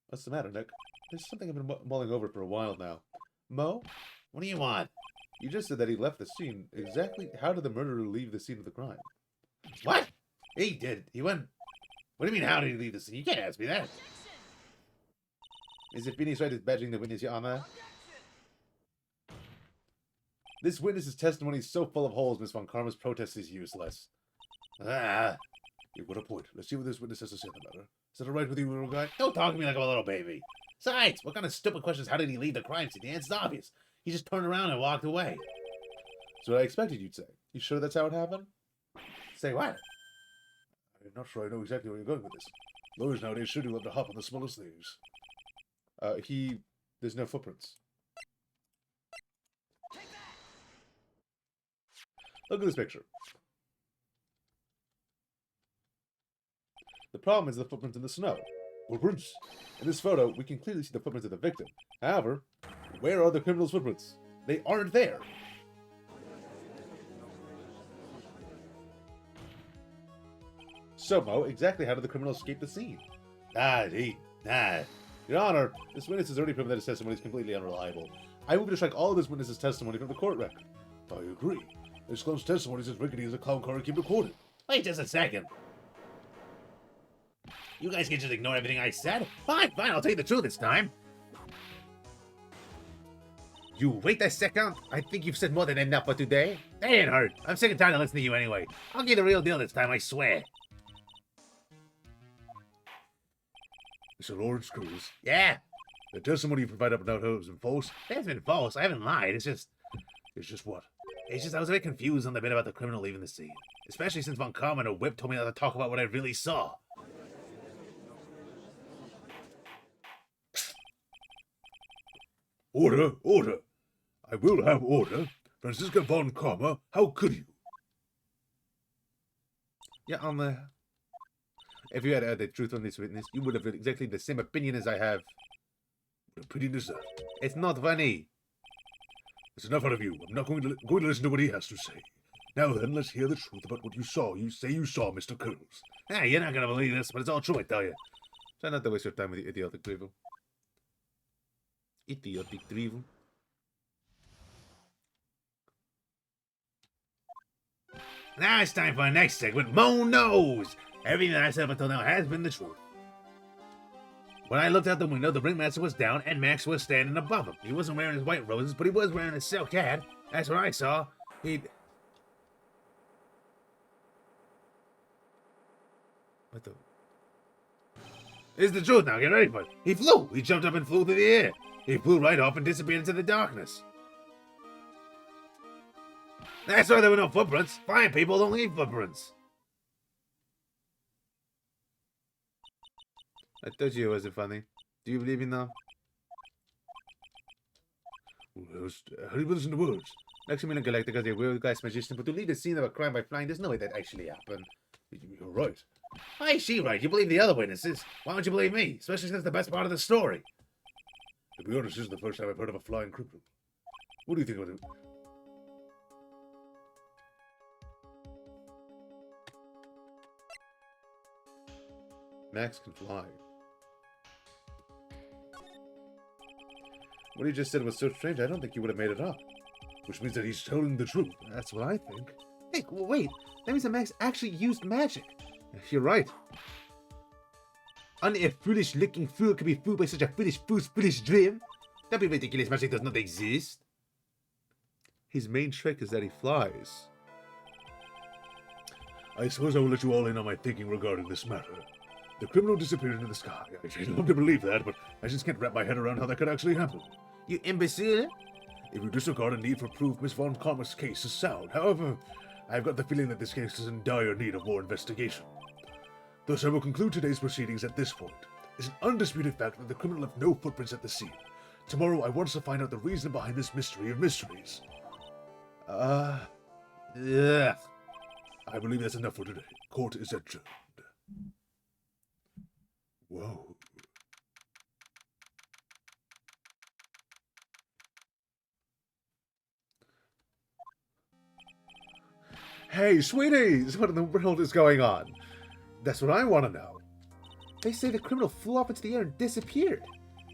What's the matter, Nick? There's something I've been mulling over for a while now. Mo? What do you want? You just said that he left the scene. Exactly how did the murderer leave the scene of the crime? What? He did. He went... What do you mean, how did he leave the scene? You can't ask me that. Is it FOENIX right as badging the witness, Your Honor? This witness's testimony is so full of holes, Miss Von Karma's protest is useless. Ah, You got a point. Let's see what this witness has to say on the matter. Is that alright with you, little guy? don't talk to me like I'm a little baby. Besides, what kind of stupid questions? How did he leave the crime scene? The answer's obvious. He just turned around and walked away. That's what I expected you'd say. You sure that's how it happened? Say what? I'm not sure I know exactly where you're going with this. Lawyers nowadays sure do love to hop on the smallest things. There's no footprints. Look at this picture. The problem is the footprints in the snow. Footprints? In this photo, we can clearly see the footprints of the victim. However, where are the criminal's footprints? They aren't there. So, Mo, exactly how did the criminal escape the scene? Your Honor, this witness has already proven that his testimony is completely unreliable. I move to strike all of this witness's testimony from the court record. I agree. This clown's testimony is as rickety as a clown car keep recorded. Wait just a second. You guys can just ignore everything I said? Fine, I'll tell you the truth this time. You wait a second. I think you've said more than enough for today. That ain't hurt. I'm sick and tired of listening to you anyway. I'll give you the real deal this time, I swear. Mr. Lawrence Cruz, Yeah, the testimony you provide up now has been false. that's been false. I haven't lied. It's just What? I was a bit confused on the bit about the criminal leaving the scene. Especially since Von Karma and a whip told me not to talk about what I really saw. Order, order. I will have order. Franziska von Karma, how could you? Yeah, if you had heard the truth on this witness, you would have had exactly the same opinion as I have. What opinion is that? It's not funny. It's enough out of you. I'm not going to listen to what he has to say. Now then, let's hear the truth about what you saw. You say you saw Mr. Curls. Ah, you're not gonna believe this, but it's all true, I tell you. Try not to waste your time with the idiotic drivel. Idiotic drivel. Now it's time for our next segment, Mo Knows! Everything that I said up until now has been the truth. When I looked out the window, the ringmaster was down and Max was standing above him. He wasn't wearing his white roses, but he was wearing a silk hat. That's what I saw. What the? It's the truth now, get ready for it. He flew! He jumped up and flew through the air. He flew right off and disappeared into the darkness. That's why there were no footprints. Fine people don't leave footprints. I told you it wasn't funny. Do you believe me now? How do you listen to words? Maximilian Galactica is a world-class magician, but to leave the scene of a crime by flying, there's no way that actually happened. You're right. Why is she right? You believe the other witnesses. Why don't you believe me? Especially since it's the best part of the story. To be honest, this is the first time I've heard of a flying criminal. What do you think about it? Max can fly. What he just said was so strange, I don't think he would have made it up. Which means that he's telling the truth. That's what I think. Hey, wait. That means that Max actually used magic. You're right. Only a foolish-looking fool could be fooled by such a foolish dream. That ridiculous magic does not exist. His main trick is that he flies. I suppose I will let you all in on my thinking regarding this matter. The criminal disappeared into the sky. I'd love to believe that, but I just can't wrap my head around how that could actually happen. You imbecile! If you disregard a need for proof, Miss Von Karma's case is sound. However, I've got the feeling that this case is in dire need of more investigation. Thus, I will conclude today's proceedings at this point. It's an undisputed fact that the criminal left no footprints at the scene. Tomorrow, I want us to find out the reason behind this mystery of mysteries. Ugh. I believe that's enough for today. Court is adjourned. Whoa. Hey, sweeties! What in the world is going on? That's what I want to know. They say the criminal flew off into the air and disappeared.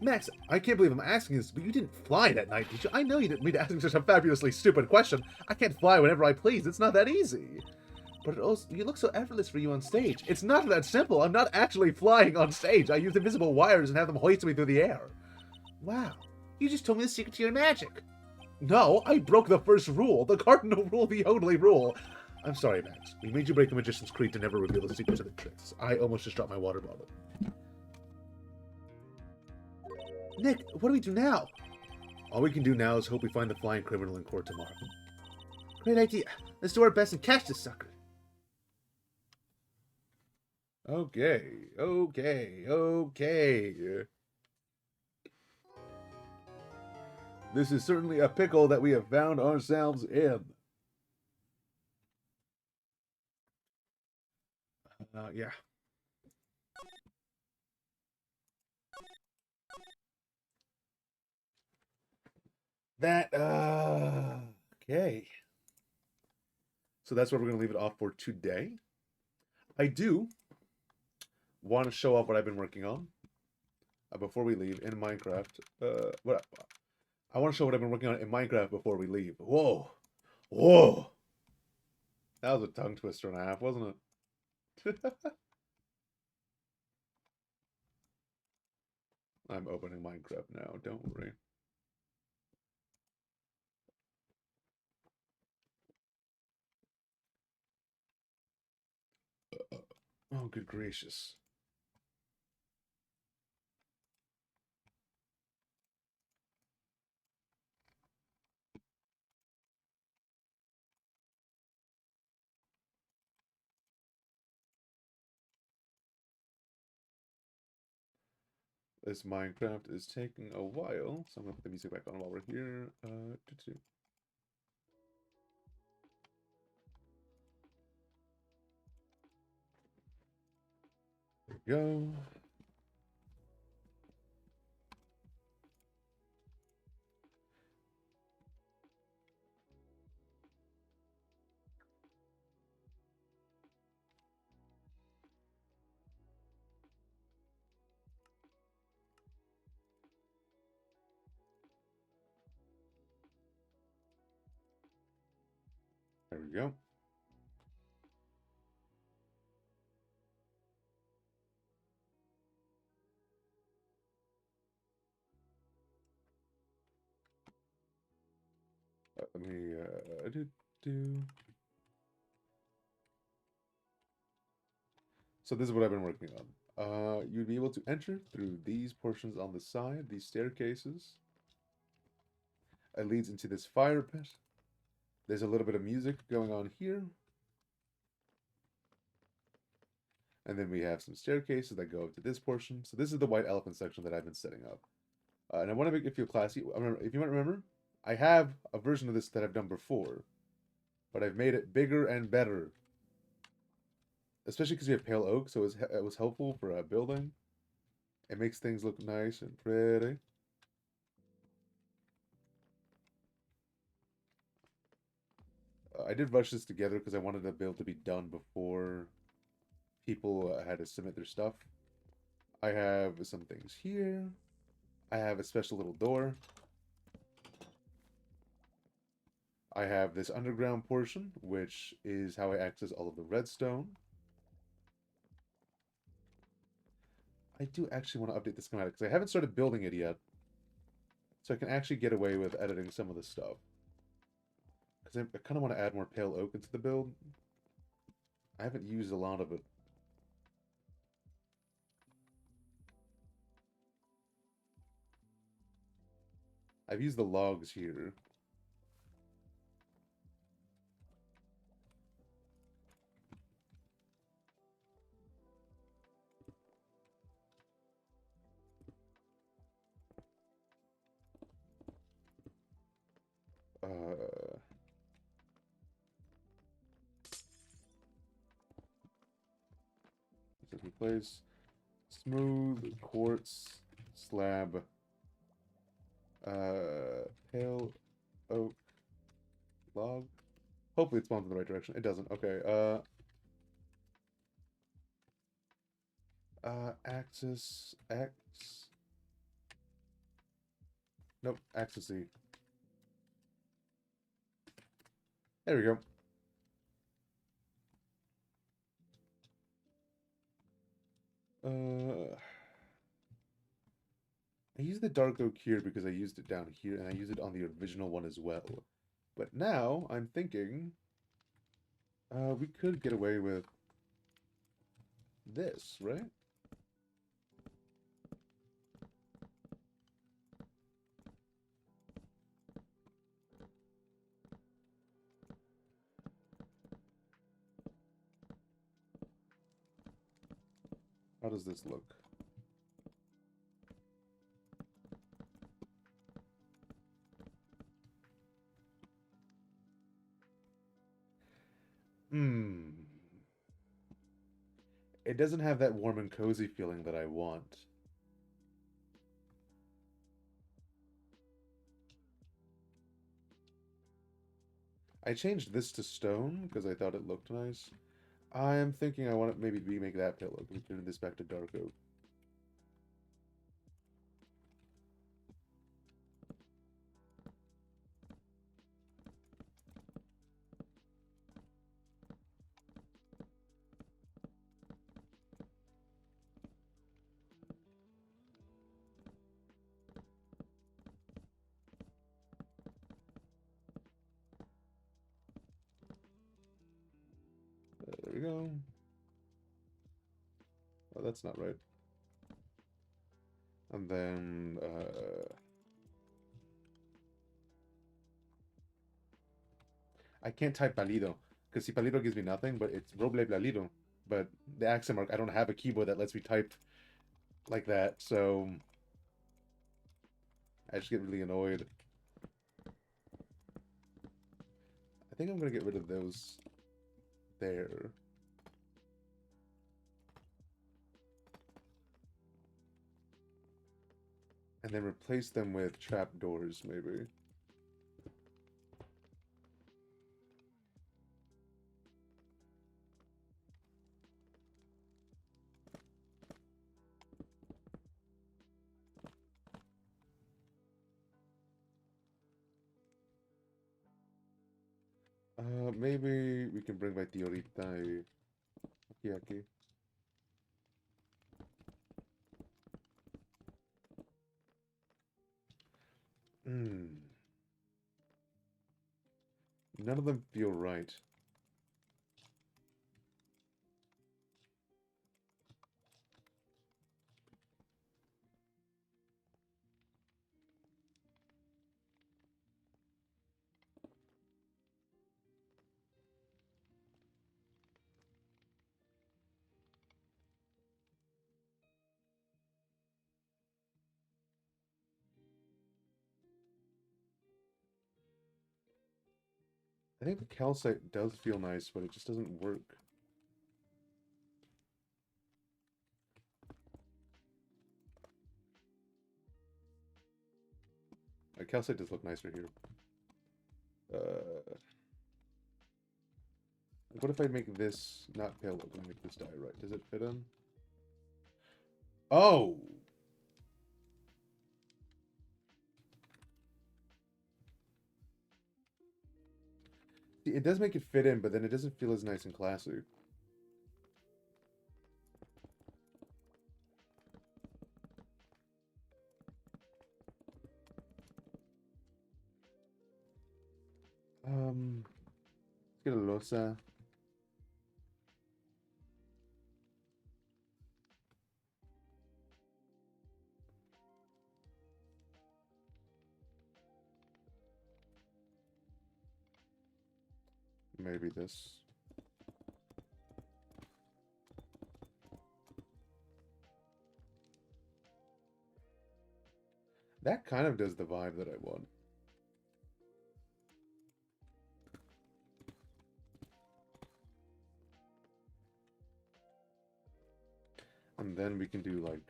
Max, I can't believe I'm asking this, but you didn't fly that night, did you? I know you didn't mean to ask such a fabulously stupid question. I can't fly whenever I please. It's not that easy. But it also, you look so effortless for you on stage. It's not that simple. I'm not actually flying on stage. I use invisible wires and have them hoist me through the air. Wow. You just told me the secret to your magic. No, I broke the first rule. The cardinal rule, the only rule. I'm sorry, Max. We made you break the Magician's Creed to never reveal the secrets of the tricks. I almost just dropped my water bottle. Nick, what do we do now? All we can do now is hope we find the flying criminal in court tomorrow. Great idea. Let's do our best and catch this sucker. Okay. This is certainly a pickle that we have found ourselves in. Yeah. Okay. So that's where we're going to leave it off for today. I do want to show off what I've been working on before we leave in Minecraft. I want to show what I've been working on in Minecraft before we leave. Whoa. That was a tongue twister and a half, wasn't it? I'm opening Minecraft now, don't worry. Oh, good gracious. This Minecraft is taking a while, so I'm going to put the music back on while we're here. There we go. There we go. Let me do. So this is what I've been working on. You'd be able to enter through these portions on the side, these staircases. It leads into this fire pit. There's a little bit of music going on here. And then we have some staircases that go up to this portion. So this is the white elephant section that I've been setting up. And I want to make it feel classy. If you might remember, I have a version of this that I've done before. But I've made it bigger and better. Especially because we have pale oak, so it was helpful for building. It makes things look nice and pretty. I did rush this together because I wanted the build to be done before people had to submit their stuff. I have some things here. I have a special little door. I have this underground portion, which is how I access all of the redstone. I do actually want to update the schematic because I haven't started building it yet. So I can actually get away with editing some of the stuff. Because I kind of want to add more pale oak into the build. I haven't used a lot of it. I've used the logs here. Replace smooth quartz slab, pale oak log. Hopefully it spawns in the right direction. It doesn't. Okay. Axis X. Nope. Axis Z. There we go. I used the Dark Oak here because I used it down here, and I used it on the original one as well. But now, I'm thinking... we could get away with... this, right? How does this look? It doesn't have that warm and cozy feeling that I want. I changed this to stone because I thought it looked nice. I am thinking I want to maybe remake that pillow. We turn this back to dark oak. There we go. Oh, that's not right. And then, I can't type palido, because si palido gives me nothing, but it's roble palido. But the accent mark, I don't have a keyboard that lets me type like that, so I just get really annoyed. I think I'm gonna get rid of those there. And then replace them with trapdoors, maybe. Maybe we can bring by Tiorita aquí. None of them feel right. I think the calcite does feel nice, but it just doesn't work. Calcite does look nicer here. What if I make this not pale oak and make this dye right? Does it fit in? Oh! See, it does make it fit in, but then it doesn't feel as nice and classy. Let's get a losa. Maybe this. That kind of does the vibe that I want. And then we can do like...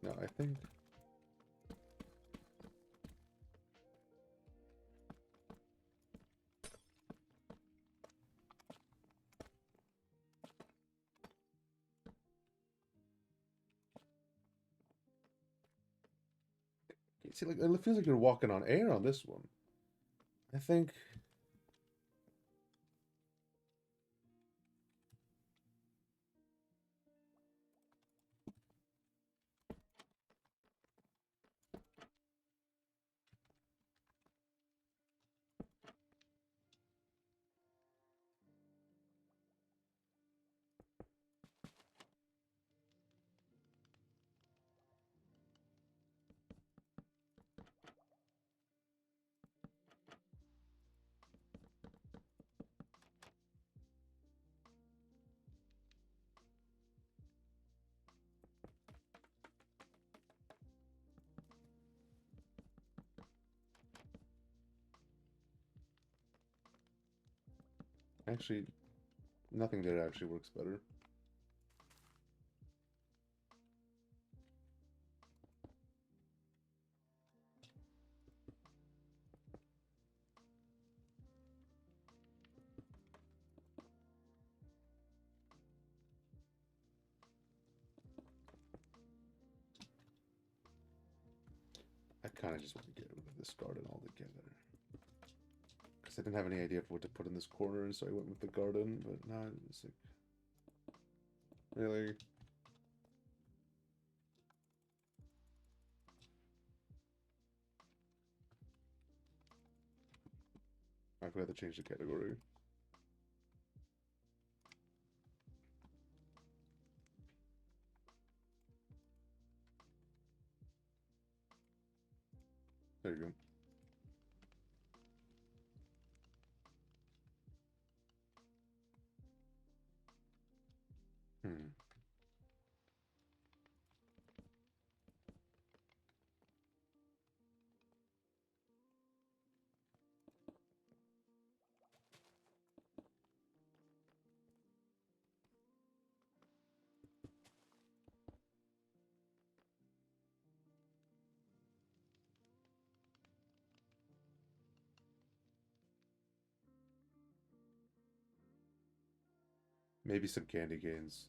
No, I think... See, like, it feels like you're walking on air on this one. I think... Actually, nothing there actually works better. I kind of just want to get rid of this garden altogether. Because I didn't have any idea of what to put in this corner, and so I went with the garden, but now it's like... Really? I forgot to change the category. There you go. Hmm. Maybe some candy canes.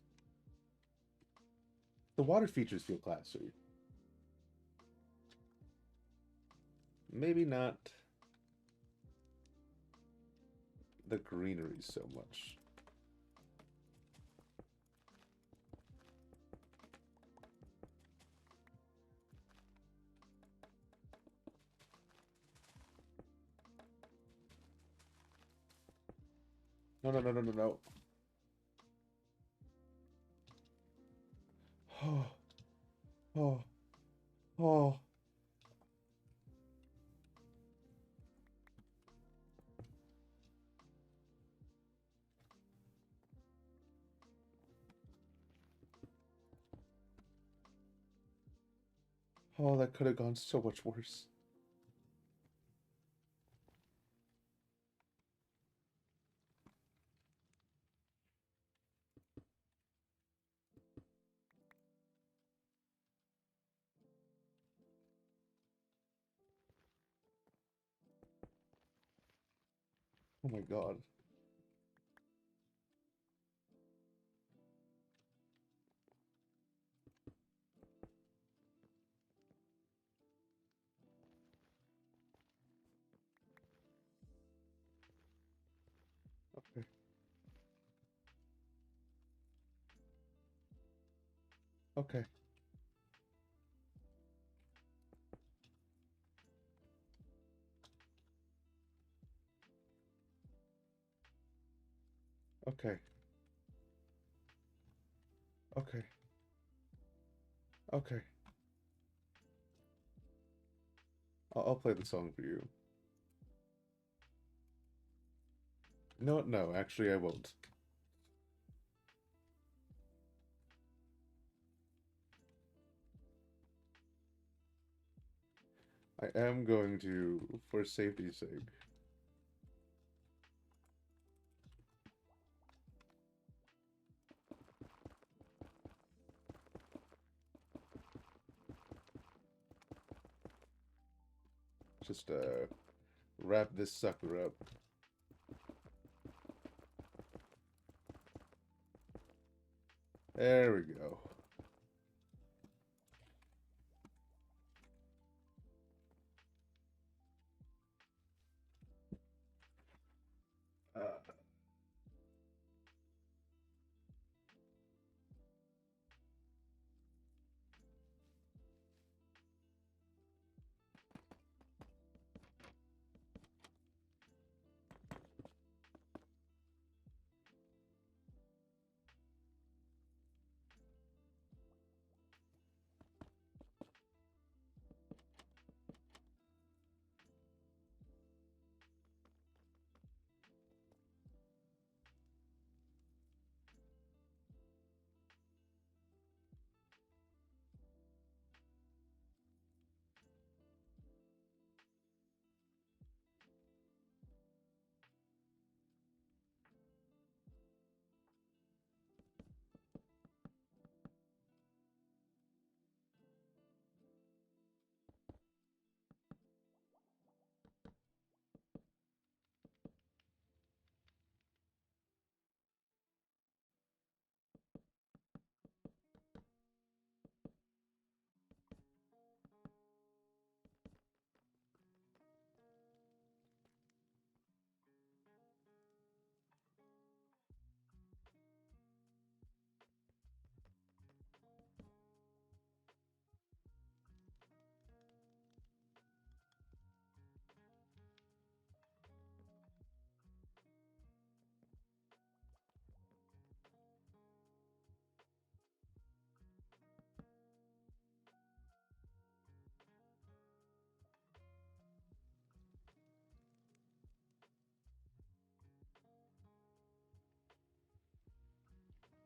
The water features feel classy. Maybe not the greenery so much. No, no, no, no, no, no. Oh, oh, oh. Oh, that could have gone so much worse. Oh my god. Okay. Okay. Okay. Okay. Okay. I'll play the song for you. No, no, actually I won't. I am going to, for safety's sake. Just, wrap this sucker up. There we go.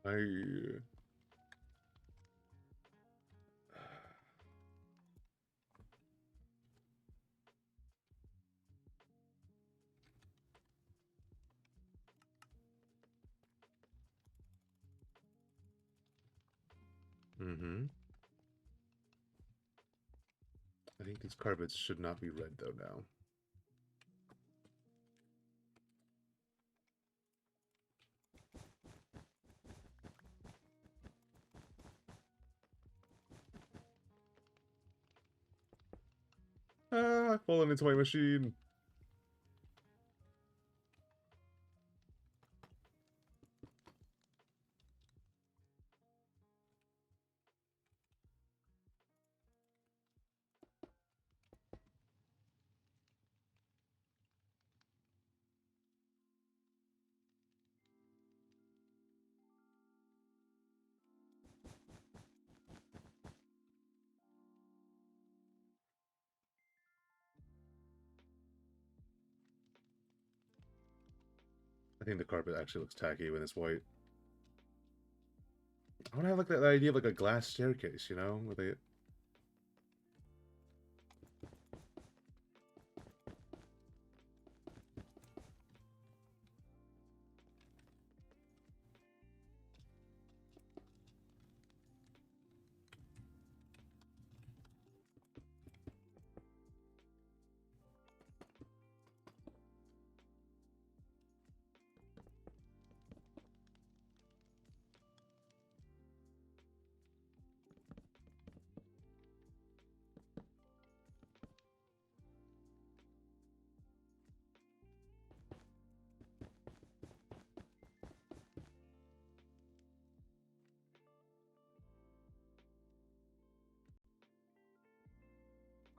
I... Mm-hmm. I think these carpets should not be red, though, now. Ah, I've fallen into my machine. I think the carpet actually looks tacky when it's white. I want to have like that idea of like a glass staircase, you know, where they...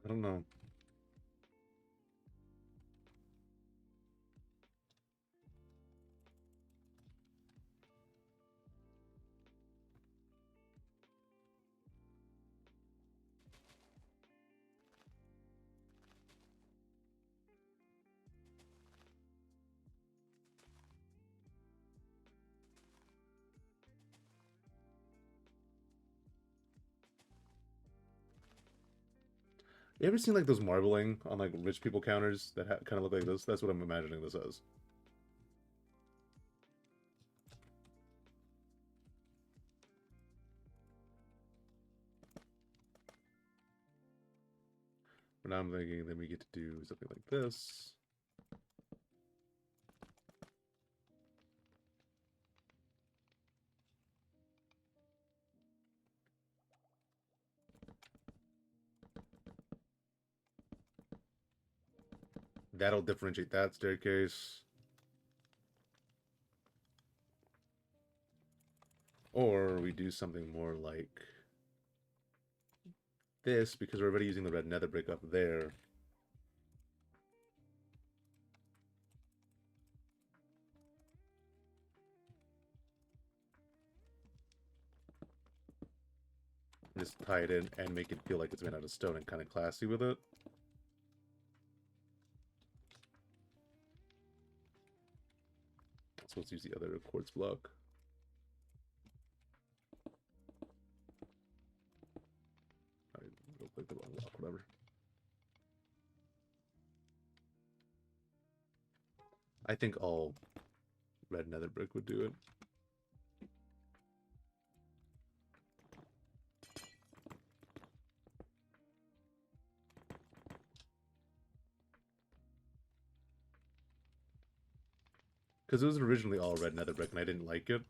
I don't know. You ever seen like those marbling on like rich people counters that kind of look like this? That's what I'm imagining this as. But now I'm thinking then we get to do something like this. That'll differentiate that staircase. Or we do something more like this, because we're already using the red nether brick up there. Just tie it in and make it feel like it's made out of stone and kind of classy with it. So let's use the other quartz block. I don't like the wrong block, whatever. I think all red nether brick would do it. Because it was originally all red nether brick and I didn't like it.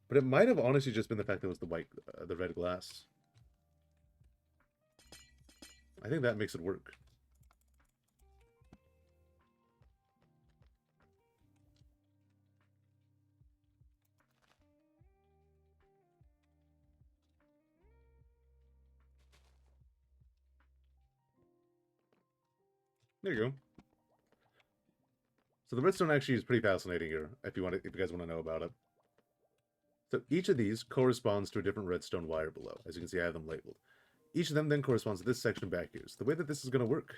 But it might have honestly just been the fact that it was the white, the red glass. I think that makes it work. There you go. So the redstone actually is pretty fascinating here, if you guys want to know about it. So each of these corresponds to a different redstone wire below. As you can see, I have them labeled. Each of them then corresponds to this section back here. So the way that this is going to work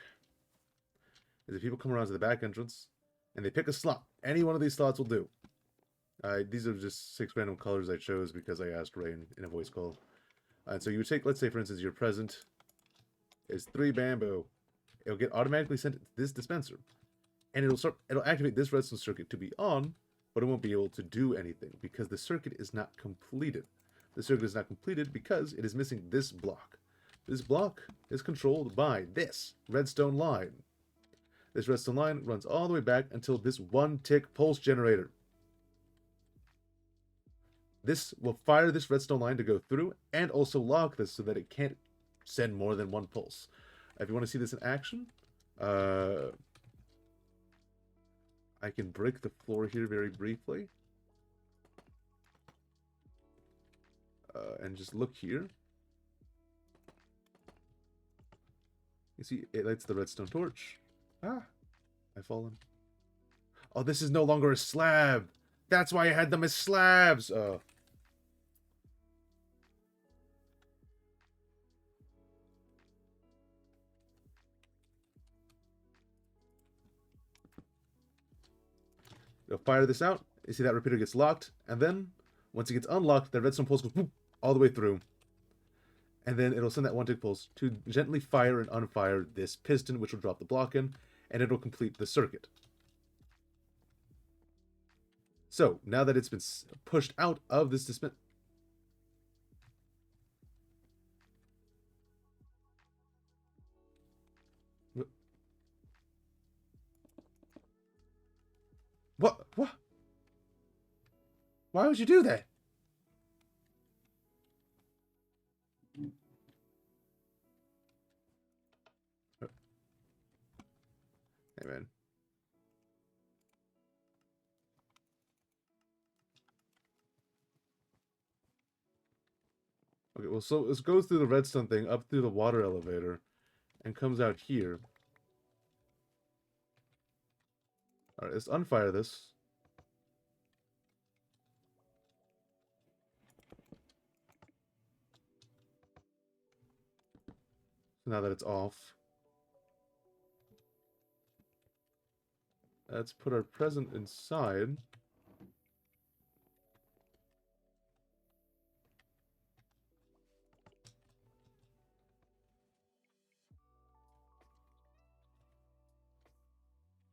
is if people come around to the back entrance and they pick a slot, any one of these slots will do. These are just 6 random colors I chose because I asked Ray in a voice call. And so you would take, let's say, for instance, your present is 3 bamboo. It'll get automatically sent to this dispenser. And it'll activate this redstone circuit to be on, but it won't be able to do anything because the circuit is not completed. The circuit is not completed because it is missing this block. This block is controlled by this redstone line. This redstone line runs all the way back until this 1-tick pulse generator. This will fire this redstone line to go through and also lock this so that it can't send more than 1 pulse. If you want to see this in action, I can break the floor here very briefly. And just look here. You see, it lights the redstone torch. Ah, I've fallen. Oh, this is no longer a slab. That's why I had them as slabs. It'll fire this out. You see that repeater gets locked, and then once it gets unlocked, the redstone pulse goes whoop, all the way through. And then it'll send that 1-tick pulse to gently fire and unfire this piston, which will drop the block in, and it'll complete the circuit. So, now that it's been pushed out of this dispenser... What? What? Why would you do that? Hey, man. Okay, well, so this goes through the redstone thing, up through the water elevator, and comes out here. Alright, let's unfire this. So now that it's off, let's put our present inside.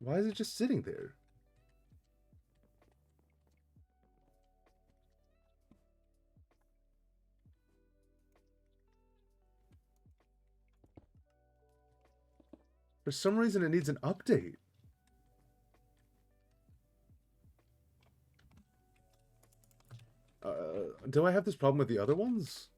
Why is it just sitting there? For some reason, it needs an update. Do I have this problem with the other ones?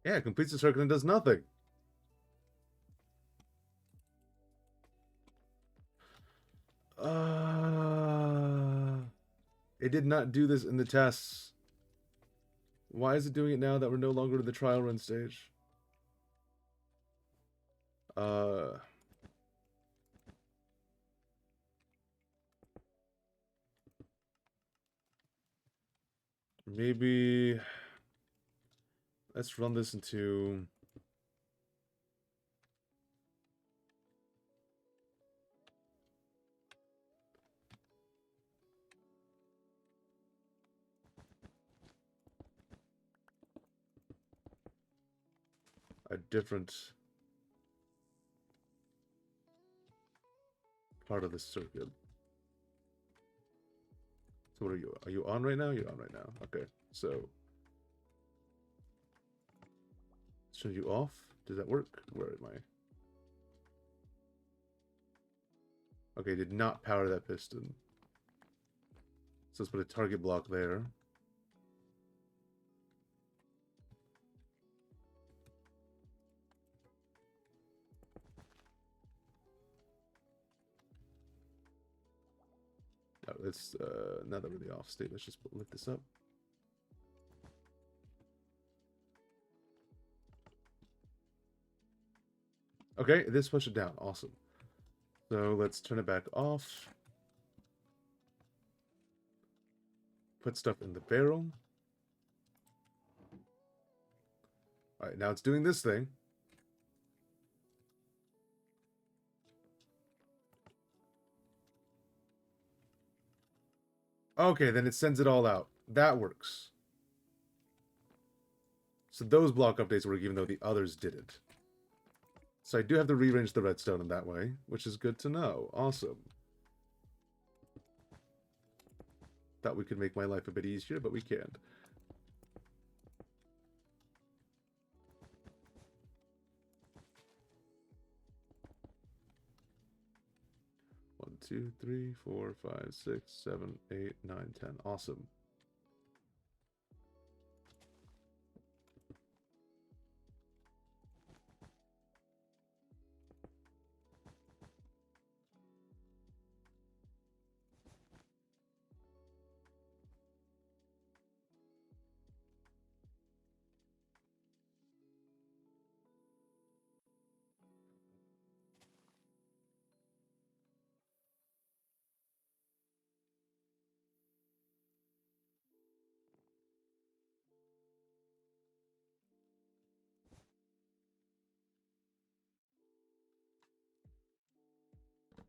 Yeah, it completes the circuit and does nothing. It did not do this in the tests. Why is it doing it now that we're no longer in the trial run stage? Maybe let's run this into a different part of the circuit. So what are you? Are you on right now? You're on right now. Okay, so turn you off. Does that work? Where am I? Okay, did not power that piston. So let's put a target block there. let's, now that we're in the off state, let's just lift this up. Okay, this push it down. Awesome. So let's turn it back off. Put stuff in the barrel. Alright, now it's doing this thing. Okay, then it sends it all out. That works. So those block updates work even though the others didn't. So I do have to rearrange the redstone in that way, which is good to know. Awesome. Thought we could make my life a bit easier, but we can't. One, 2, 3, 4, 5, 6, 7, 8, 9, 10. Awesome.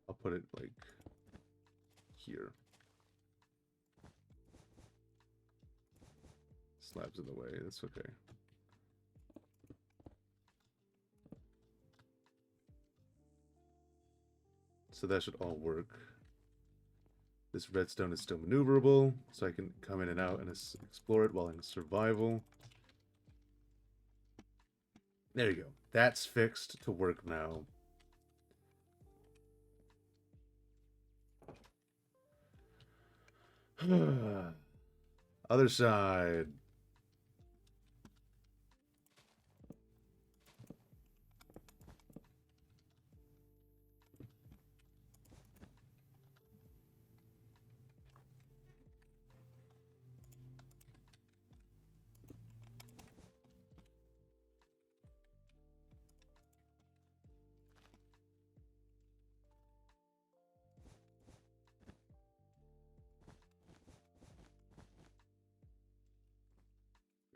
I'll put it like here. Slabs in the way, that's okay. So that should all work. This redstone is still maneuverable, so I can come in and out and explore it while in survival. There you go. That's fixed to work now. Other side.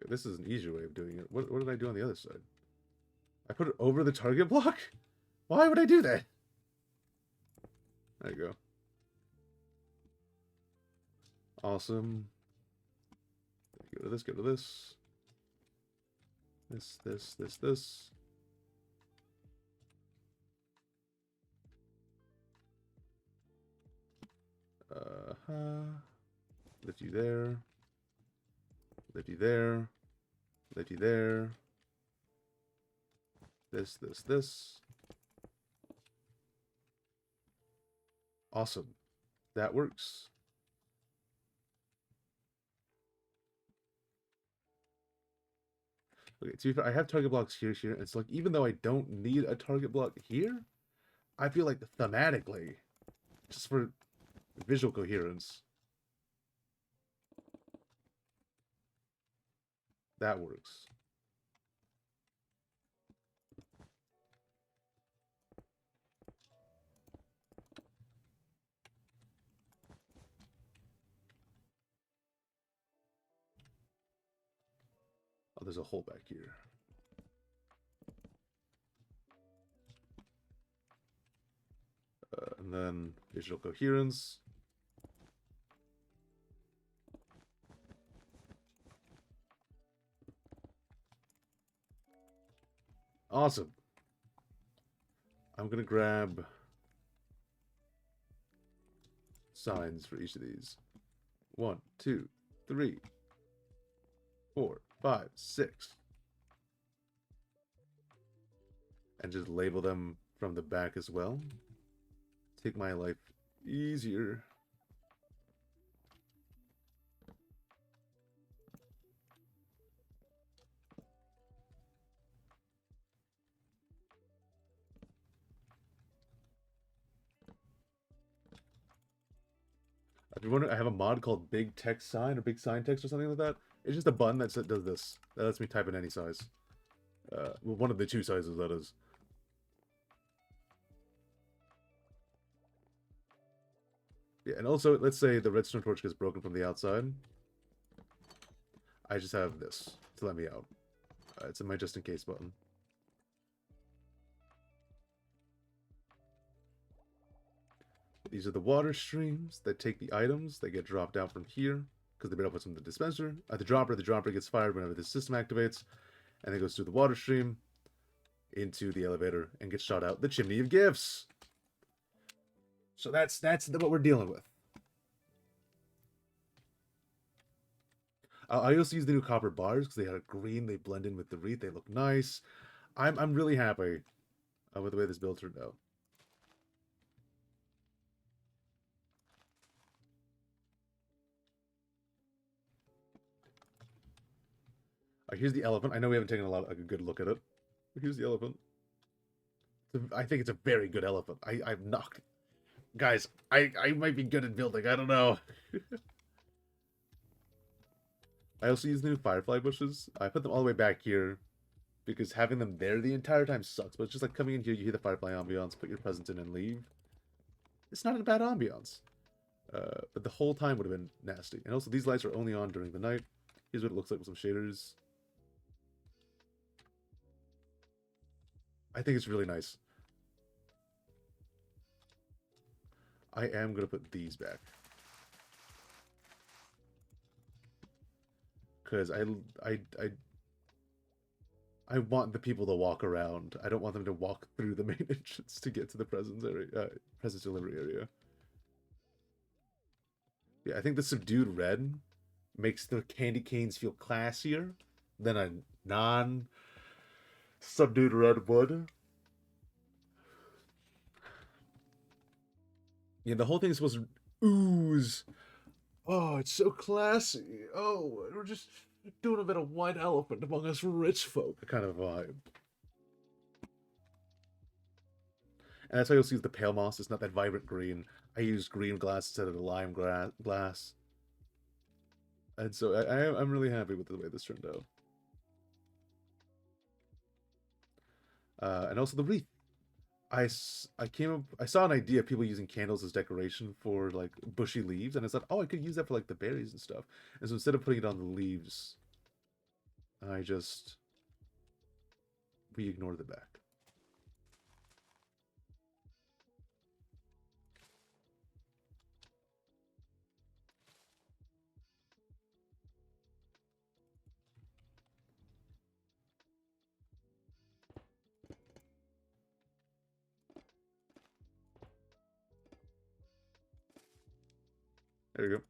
This is an easier way of doing it. What did I do on the other side? I put it over the target block? Why would I do that? There you go. Awesome. Go to this, go to this. This. Lift you there. Lift you there. Lift you there. This. Awesome. That works. Okay, to be fair, I have target blocks here. It's like, even though I don't need a target block here, I feel like thematically, just for visual coherence, that works. Oh, there's a hole back here. And then visual coherence. Awesome. I'm gonna grab signs for each of these. 1, 2, 3, 4, 5, 6. And just label them from the back as well. Take my life easier. If you're wondering, I have a mod called Big Text Sign or Big Sign Text or something like that. It's just a button that does this. That lets me type in any size. Well, one of the two sizes, that is. Yeah, and also, let's say the redstone torch gets broken from the outside. I just have this to let me out. It's in my just in case button. These are the water streams that take the items that get dropped down from here because they've been up from the dispenser. At the dropper gets fired whenever the system activates, and then goes through the water stream into the elevator and gets shot out the chimney of gifts. So that's what we're dealing with. I also use the new copper bars because they had a green. They blend in with the wreath. They look nice. I'm really happy with the way this build turned out. Here's the elephant. I know we haven't taken a good look at it. But here's the elephant. I think it's a very good elephant. I've knocked. Guys, I might be good at building. I don't know. I also use the new firefly bushes. I put them all the way back here because having them there the entire time sucks. But it's just like coming in here, you hear the firefly ambiance, put your presents in and leave. It's not a bad ambiance. But the whole time would have been nasty. And also these lights are only on during the night. Here's what it looks like with some shaders. I think it's really nice. I am going to put these back. Because I want the people to walk around. I don't want them to walk through the main entrance to get to the presents area, presents delivery area. Yeah, I think the subdued red makes the candy canes feel classier than a non-subdued red would. Yeah, the whole thing is supposed to ooze. Oh, it's so classy. Oh, we're just doing a bit of white elephant among us rich folk kind of vibe. And that's why you'll see the pale moss. It's not that vibrant green. I used green glass instead of the lime glass. And so I'm really happy with the way this turned out. And also the wreath. I saw an idea of people using candles as decoration for like bushy leaves, and I thought, oh, I could use that for like the berries and stuff. And so instead of putting it on the leaves, we ignore the back. There you go.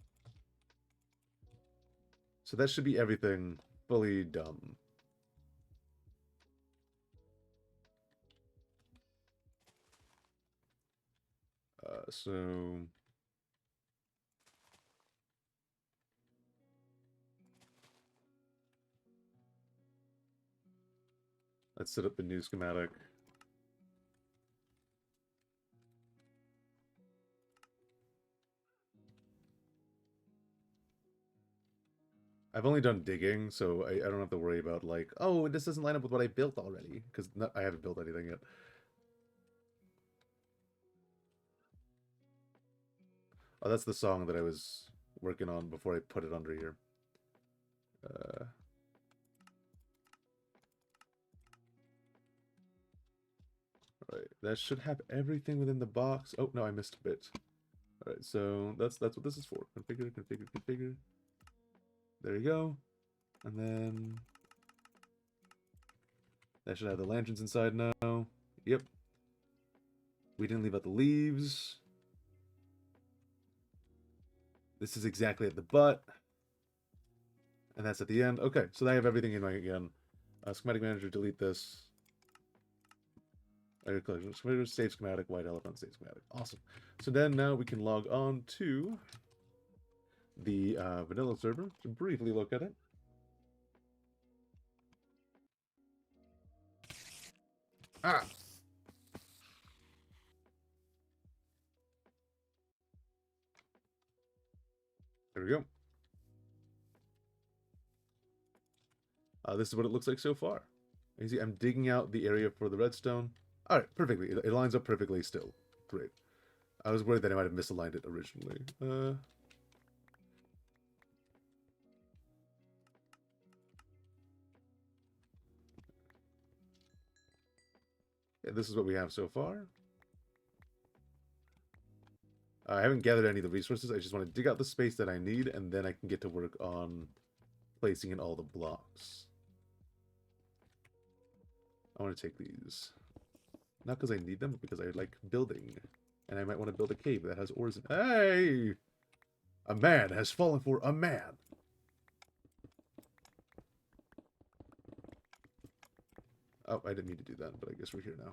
So that should be everything fully done. So let's set up the new schematic. I've only done digging, so I don't have to worry about like, oh, this doesn't line up with what I built already, because I haven't built anything yet. Oh, that's the song that I was working on before I put it under here. Alright, that should have everything within the box. Oh, no, I missed a bit. Alright, so that's what this is for. Configure, configure, configure. There you go. And then that should have the lanterns inside now. Yep. We didn't leave out the leaves. This is exactly at the butt. And that's at the end. Okay, so I have everything in my again. Schematic manager, delete this. Agriculture, save schematic, white elephant, save schematic. Awesome. So then now we can log on to the vanilla server to briefly look at it. Ah! we go. This is what it looks like so far. You see, I'm digging out the area for the redstone. All right, perfectly. It lines up perfectly still. Great. I was worried that I might have misaligned it originally. Yeah, this is what we have so far. I haven't gathered any of the resources. I just want to dig out the space that I need, and then I can get to work on placing in all the blocks. I want to take these. Not because I need them, but because I like building. And I might want to build a cave that has ores in. Hey! A man has fallen for a man! Oh, I didn't mean to do that, but I guess we're here now.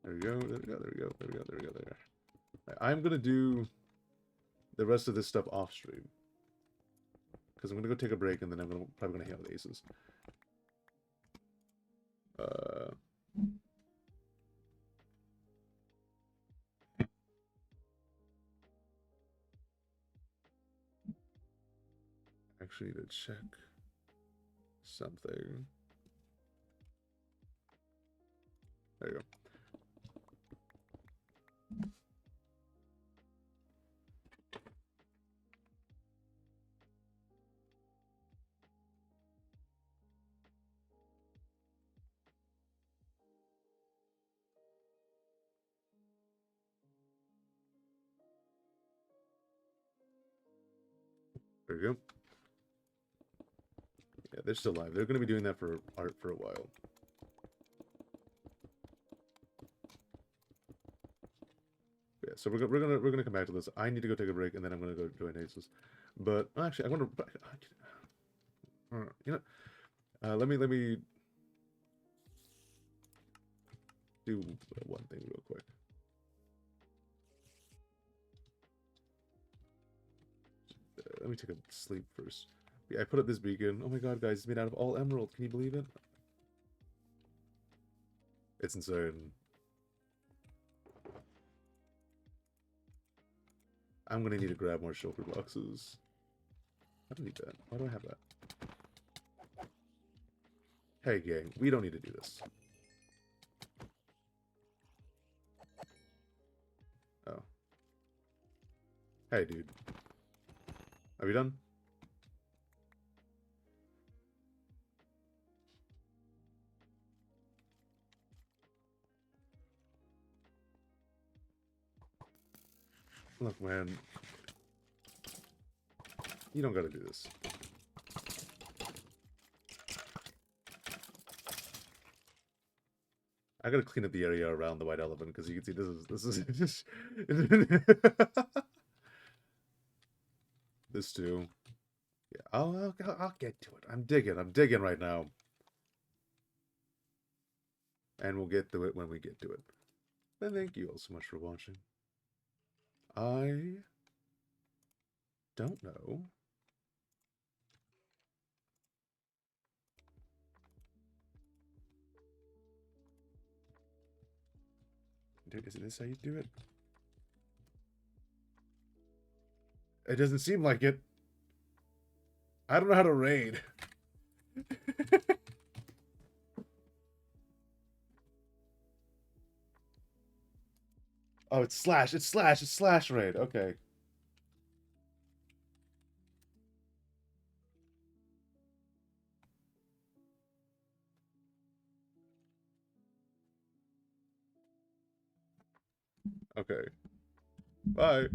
There we go, there we go, there we go, there we go, there we go, there. Right, I'm gonna do the rest of this stuff off stream. Because I'm gonna go take a break and then I'm probably gonna hang out with Aces. Actually need to check something. There you go. There we go. Yeah, they're still alive. They're going to be doing that for art for a while. Yeah, so we're gonna come back to this. I need to go take a break, and then I'm gonna go join Aces. But actually, I wonder. You know, let me do one thing real quick. Let me take a sleep first. Yeah, I put up this beacon. Oh my god, guys, it's made out of all emerald. Can you believe it? It's insane. I'm gonna need to grab more shulker boxes. I don't need that. Why do I have that? Hey, gang, we don't need to do this. Oh. Hey, dude. Are we done? Look, man. You don't gotta do this. I gotta clean up the area around the white elephant because you can see this is just this too. Yeah, I'll get to it. I'm digging right now, and we'll get to it when we get to it. And thank you all so much for watching. I don't know. Dude, is this how you do it? It doesn't seem like it. I don't know how to raid. Oh, it's slash raid. Okay. Okay. Bye.